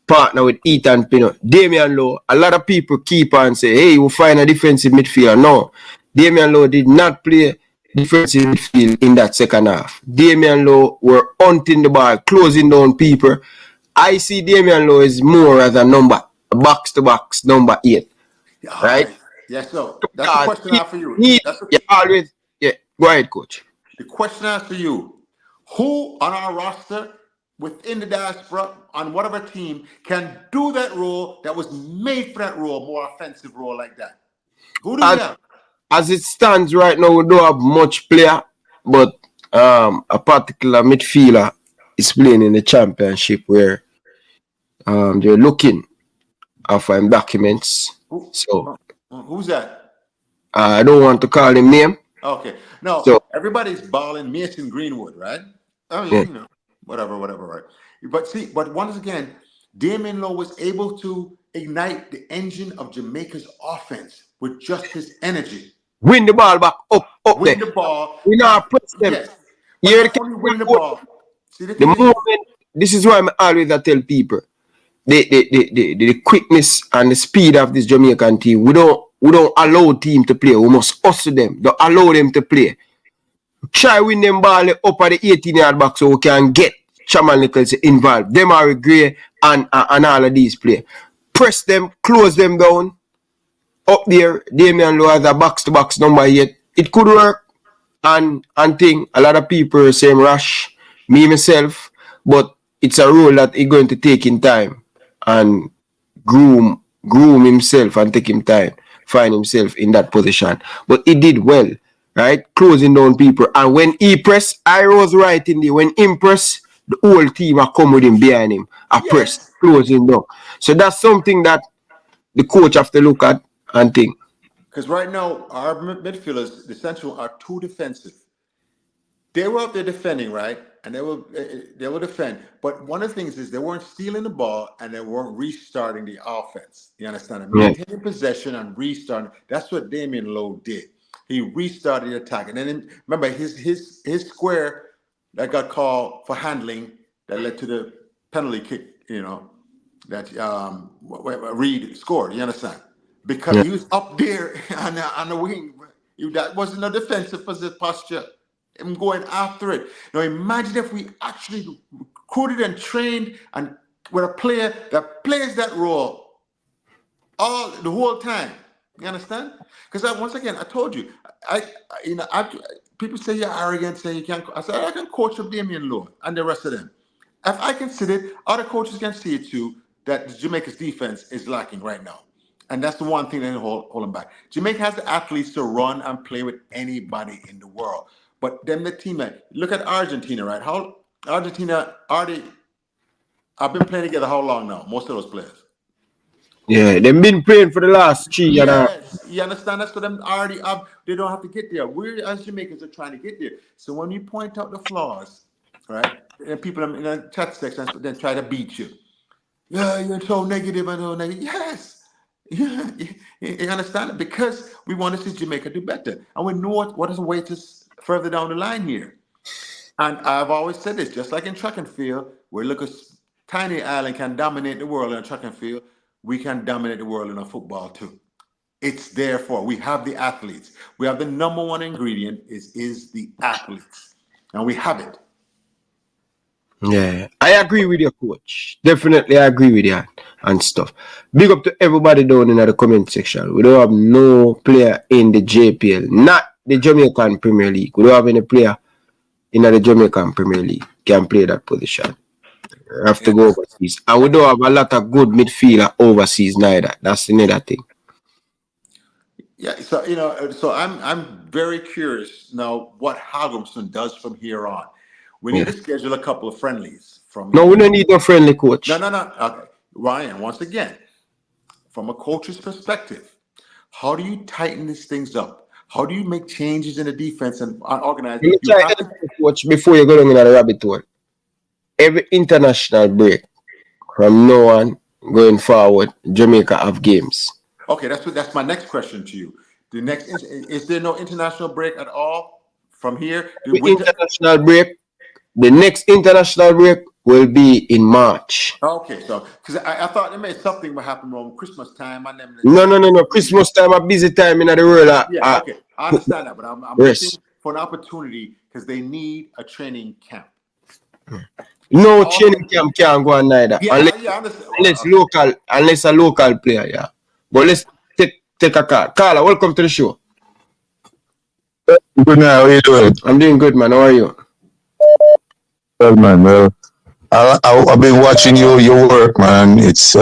partner with Ethan Pino, Damian Lowe. A lot of people keep on say, hey, we'll find a defensive midfielder. No, Damian Lowe did not play defensive midfield in that second half. Damian Lowe were hunting the ball, closing down people. I see Damian Lowe is more as a number, a box-to-box number 8, right? Yes, so that's the question I have for you. Go ahead, Coach. The question I have for you, who on our roster within the diaspora on whatever team can do that role that was made for that role, more offensive role like that? Who do we have? As it stands right now, we don't have much player, but a particular midfielder is playing in the championship where they're looking for him documents. So who's that? I don't want to call him name. Okay. No, so, everybody's balling Mason Greenwood, right? I mean, you know, whatever, right? But once again, Damian Lowe was able to ignite the engine of Jamaica's offense with just his energy. Win the ball back up win there. The ball. We now press them. Yes. But only win the ball. See, the moment, this is why I always tell people, the quickness and the speed of this Jamaican team, we don't allow team to play. We must hustle them. Don't allow them to play. Try win them ball up at the 18-yard box so we can get Chaman Nichols involved. Them are Gray and all of these play. Press them, close them down. Up there, Damian Lowe has a box-to-box number 8. It could work. And think a lot of people are saying rush, me myself, but it's a role that he's going to take in time and groom himself and take him time, find himself in that position. But he did well, right? Closing down people. And when he press, I was right in there. When he press, the whole team are come with him behind him. Press, closing down. So that's something that the coach have to look at and think. Because right now, our midfielders, the central, are too defensive. They were up there defending, right? And they will defend. But one of the things is they weren't stealing the ball and they weren't restarting the offense. You understand? Maintaining possession and restarting. That's what Damian Lowe did. He restarted the attack. And then remember his square that got called for handling that led to the penalty kick, you know, that Reed scored. You understand? Because he was up there on the wing. That wasn't a defensive posture. Him going after it. Now imagine if we actually recruited and trained and with a player that plays that role the whole time. You understand? Because once again, I told you, people say you're arrogant, say you can't. I said I can coach up Damian Lowe and the rest of them. If I can see it, other coaches can see it too. That Jamaica's defense is lacking right now. And that's the one thing that hold them back. Jamaica has the athletes to run and play with anybody in the world. But then the team, look at Argentina, right? How Argentina have been playing together how long now? Most of those players. Yeah, they've been playing for the last 3 years. Yes, you understand? That's for them already up. They don't have to get there. We as Jamaicans are trying to get there. So when you point out the flaws, right? And people in the chat section then try to beat you. Yeah, you're so negative and so negative. Yes. Yeah, you understand? Because we want to see Jamaica do better. And we know what is await us further down the line here. And I've always said this, just like in track and field, where look a tiny island can dominate the world in a track and field, we can dominate the world in a football too. It's therefore, we have the athletes. We have the number one ingredient is the athletes. And we have it. Yeah, I agree with your coach. Definitely, I agree with that and stuff. Big up to everybody down in the comment section. We don't have no player in the JPL, not the Jamaican Premier League. We don't have any player in the Jamaican Premier League can play that position. You have to go overseas. And we don't have a lot of good midfielder overseas neither. That's another thing. Yeah, so so I'm very curious now what Hagumson does from here on. We need to schedule a couple of friendlies from. No, we don't need no friendly coach. No. Okay. Ryan, once again, from a coach's perspective, how do you tighten these things up? How do you make changes in the defense and organize? Let me try coach before you go down in the rabbit hole. Every international break from now on going forward, Jamaica have games. Okay, that's my next question to you. Is there no international break at all from here? International break. The next international break will be in March. Okay, so because I thought there may something would happen around Christmas time. No. Christmas time, a busy time in the world. Okay, I understand that, but I'm looking for an opportunity because they need a training camp. No training camp can't go on neither. Yeah, Unless a local player, yeah. But let's take a call. Carla, welcome to the show. Good night, how are you doing? I'm doing good, man. How are you? Well, man, I've been watching your work, man. It's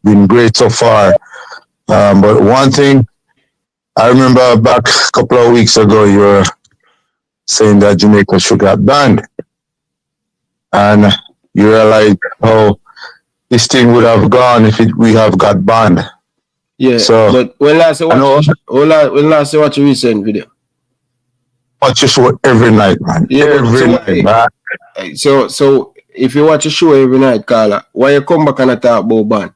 been great so far. But one thing, I remember back a couple of weeks ago, you were saying that Jamaica should get banned. And you realize how this thing would have gone if we have got banned. Yeah, so, but when last you watch a recent video? Watch your show every night, man. Yeah, every night, man. So if you watch a show every night, Carla, why you come back and talk about ban?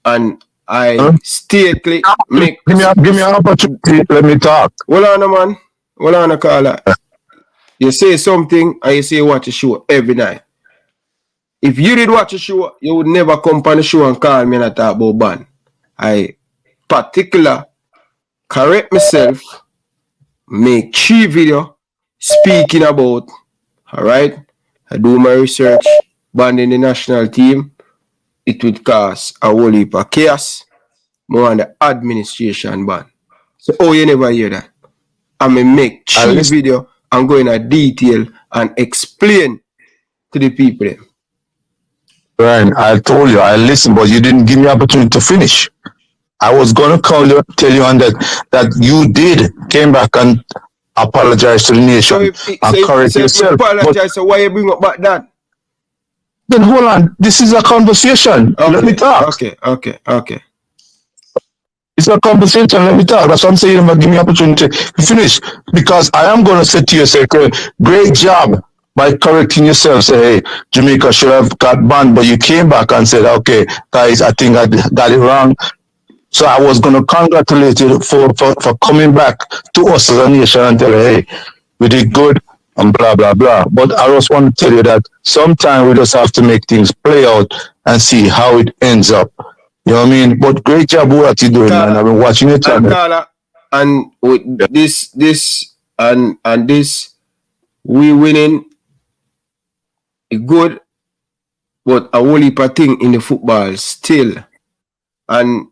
And I stately make... Give me an opportunity, let me talk. Hold on, man. Hold on, Carla. You say something and you say you watch a show every night. If you did watch a show, you would never come on the show and call me and talk about ban. I particular correct myself, make 3 videos speaking about, alright? I do my research, banning the national team. It would cause a whole heap of chaos. More on the administration ban. So, you never hear that? I may make 3 videos and go in detail and explain to the people. Ryan, I told you, I listened, but you didn't give me an opportunity to finish. I was going to call you, tell you on that you came back and apologize to the nation and correct yourself. You apologize, so why you bring up back that? Then hold on, this is a conversation. Okay. Let me talk. Okay. It's a conversation, let me talk. That's what I'm saying, I'm going to give me an opportunity to finish. Because I am going to say to you, say, great job by correcting yourself. Say, hey, Jamaica should have got banned, but you came back and said, okay, guys, I think I got it wrong. So I was going to congratulate you for coming back to us as a nation and tell you, hey, we did good and blah, blah, blah. But I just want to tell you that sometimes we just have to make things play out and see how it ends up. You know what I mean? But great job what you're doing, man. I've been watching your channel. And with this, we winning good, but a whole heap of thing in the football still. And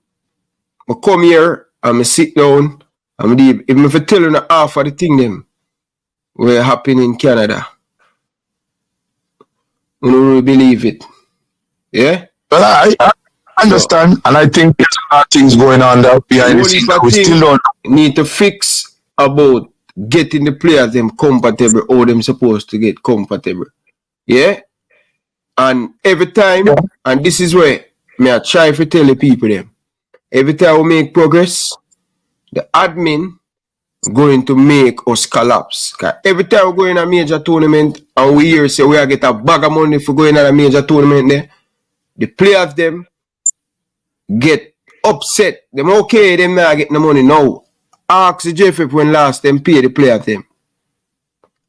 I come here, I sit down, even if I tell you half of the thing them were happening in Canada, you don't really believe it. Yeah? Well, I understand, and I think there's a lot of things going on there behind the scenes that we still don't need to fix about getting the players them compatible, how them supposed to get compatible. Yeah? And every time, and this is where I try to tell the people them, every time we make progress, the admin going to make us collapse. Every time we go in a major tournament and we hear say we are get a bag of money for going in a major tournament there, the players them get upset. Them okay, them not get the money now. Ask the JFF when last them pay the players them.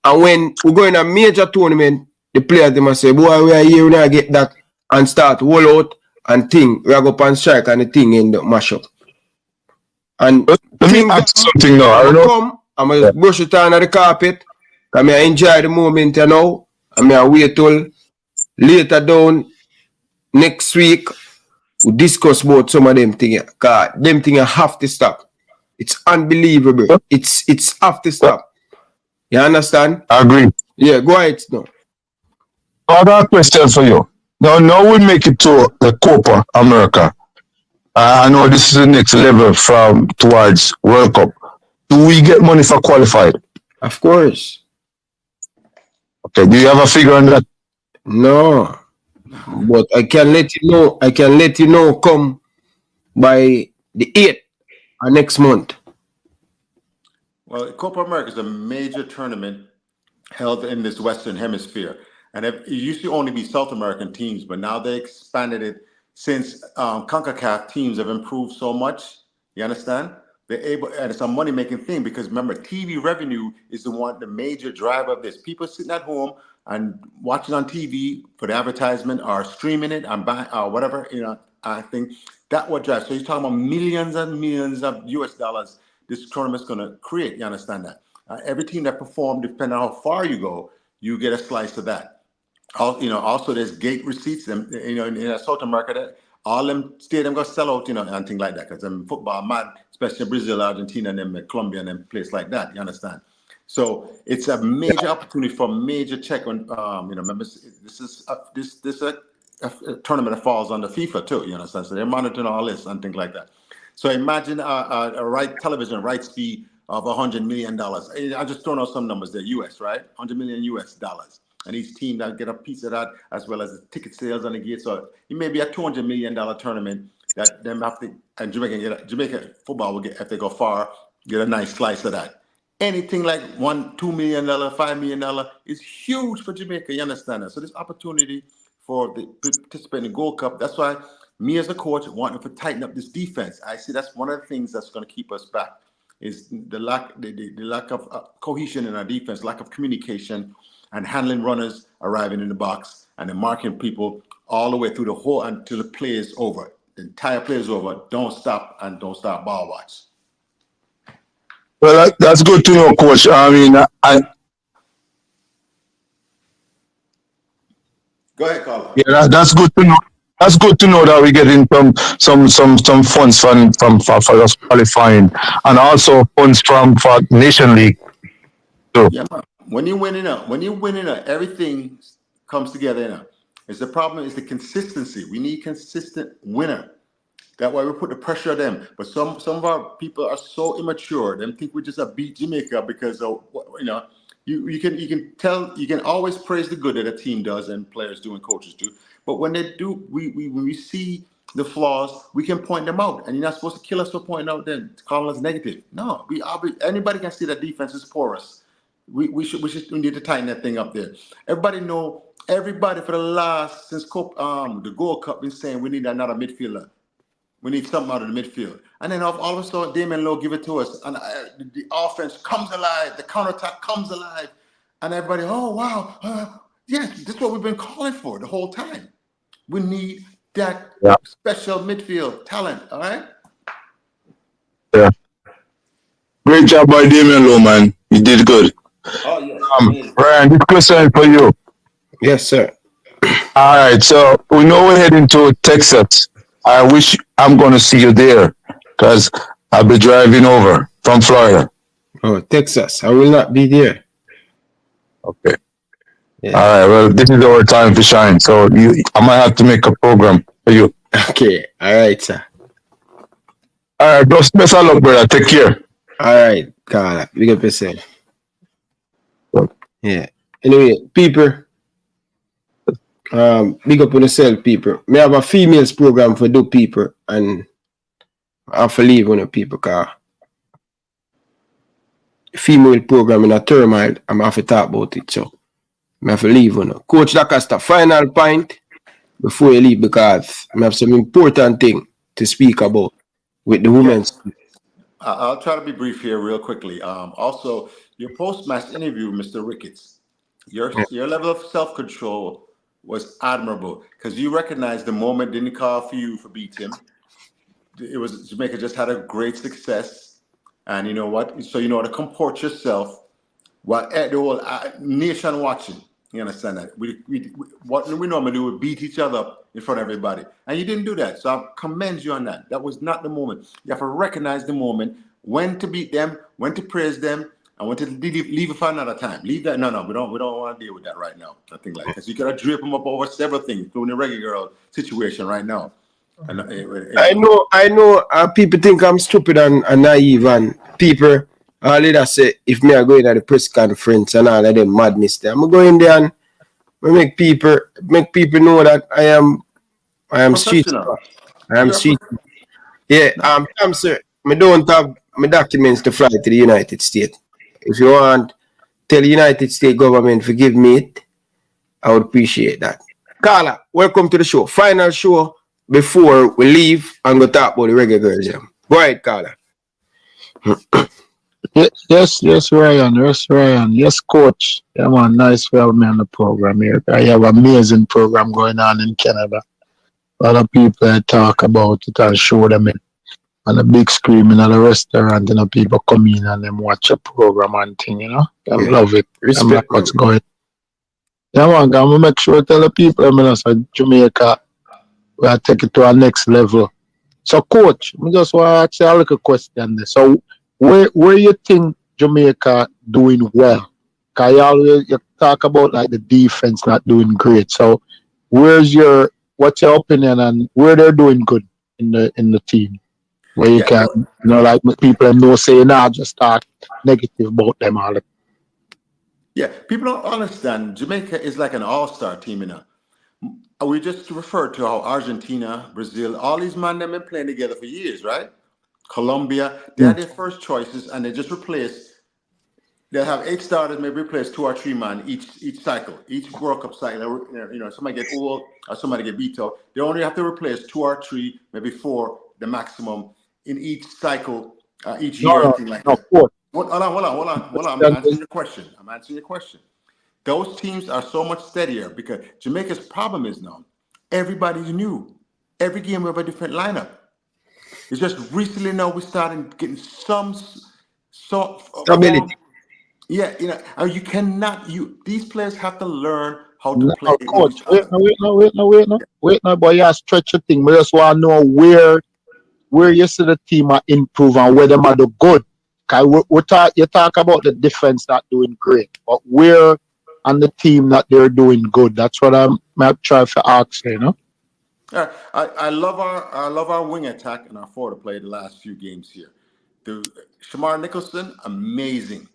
And when we go in a major tournament, the players them must say, boy, we are here, we not get that, and start roll out and think, we are go up and strike and the thing in the mash up. And let me ask something now. I'm going to brush it on the carpet. I'm going to enjoy the moment, you know. I'm going to wait till later down next week. We discuss about some of them things. God, them things have to stop. It's unbelievable. It's have to stop. You understand? I agree. Yeah, go ahead. No. I got a question for you. Now we make it to the Copa America. I know this is the next level from towards World Cup. Do we get money for qualified? Of course. Okay, do you have a figure on that? No. But I can let you know. I can let you know come by the 8th next month. Well, Copa America is a major tournament held in this Western Hemisphere. And it used to only be South American teams, but now they expanded it since CONCACAF teams have improved so much. You understand? They're able, and it's a money-making thing because remember, TV revenue is the major driver of this. People sitting at home and watching on TV for the advertisement or streaming it and buying or whatever, I think that what drives. So you're talking about millions and millions of US dollars this tournament's going to create. You understand that? Every team that performed, depending on how far you go, you get a slice of that. Also there's gate receipts, and in South America, that all them stadiums gonna sell out, and things like that. Because football mad, especially Brazil, Argentina, and them Colombia, and them place like that. You understand? So it's a major opportunity for major check on. Remember, this is a tournament that falls under FIFA too. You understand? So they're monitoring all this and things like that. So imagine a television rights fee of $100 million. I just thrown out some numbers there, US, right? $100 million US. And each team that get a piece of that, as well as the ticket sales on the gate. So it may be a $200 million tournament that them have to, and Jamaica football will get, if they go far, get a nice slice of that. Anything like $2 million, $5 million is huge for Jamaica. You understand that? So this opportunity for the participant in the Gold Cup. That's why me as a coach wanting to tighten up this defense. I see that's one of the things that's going to keep us back is the lack of cohesion in our defense, lack of communication, and handling runners arriving in the box and then marking people all the way through the whole until the play is over. The entire play is over. Don't stop and don't stop ball watch. Well, that's good to know, Coach. I mean, Go ahead, Carla. Yeah, that's good to know. That's good to know that we're getting some funds for us qualifying, and also funds for Nation League. So. Yeah, man. When you're winning up, everything comes together. It's the problem is the consistency. We need consistent winner. That's why we put the pressure on them. But some of our people are so immature. They think we just beat Jamaica because of you can always praise the good that a team does and players do and coaches do. But when they do, when we see the flaws, we can point them out. And you're not supposed to kill us for pointing out them, calling us negative. No, anybody can see that defense is porous. We need to tighten that thing up there. Everybody for the last since the Gold Cup been saying we need another midfielder. We need something out of the midfield. And then all of a sudden, Damian Lowe give it to us. And the offense comes alive. The counterattack comes alive. And everybody, oh, wow. Yes, this is what we've been calling for the whole time. We need that special midfield talent, all right? Yeah. Great job by Damian Lowe, man. You did good. Oh, yes. Ryan, this question is for you. Yes, sir. All right, so we know we're heading to Texas. I wish I'm going to see you there because I'll be driving over from Florida. Oh, Texas. I will not be there. Okay. Yeah. All right, well, this is our time to shine. So I might have to make a program for you. Okay. All right, sir. All right, best of luck, brother. Take care. All right, Carla. Big up yourself. Yeah. Anyway, people. Big up on yourself, people. Me have a females program for do people, and I have to leave on the people because female program in a turmoil. I'm have to talk about it, so I have to leave on. Coach Lacosta, final point before you leave because I have some important thing to speak about with the women's. I'll try to be brief here real quickly. Also, your post-match interview, Mr. Ricketts, your level of self-control was admirable because you recognized the moment didn't call for you for beat him. It was Jamaica just had a great success, and you know what? So you know how to comport yourself while the whole nation watching. You understand that? What we normally do, we beat each other up in front of everybody, and you didn't do that. So I commend you on that. That was not the moment. You have to recognize the moment, when to beat them, when to praise them, I want to leave it for another time. Leave that. No, we don't want to deal with that right now. I think because you gotta drape them up over several things, including the Reggae Girl situation right now. And, I know. People think I'm stupid and naive, and people later say if me are going at the press conference and all of them madness there, I'm going there and make people know that I am street. I am street. Yeah. I'm sir. I don't have my documents to fly to the United States. If you want, tell the United States government forgive me it. I would appreciate that. Carla, welcome to the show. Final show before we leave and go talk about the Reggae Girls. Yeah. Go ahead, Carla. Yes, Ryan. Yes, coach. Yeah, man, nice to have me on the program here. I have an amazing program going on in Canada. A lot of people talk about it and show them it. On a big screen in a restaurant, people come in and them watch a program and thing, I love it. I'm like, what's going on? Yeah, man, I'm gonna make sure to tell the people, Jamaica, we'll take it to our next level. So, coach, I just want to ask you a little question there. So, where you think Jamaica doing well? Because you talk about like the defense not doing great. So, what's your opinion on where they're doing good in the team? Where you can, like people know say, just talk negative about them all. Yeah, people don't understand. Jamaica is like an all-star team, We just referred to how Argentina, Brazil, all these men have been playing together for years, right? Colombia, they had their first choices and they just replaced. They'll have 8 starters, maybe replace 2 or 3 men each cycle, each World Cup cycle. Somebody get old or somebody get beat up. They only have to replace 2 or 3, maybe 4, the maximum in each cycle, each year. Hold on. I'm answering your question. Those teams are so much steadier because Jamaica's problem is now everybody's new. Every game we have a different lineup. It's just recently now we started getting some stability. You cannot. These players have to learn how to play. Coach, wait now, boy, you stretch your thing. We just want to know where you see the team are improve and where them are do good. You talk about the defense not doing great, but where on the team that they're doing good. That's what I'm trying to ask, Yeah, I love our wing attack and our forward play the last few games here. Shamar Nicholson, amazing.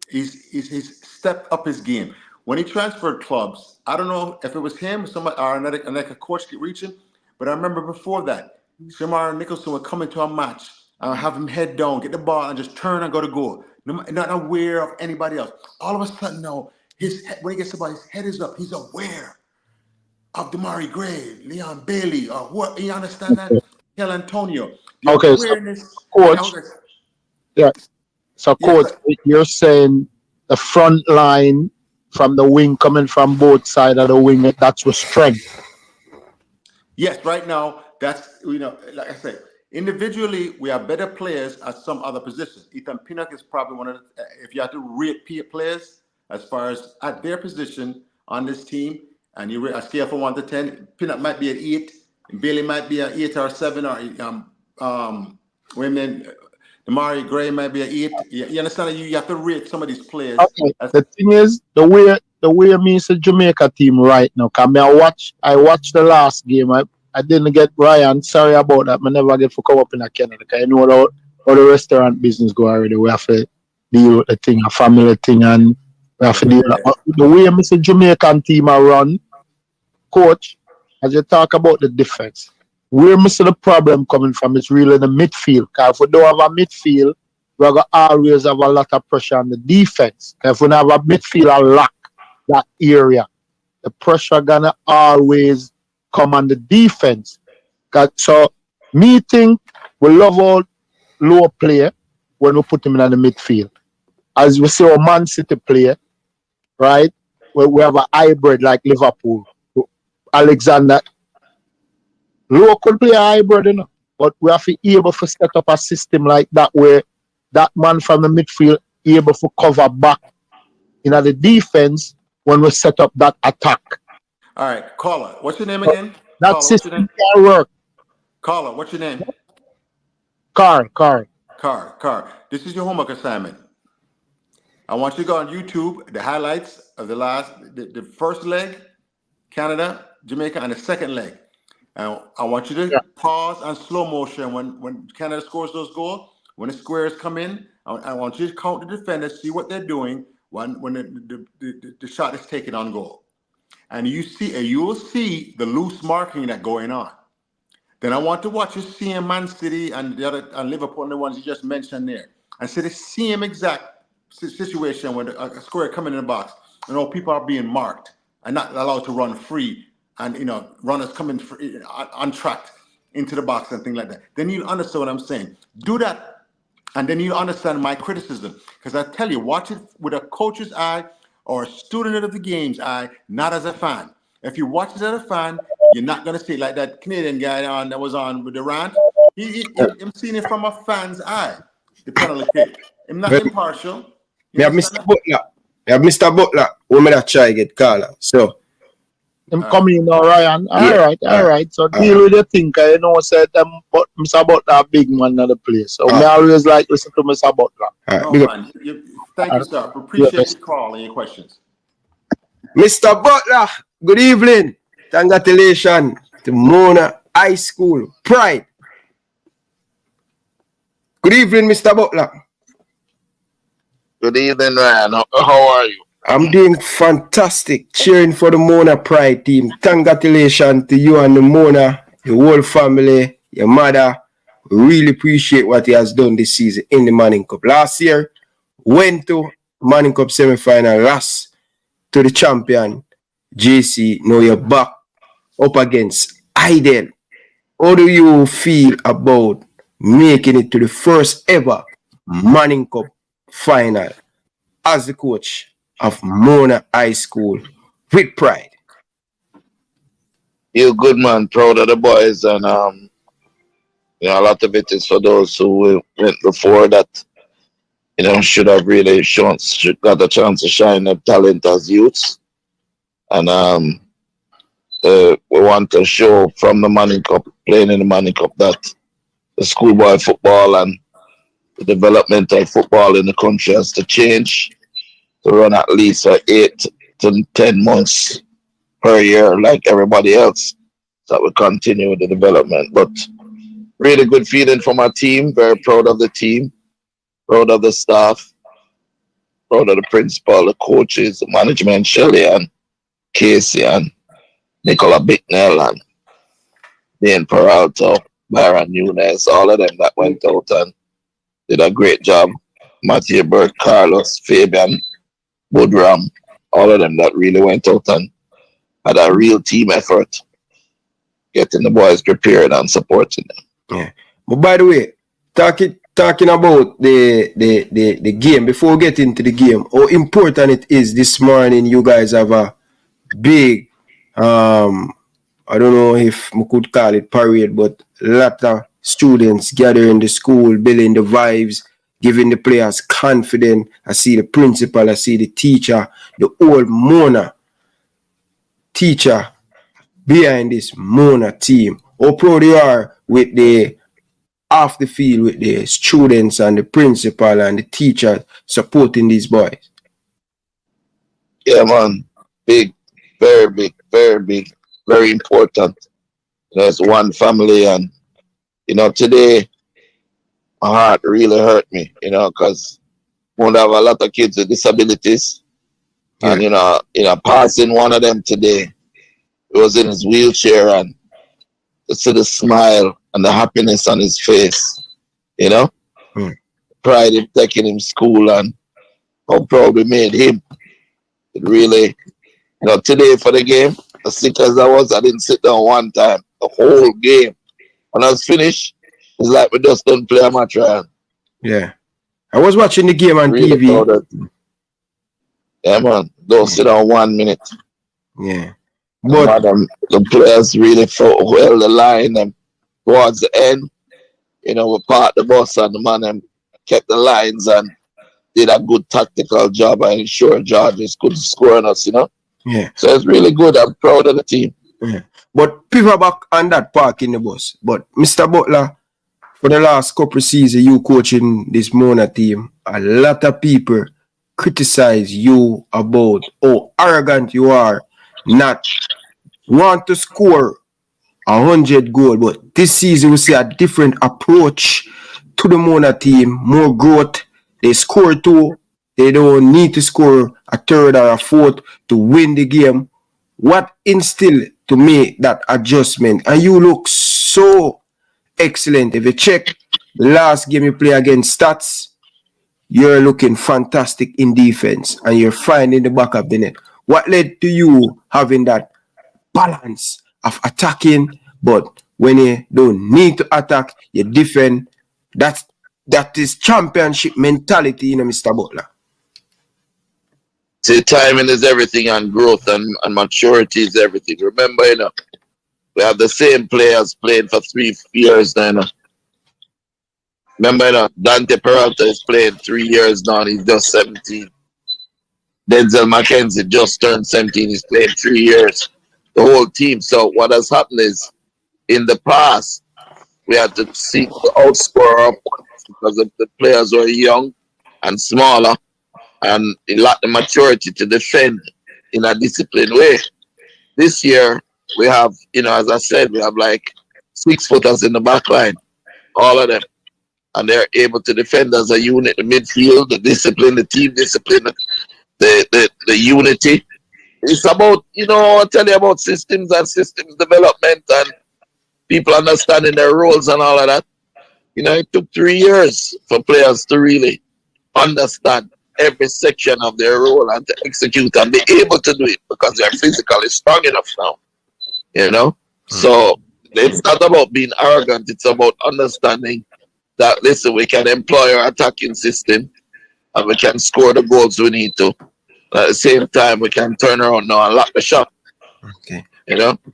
He's stepped up his game. When he transferred clubs, I don't know if it was him or somebody or another coach get reaching, but I remember before that, Shamar Nicholson would come into a match and have him head down, get the ball, and just turn and go to goal. Not aware of anybody else. All of a sudden, no, when he gets the ball, his head is up. He's aware of Damari Gray, Leon Bailey, or what? You understand that? Hell Antonio. Okay, so coach. Yeah. So, coach, you're saying the front line from the wing coming from both sides of the wing, that's with strength. Yes, right now, that's, like I said, individually, we are better players at some other positions. Ethan Pinnock is probably one of the, if you have to rate players as far as at their position on this team, and you rate a scale from 1 to 10, Pinnock might be an 8, and Bailey might be an 8 or 7, or women. Damari Gray might be an 8. You understand that you have to rate some of these players. Okay. The thing is, the way I mean, it's a Jamaica team right now. Cause I watched the last game. I didn't get Ryan. Sorry about that. I never get to come up in Canada. Cause I know how the restaurant business go already. We have to deal with the thing, a family thing, and we have to deal with the way I see Jamaican team are run. Coach, as you talk about the defense. Where I see the problem coming from is really the midfield. Because if we don't have a midfield, we're going to always have a lot of pressure on the defense. If we don't have a midfield lack that area, the pressure going to always come on the defense. So, me think we love all low player when we put him in the midfield. As we see our Man City player, right? We have a hybrid like Liverpool. Alexander. Local player hybrid, but we have to be able to set up a system like that where that man from the midfield able to cover back in the defense when we set up that attack. All right, caller, what's your name again? That caller, system can work. Caller, what's your name? Car. This is your homework assignment. I want you to go on YouTube, the highlights of the first leg, Canada, Jamaica, and the second leg. And I want you to pause on slow motion when Canada scores those goals. When the squares come in, I want you to count the defenders, see what they're doing when the shot is taken on goal. And you will see the loose marking that going on. Then I want to watch you see Man City and the other and Liverpool and the ones you just mentioned there, and see the same exact situation when a square coming in the box. People are being marked and not allowed to run free, and runners coming free, untracked into the box and things like that. Then you understand what I'm saying. Do that, and then you understand my criticism. Because I tell you, watch it with a coach's eye or a student of the game's eye, not as a fan. If you watch it as a fan, you're not gonna see it like that Canadian guy that was on with the rant. I'm seeing it from a fan's eye. The penalty kick. I'm not impartial. Me have Mr. Butler. Who me that try get caller. So them come in now, Ryan. All right. So deal with the thinker, said them but Mr. Butler big man in the place. So me always like listen to Mr. Butler. Thank you, sir. Appreciate your call and your questions. Mr. Butler, good evening. Congratulations to Mona High School Pride. Good evening, Mr. Butler. Good evening, Ryan. How are you? I'm doing fantastic. Cheering for the Mona Pride team. Congratulations to you and the Mona, your whole family, your mother. We really appreciate what he has done this season in the Manning Cup. Last year, went to Manning Cup semifinal, lost to the champion, JC. Now you're back up against Hydel. How do you feel about making it to the first ever Manning Cup final as the coach of Mona High School with pride? You're good, man. Proud of the boys, and a lot of it is for those who went before that. Should have really got a chance to shine their talent as youths, and we want to show from the Manning Cup, playing in the Manning Cup, that the schoolboy football and the developmental football in the country has to change to run at least 8 to 10 months per year like everybody else, so that we continue with the development. But really good feeling from our team, very proud of the team, proud of the staff, proud of the principal, the coaches, the management, Shelley and Casey and Nicola Bicknell and Dan Peralta, Byron Nunes, all of them that went out and did a great job. Matthew Burke, Carlos, Fabian, Budram, all of them that really went out and had a real team effort getting the boys prepared and supporting them. Yeah. But by the way, talking about the game, before we get into the game, how important it is this morning you guys have a big, I don't know if we could call it parade, but a lot of students gather in the school, building the vibes, giving the players confidence. I see the principal, I see the teacher, the old Mona teacher behind this Mona team. How proud you are with the off the field, with the students and the principal and the teacher supporting these boys. Yeah, man. Big, very big, very big, very important. It's one family, and today my heart really hurt me, because we have a lot of kids with disabilities. Yeah. And passing one of them today, he was in his wheelchair, and to see the smile and the happiness on his face, pride in taking him school and how proud we made him. It really, today for the game, as sick as I was, I didn't sit down one time. The whole game. When I was finished, it's like we just don't play a match, Ryan. Yeah. I was watching the game on really TV. Yeah, man. Don't sit down 1 minute. Yeah. But the players really fought well the line, and towards the end, we parked the bus and the man kept the lines and did a good tactical job and ensured Georges could score on us, Yeah. So it's really good. I'm proud of the team. Yeah. But people back on that park in the bus. But Mr. Butler, for the last couple of seasons, you coaching this Mona team, a lot of people criticize you about how arrogant you are, not want to score 100 goals, but this season we see a different approach to the Mona team, more growth. They score 2. They don't need to score a third or a fourth to win the game. What instilled to make that adjustment? And you look so excellent. If you check the last game you play against Stats, you're looking fantastic in defense and you're finding the back of the net. What led to you having that balance of attacking, but when you don't need to attack, you defend? That is championship mentality, Mr. Butler. See, timing is everything, and growth and maturity is everything. Remember, we have the same players playing for 3 years now. Remember, Dante Peralta is playing 3 years now, and he's just 17. Denzel McKenzie just turned 17, he's playing 3 years. The whole team. So what has happened is, in the past, we had to seek to outscore our opponents because the players were young and smaller, and it lacked the maturity to defend in a disciplined way. This year, we have, as I said, we have like 6-footers in the back line, all of them. And they're able to defend as a unit, the midfield, the discipline, the team discipline, the unity. It's about, I tell you about systems and systems development and people understanding their roles and all of that. It took 3 years for players to really understand every section of their role and to execute and be able to do it because they're physically strong enough now. So it's not about being arrogant, it's about understanding that, listen, we can employ our attacking system and we can score the goals we need to. At the same time, we can turn around now and lock the shot. Okay.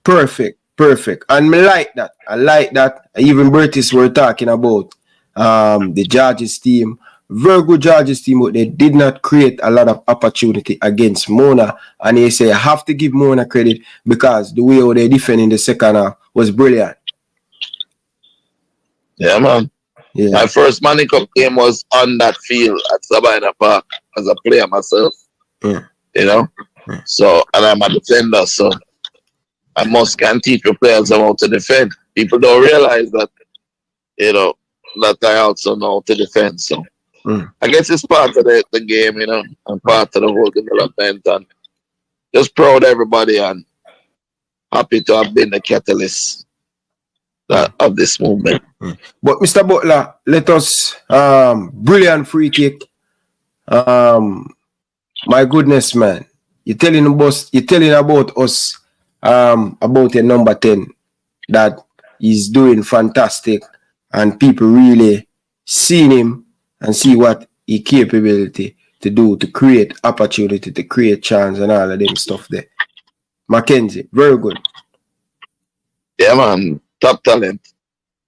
Perfect. And I like that. Even British were talking about the Georges team. Very good Georges team, but they did not create a lot of opportunity against Mona. And they say I have to give Mona credit because the way they defend in the second half was brilliant. Yeah, man. Yeah. My first Money Cup game was on that field at Sabina Park as a player myself. So, and I'm a defender, so I can teach the players how to defend. People don't realize that, that I also know how to defend. So, I guess it's part of the game, and part of the whole development. And just proud of everybody and happy to have been the catalyst of this movement. But Mr. Butler, let us brilliant free kick. My goodness, man. You're telling about us about a number 10 that is doing fantastic and people really seeing him and see what he capability to do to create opportunity, to create chance and all of them stuff there. Mackenzie, very good. Yeah, man, top talent.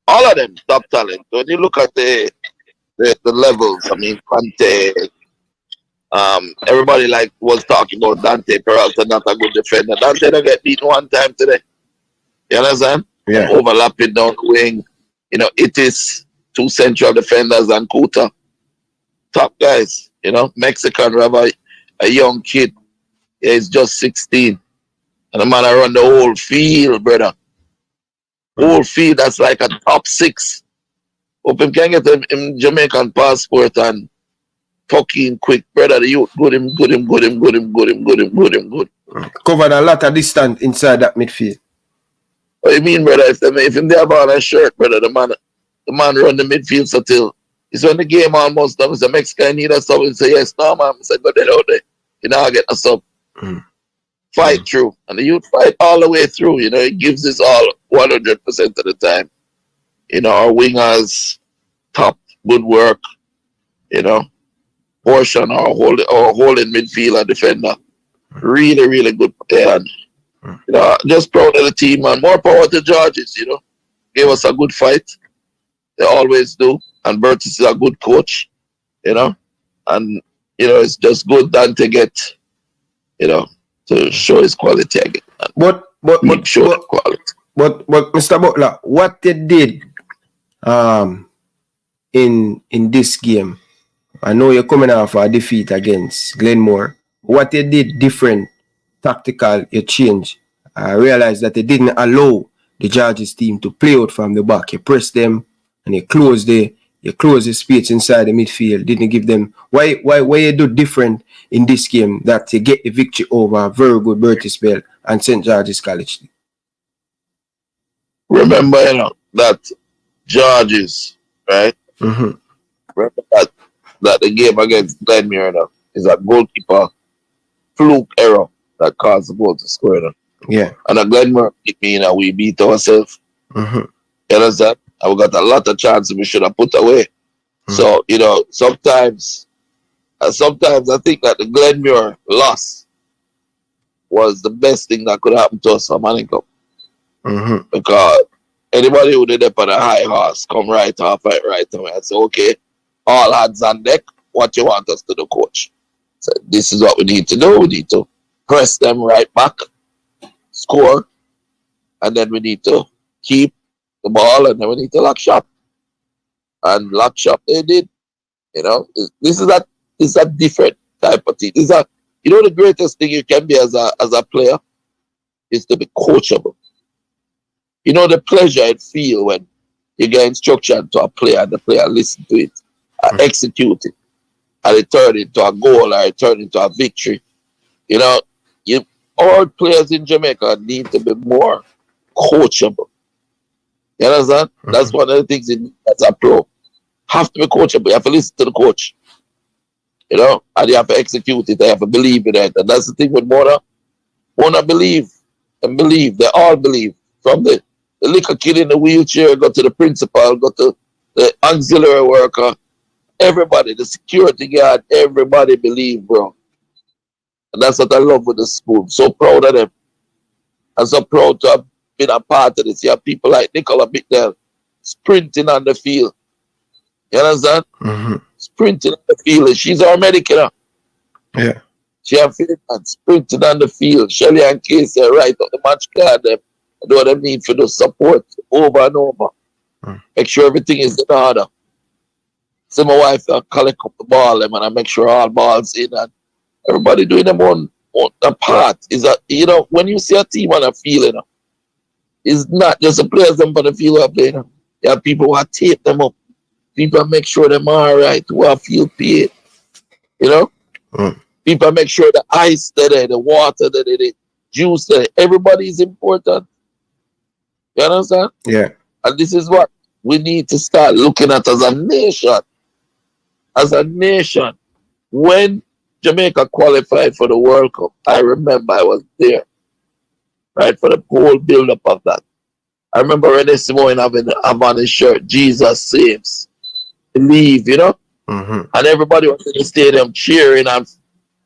All of them top talent. When you look at the levels, I mean, Conte, everybody was talking about Dante Peralta, not a good defender. Dante don't get beaten one time today. You understand? Yeah. Overlapping down the wing. It is 2 central defenders and Kuta. Top guys. Mexican, we have a young kid. Yeah, he's just 16. And the man run the whole field, brother. Whole field, that's like a top 6. Hope him can get him Jamaican passport and fucking quick, brother. The youth, good him. Covered a lot of distance inside that midfield. What you mean, brother? If him there on a shirt, brother, the man run the midfield so till it's when the game almost done. The Mexican need a sub. He say, yes, no, man. I said, go there out there. I get a sub. Fight through. And the youth fight all the way through. It gives his all 100% of the time. Our wingers, top, good work. Portion, our holding midfielder, defender. Really, really good player. Just proud of the team, and more power to Georges, Gave us a good fight. They always do. And Bertis is a good coach, And, it's just good then to get, to show his quality again. But quality. But Mr. Butler, what they did in this game, I know you're coming off a defeat against Glenmore. What you did different, tactical, you changed. I realized that they didn't allow the Georges team to play out from the back. You press them and you close the space inside the midfield. Didn't give them why you do different in this game that you get the victory over very good Bertis Bell and St. George's College. Remember, that Georges, right? Mm-hmm. Remember that the game against Glenmore is a goalkeeper fluke error that caused the goal to score. Yeah. And a Glenmore beat me, we beat ourselves. Mm-hmm. You understand? And we got a lot of chances we should have put away. Mm-hmm. So, sometimes I think that the Glenmore loss was the best thing that could happen to us for Manning Cup. Mm-hmm. Because anybody who did up on a high horse come right off it right away and say, okay, all hands on deck, what you want us to do, coach? So this is what we need to do. We need to press them right back, score, and then we need to keep the ball, and then we need to lock shop. And lock shop they did. This is a different type of thing. The greatest thing you can be as a player is to be coachable. The pleasure it feel when you get instruction to a player and the player listen to it, execute it, and it turn into a goal or it turn into a victory. All players in Jamaica need to be more coachable. You understand? Mm-hmm. That's one of the things as a pro. Have to be coachable. You have to listen to the coach. And you have to execute it. You have to believe in it. And that's the thing with Mona. Mona believe and believe. They all believe. From the little kid in the wheelchair, go to the principal, go to the auxiliary worker. Everybody, the security guard, everybody believe, bro. And that's what I love with the school. So proud of them. I'm so proud to have been a part of this. You have people like Nicola Bicknell sprinting on the field. You understand? Mm-hmm. Sprinting on the field. She's our medic, Yeah. She have and sprinting on the field. Shelly and Casey right up the match card. Them do what they need for the support over and over. Make sure everything is in order. So my wife collect up the ball and I make sure all balls in and everybody doing them on a part. Is that when you see a team on a field, it's not just the players them on the field are playing. You have people who tape them up. People make sure them all right, who are field paid. People make sure the ice there, the water there, the juice there. Everybody is important. You understand? Yeah. And this is what we need to start looking at as a nation. As a nation. When Jamaica qualified for the World Cup, I remember I was there. Right? For the whole build-up of that. I remember Renee Simone having on his shirt, Jesus saves. Believe, Mm-hmm. And everybody was in the stadium cheering and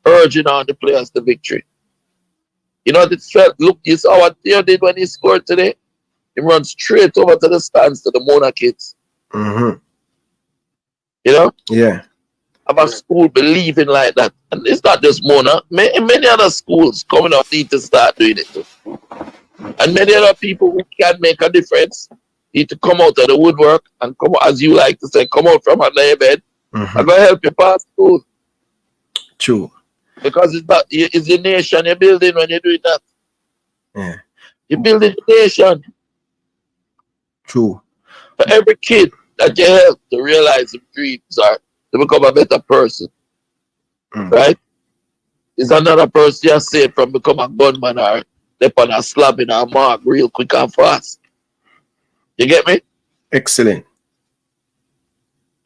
urging on the players to victory. Look, you saw what Theo did when he scored today? He runs straight over to the stands to the Mona kids. Mm-hmm. Yeah. Have a school believing like that. And it's not just Mona. Many other schools coming up need to start doing it too. And many other people who can make a difference need to come out of the woodwork and come, as you like to say, come out from under your bed. Mm-hmm. I'm going to help you pass school. True. Because it's the nation you're building when you're doing that. Yeah. You're building the nation. True. For every kid that you help to realize their dreams are to become a better person. Right? Is another person you saved from become a gunman or step on a slab in a mark real quick and fast. You get me? Excellent.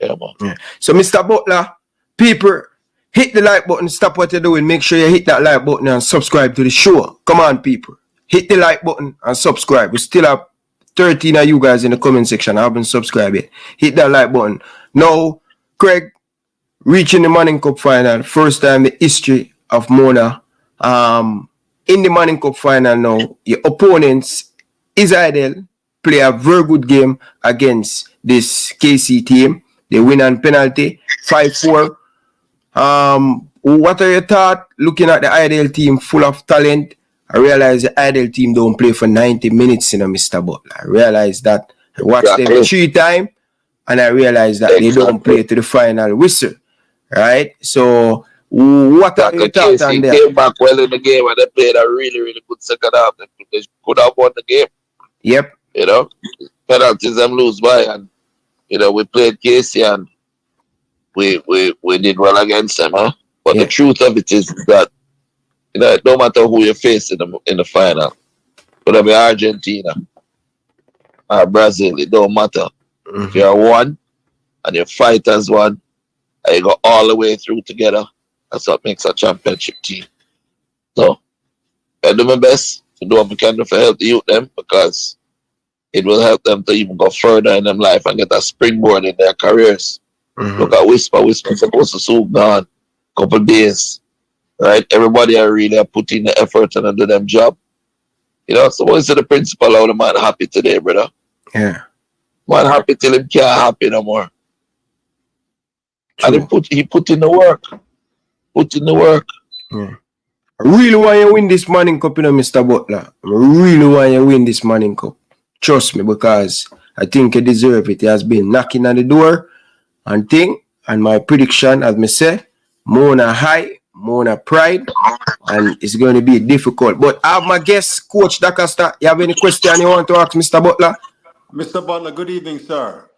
Yeah, man. Yeah. So, Mr. Butler, people, hit the like button, stop what you're doing. Make sure you hit that like button and subscribe to the show. Come on, people. Hit the like button and subscribe. We still have 13 of you guys in the comment section. I haven't subscribed yet. Hit that like button. Now, Craig, reaching the Manning Cup final. First time in the history of Mona. In the Manning Cup final now, your opponents is Hydel. Play a very good game against this KC team. They win on penalty, 5-4. What are your thoughts looking at the Hydel team full of talent? I realize the Hydel team don't play for 90 minutes, Mr. Butler. I realize that. I watched them 3 times, and I realize that they don't play to the final whistle. right? So, what are your thoughts on that? Came back well in the game and they played a really, really good second half. They could have won the game. Yep. You know, penalties them lose by, and you know we played Casey and we did well against them, huh? But the truth of it is that you know no matter who you face in the final, whether it be Argentina or Brazil, it don't matter. If you're one and you fight as one, and you go all the way through together, that's what makes a championship team. So I do my best to do what we can do to help the youth them, because it will help them to even go further in their life and get a springboard in their careers. Look at Whisper's supposed to soon gone couple days, right? Everybody are really put in the effort and do them job. You know, so what's the principle how the man happy today, brother? Yeah. Man happy till him can't happy no more. True. And he put in the work. Put in the work. Yeah. I really want you to win this Manning Cup, you know, Mr. Butler. I really want you to win this Manning Cup. Trust me, because I think you deserve it. He has been knocking on the door and thing. And my prediction, as me say, Mona high, Mona pride, and it's going to be difficult. But I have my guest, Coach DaCosta. You have any question you want to ask Mr. Butler? Mr. Butler, good evening, sir.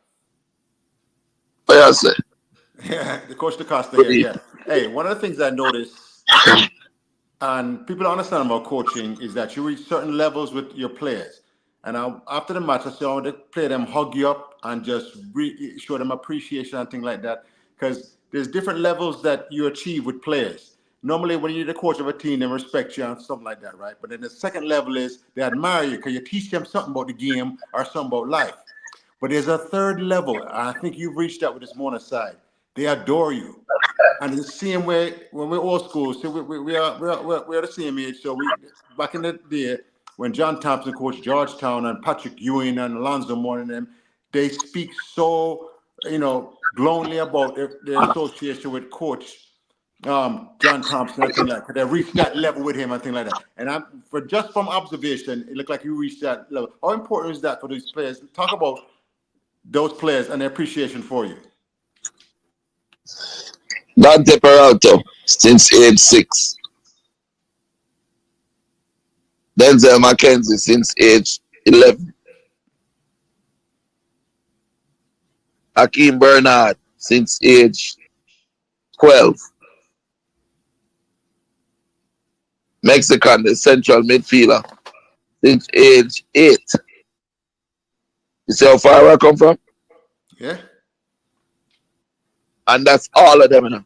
What you say? Yeah, the Coach DaCosta here, yeah. Hey, one of the things I noticed, and people don't understand about coaching, is that you reach certain levels with your players. And after the match, I saw the player them hug you up and just show them appreciation and things like that. Because there's different levels that you achieve with players. Normally, when you're the coach of a team, they respect you and stuff like that, right? But then the second level is they admire you because you teach them something about the game or something about life. But there's a third level, and I think you've reached that with this Mona side. They adore you. And in the same way, when we're old school, so we are the same age. So we back in the day, when John Thompson coached Georgetown and Patrick Ewing and Alonzo Moore and them, they speak so, you know, glowingly about their association with Coach John Thompson and things like that. They reached that level with him and things like that. And just from observation, it looked like you reached that level. How important is that for these players? Talk about those players and their appreciation for you. Dante Peralta, since age 6. Denzel McKenzie, since age 11. Hakeem Bernard, since age 12. Mexican, the central midfielder, since age 8. You see how far I come from? Yeah. And that's all of them, you know.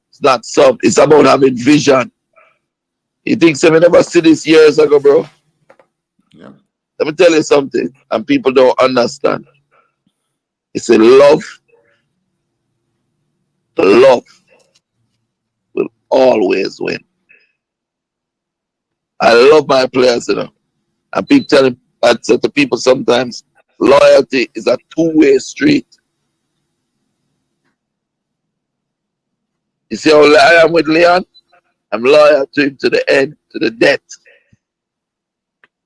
It's not some, it's about having vision. You think so? We never see this years ago, bro. Yeah. Let me tell you something, and people don't understand. It's a love. The love will always win. I love my players, you know. And people tell me, I say to people sometimes, loyalty is a two-way street. You see how I am with Leon? I'm loyal to him to the end, to the death.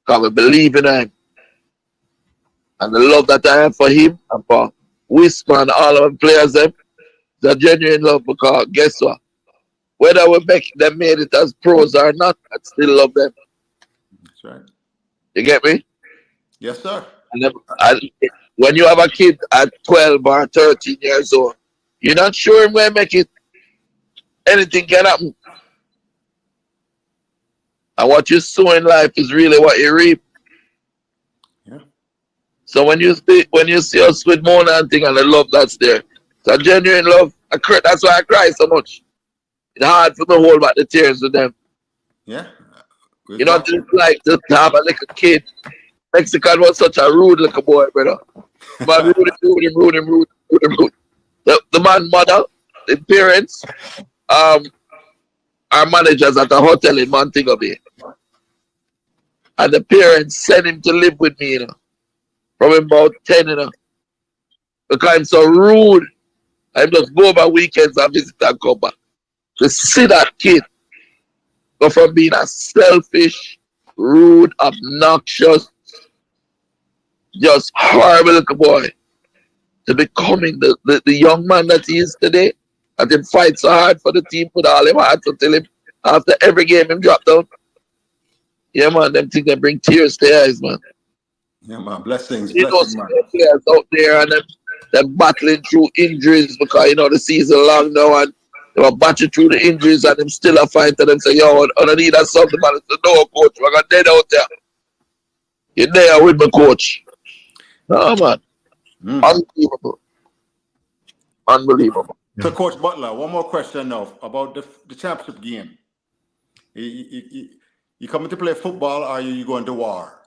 Because I believe in him. And the love that I have for him and for Whisper and all of the players, them, it's a genuine love, because guess what? Whether we make them made it as pros or not, I still love them. That's right. You get me? Yes, sir. And when you have a kid at 12 or 13 years old, you're not sure when make it. Anything can happen. And what you sow in life is really what you reap. Yeah. So when you see us with Mona and thing and the love that's there, it's a genuine love. That's why I cry so much. It's hard for me to hold back the tears with them. Yeah. You know, just like to have a little kid. Mexican was such a rude little boy, brother. Man, rude. The man, mother, the parents, our managers at a hotel in Montego Bay. And the parents sent him to live with me, you know, from about 10, you know. Because I'm so rude. I just go over weekends and visit and come back. To see that kid go from being a selfish, rude, obnoxious, just horrible little boy to becoming the young man that he is today, And him fight so hard for the team, put all him heart until him, after every game, him drop down. Yeah, man, them things that bring tears to your eyes, man. Yeah, man. Blessings, You know, blessings, some man. players out there and them battling through injuries because, you know, the season long now and they were battling through the injuries and them still a fight to them say, yo, I don't need that something, man. It's no, coach, we're going to dead out there. You're there with me, coach. No, man. Unbelievable. Unbelievable. So, Coach Butler, one more question now about the championship game. You coming to play football or are you going to war?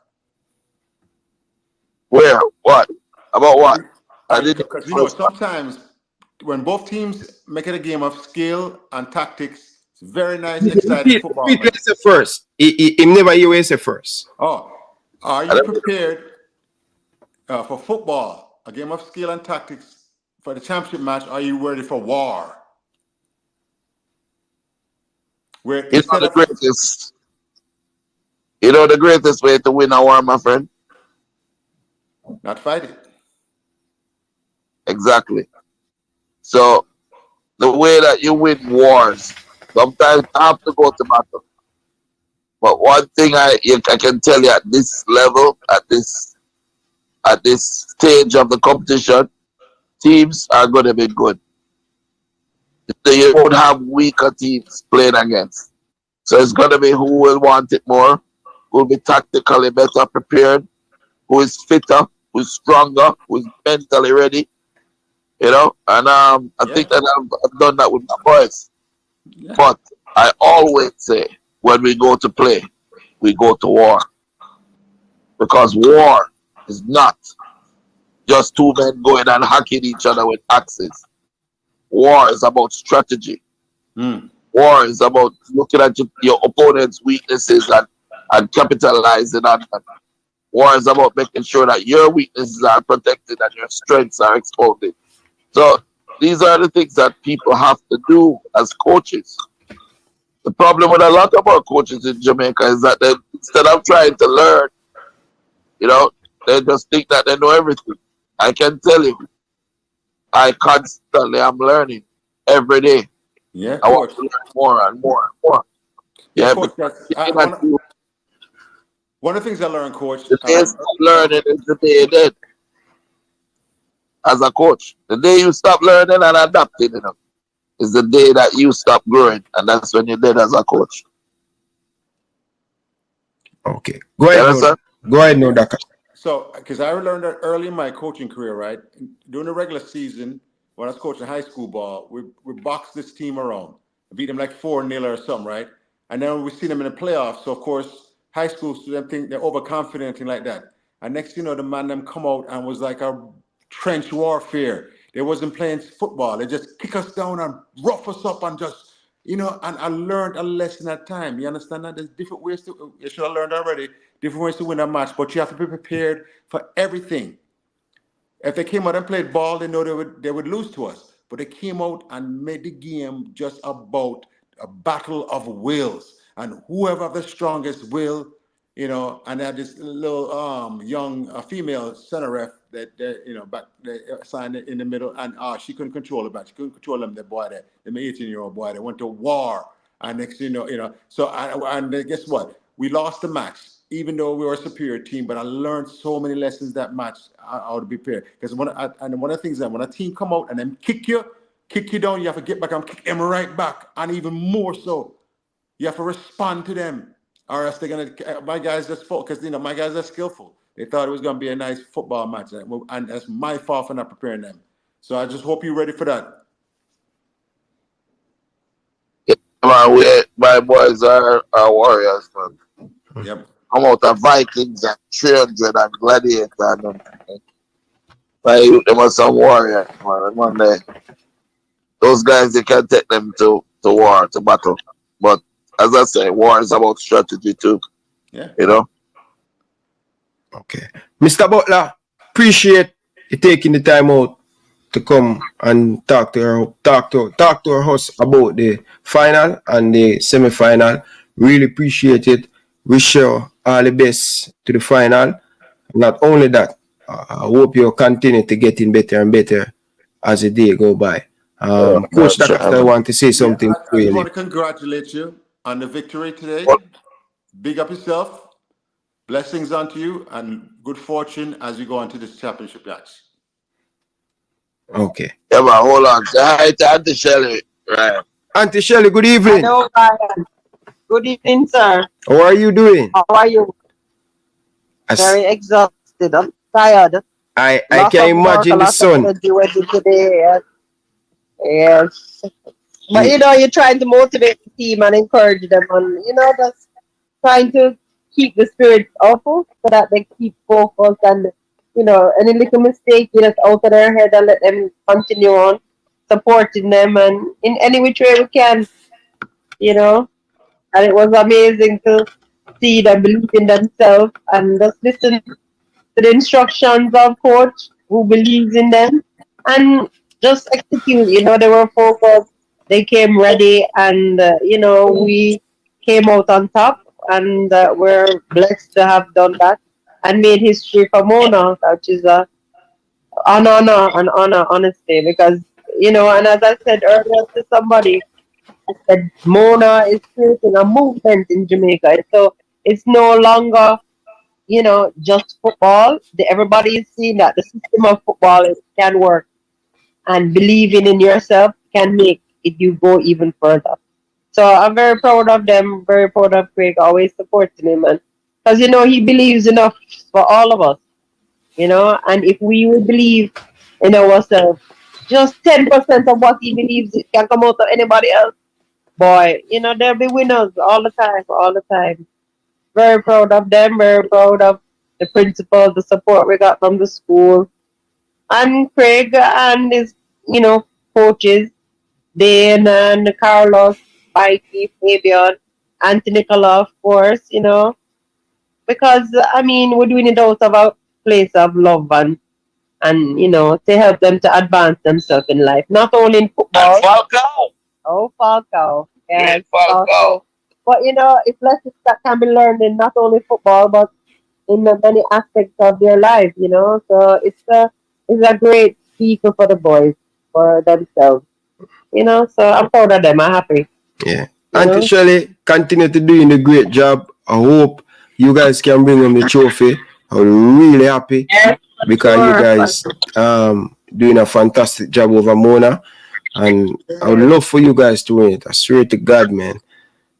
Where? What? About what? I didn't. Because, you know, sometimes when both teams make it a game of skill and tactics, it's very nice, exciting football. Repeat what he said first. He never hear what he said first. Oh, are you prepared for football, a game of skill and tactics for the championship match? Are you ready for war? Where It's not the greatest. You know the greatest way to win a war, my friend? Not fight it. Exactly. So the way that you win wars, sometimes I have to go to battle. But one thing I can tell you at this level, at this stage of the competition, teams are going to be good. You won't have weaker teams playing against. So it's going to be who will want it more, who will be tactically better prepared, who is fitter, who is stronger, who is mentally ready. You know, and I think that I've done that with my boys. Yeah. But I always say, when we go to play, we go to war. Because war is not just two men going and hacking each other with axes. War is about strategy. War is about looking at your opponent's weaknesses and capitalizing on them. War is about making sure that your weaknesses are protected and your strengths are exposed. So these are the things that people have to do as coaches. The problem with a lot of our coaches in Jamaica is that they, instead of trying to learn, you know, they just think that they know everything. I can tell you, I constantly am learning every day. Yeah, I want to learn more and more and more. Yeah, Coach, one of the things I learned, Coach, the day stop learning is the day dead. As a coach, the day you stop learning and adapting, you know, is the day that you stop growing, and that's when you're dead as a coach. Okay, go ahead. Go ahead, no, Daka. So, because I learned that early in my coaching career, right? During the regular season, when I was coaching high school ball, we boxed this team around, beat them like 4-0 or something, right? And then we see them in the playoffs. So, of course, high school students think they're overconfident and like that. And next, you know, the man them come out and was like a trench warfare. They wasn't playing football. They just kick us down and rough us up and just, you know, and I learned a lesson at time. You understand that? There's different ways to, you should have learned already, different ways to win a match, but you have to be prepared for everything. If they came out and played ball, they know they would lose to us. But they came out and made the game just about a battle of wills. And whoever have the strongest will, you know, and they had this little young female center ref that you know, back they signed it in the middle, and she couldn't control it back. She couldn't control them. The boy there, the 18-year-old boy, they went to war. And next thing you know, so and guess what? We lost the match, even though we were a superior team. But I learned so many lessons that match. I would be prepared, because one of the things that when a team come out and then kick you down, you have to get back and kick them right back, and even more so, you have to respond to them. Or else they're gonna. My guys just fought because, you know, my guys are skillful. They thought it was gonna be a nice football match, and that's my fault for not preparing them. So I just hope you're ready for that. Yeah, man, my boys are warriors, man. Yep. I'm out of Vikings and 300 and Gladiator and them. Them are some warriors, man. Those guys, they can take them to war, to battle. But as I say, war is about strategy too. Yeah. You know? Okay. Mr. Butler, appreciate you taking the time out to come and talk to us about the final and the semi-final. Really appreciate it. Wish you all the best to the final. Not only that, I hope you continue to getting better and better as the day go by. Coach Dacasta, I want to say something. I just want to congratulate you on the victory today. Big up yourself. Blessings unto you and good fortune as you go into this championship match. Okay. Yeah, but hold on. Say hi to Auntie Shelley. Right. Auntie Shelley, good evening. Hello, Brian. Good evening, sir. How are you doing? How are you? Very exhausted. I'm tired. I can imagine the sun. Today. Yes. But you know, you're trying to motivate the team and encourage them and just trying to keep the spirits up so that they keep focused and any little mistake just out of their head and let them continue on supporting them and in any which way we can, and it was amazing to see them believe in themselves and just listen to the instructions of coach who believes in them and just execute. They were focused, they came ready, and we came out on top, and we're blessed to have done that and made history for Mona, which is an honor, honestly, because and as I said earlier to somebody, I said Mona is creating a movement in Jamaica. So it's no longer just football. Everybody is seeing that the system of football can work, and believing in yourself can make you go even further. So I'm very proud of them, very proud of Craig, always supporting him, and because he believes enough for all of us, and if we would believe in ourselves, just 10% of what he believes it can come out of anybody else. Boy, there'll be winners all the time. Very proud of them, very proud of the principal, the support we got from the school, and Craig and his, coaches, Dane and Carlos, Mikey, Fabian, Anthony Nicola, of course, because, we're doing it out of a place of love and to help them to advance themselves in life, not only in football. And Falcao. Oh, Falcao. Yes, Falcao. But, it's lessons that can be learned in not only football, but in many aspects of their life, So it's a great speaker for the boys, for themselves, So I'm proud of them. I'm happy. Yeah. Auntie Shelley, continue to doing a great job. I hope you guys can bring them the trophy. I'm really happy because you guys doing a fantastic job over Mona. And I would love for you guys to win it. I swear to God, man.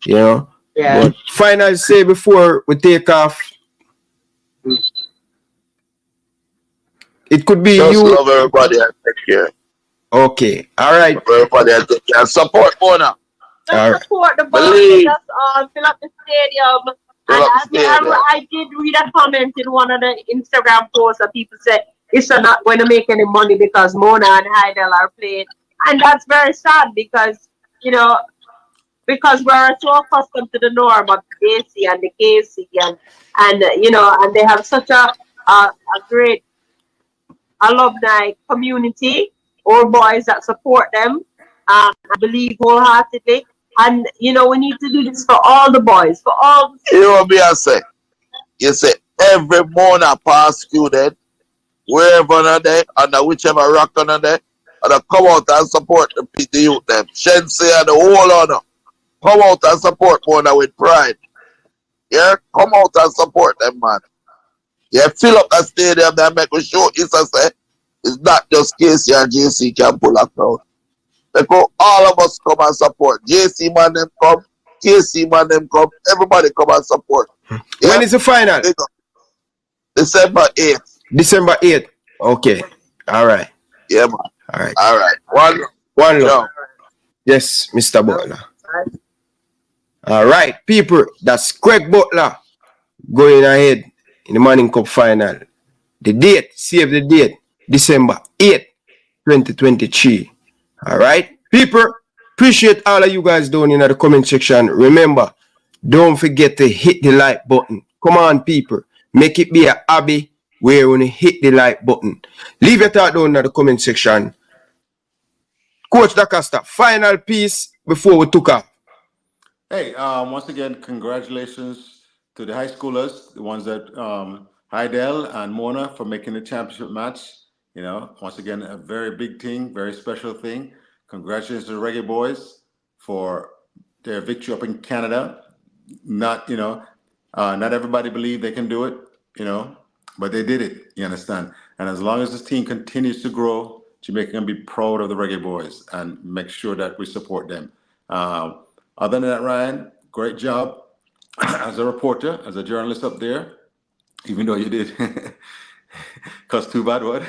Yeah. But final say before we take off. It could be Just you. love everybody and take care. Okay. All right. Love everybody and take care. Support Mona. Just support the boys. Just fill up the stadium. I did read a comment in one of the Instagram posts that people said it's not going to make any money because Mona and Hydel are playing. And that's very sad because, because we're so accustomed to the norm of the AC and the KC and and they have such a great alumni community or boys that support them. I believe wholeheartedly. And, we need to do this for all the boys, for all. You know what I say? You say every Mona past student, wherever on there, under whichever rock on there, and come out and support the youth them. Shensi and the whole honor. Come out and support Mona with pride. Yeah, come out and support them, man. Yeah, fill up that stadium and make a show. It's not just KC and JC can pull a crowd. Because all of us come and support. JC man them come, KC man them come, everybody come and support. Yeah? When is the final? December 8th. December 8th. Okay. All right. Yeah, man. All right. All right. One love. Yes, Mr. Butler. All right, people. That's Craig Butler going ahead in the Manning Cup final. The date, save the date, December 8th, 2023. All right, people. Appreciate all of you guys down in the comment section. Remember, don't forget to hit the like button. Come on, people. Make it be a hobby where you want to hit the like button. Leave your thought down in the comment section. Coach Dacasta, final piece before we took off. Hey, once again, congratulations to the high schoolers, the ones that Hydel and Mona for making the championship match. Once again, a very big thing, very special thing. Congratulations to the Reggae Boys for their victory up in Canada. Not everybody believed they can do it, but they did it. You understand? And as long as this team continues to grow, Jamaica can be proud of the Reggae Boys and make sure that we support them. Other than that, Ryan, great job as a reporter, as a journalist up there, even though you did cuss too bad, what?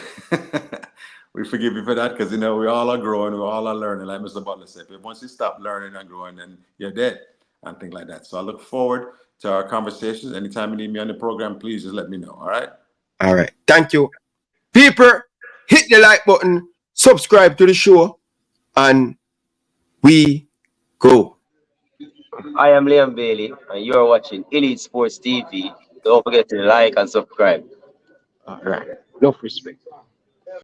We forgive you for that because, we all are growing, we all are learning, like Mr. Butler said. But once you stop learning and growing, then you're dead and things like that. So I look forward to our conversations. Anytime you need me on the program, please just let me know, all right? All right. Thank you. People, hit the like button, subscribe to the show, and we go. I am Liam Bailey, and you are watching Elite Sports TV. Don't forget to like and subscribe. All right. Enough respect.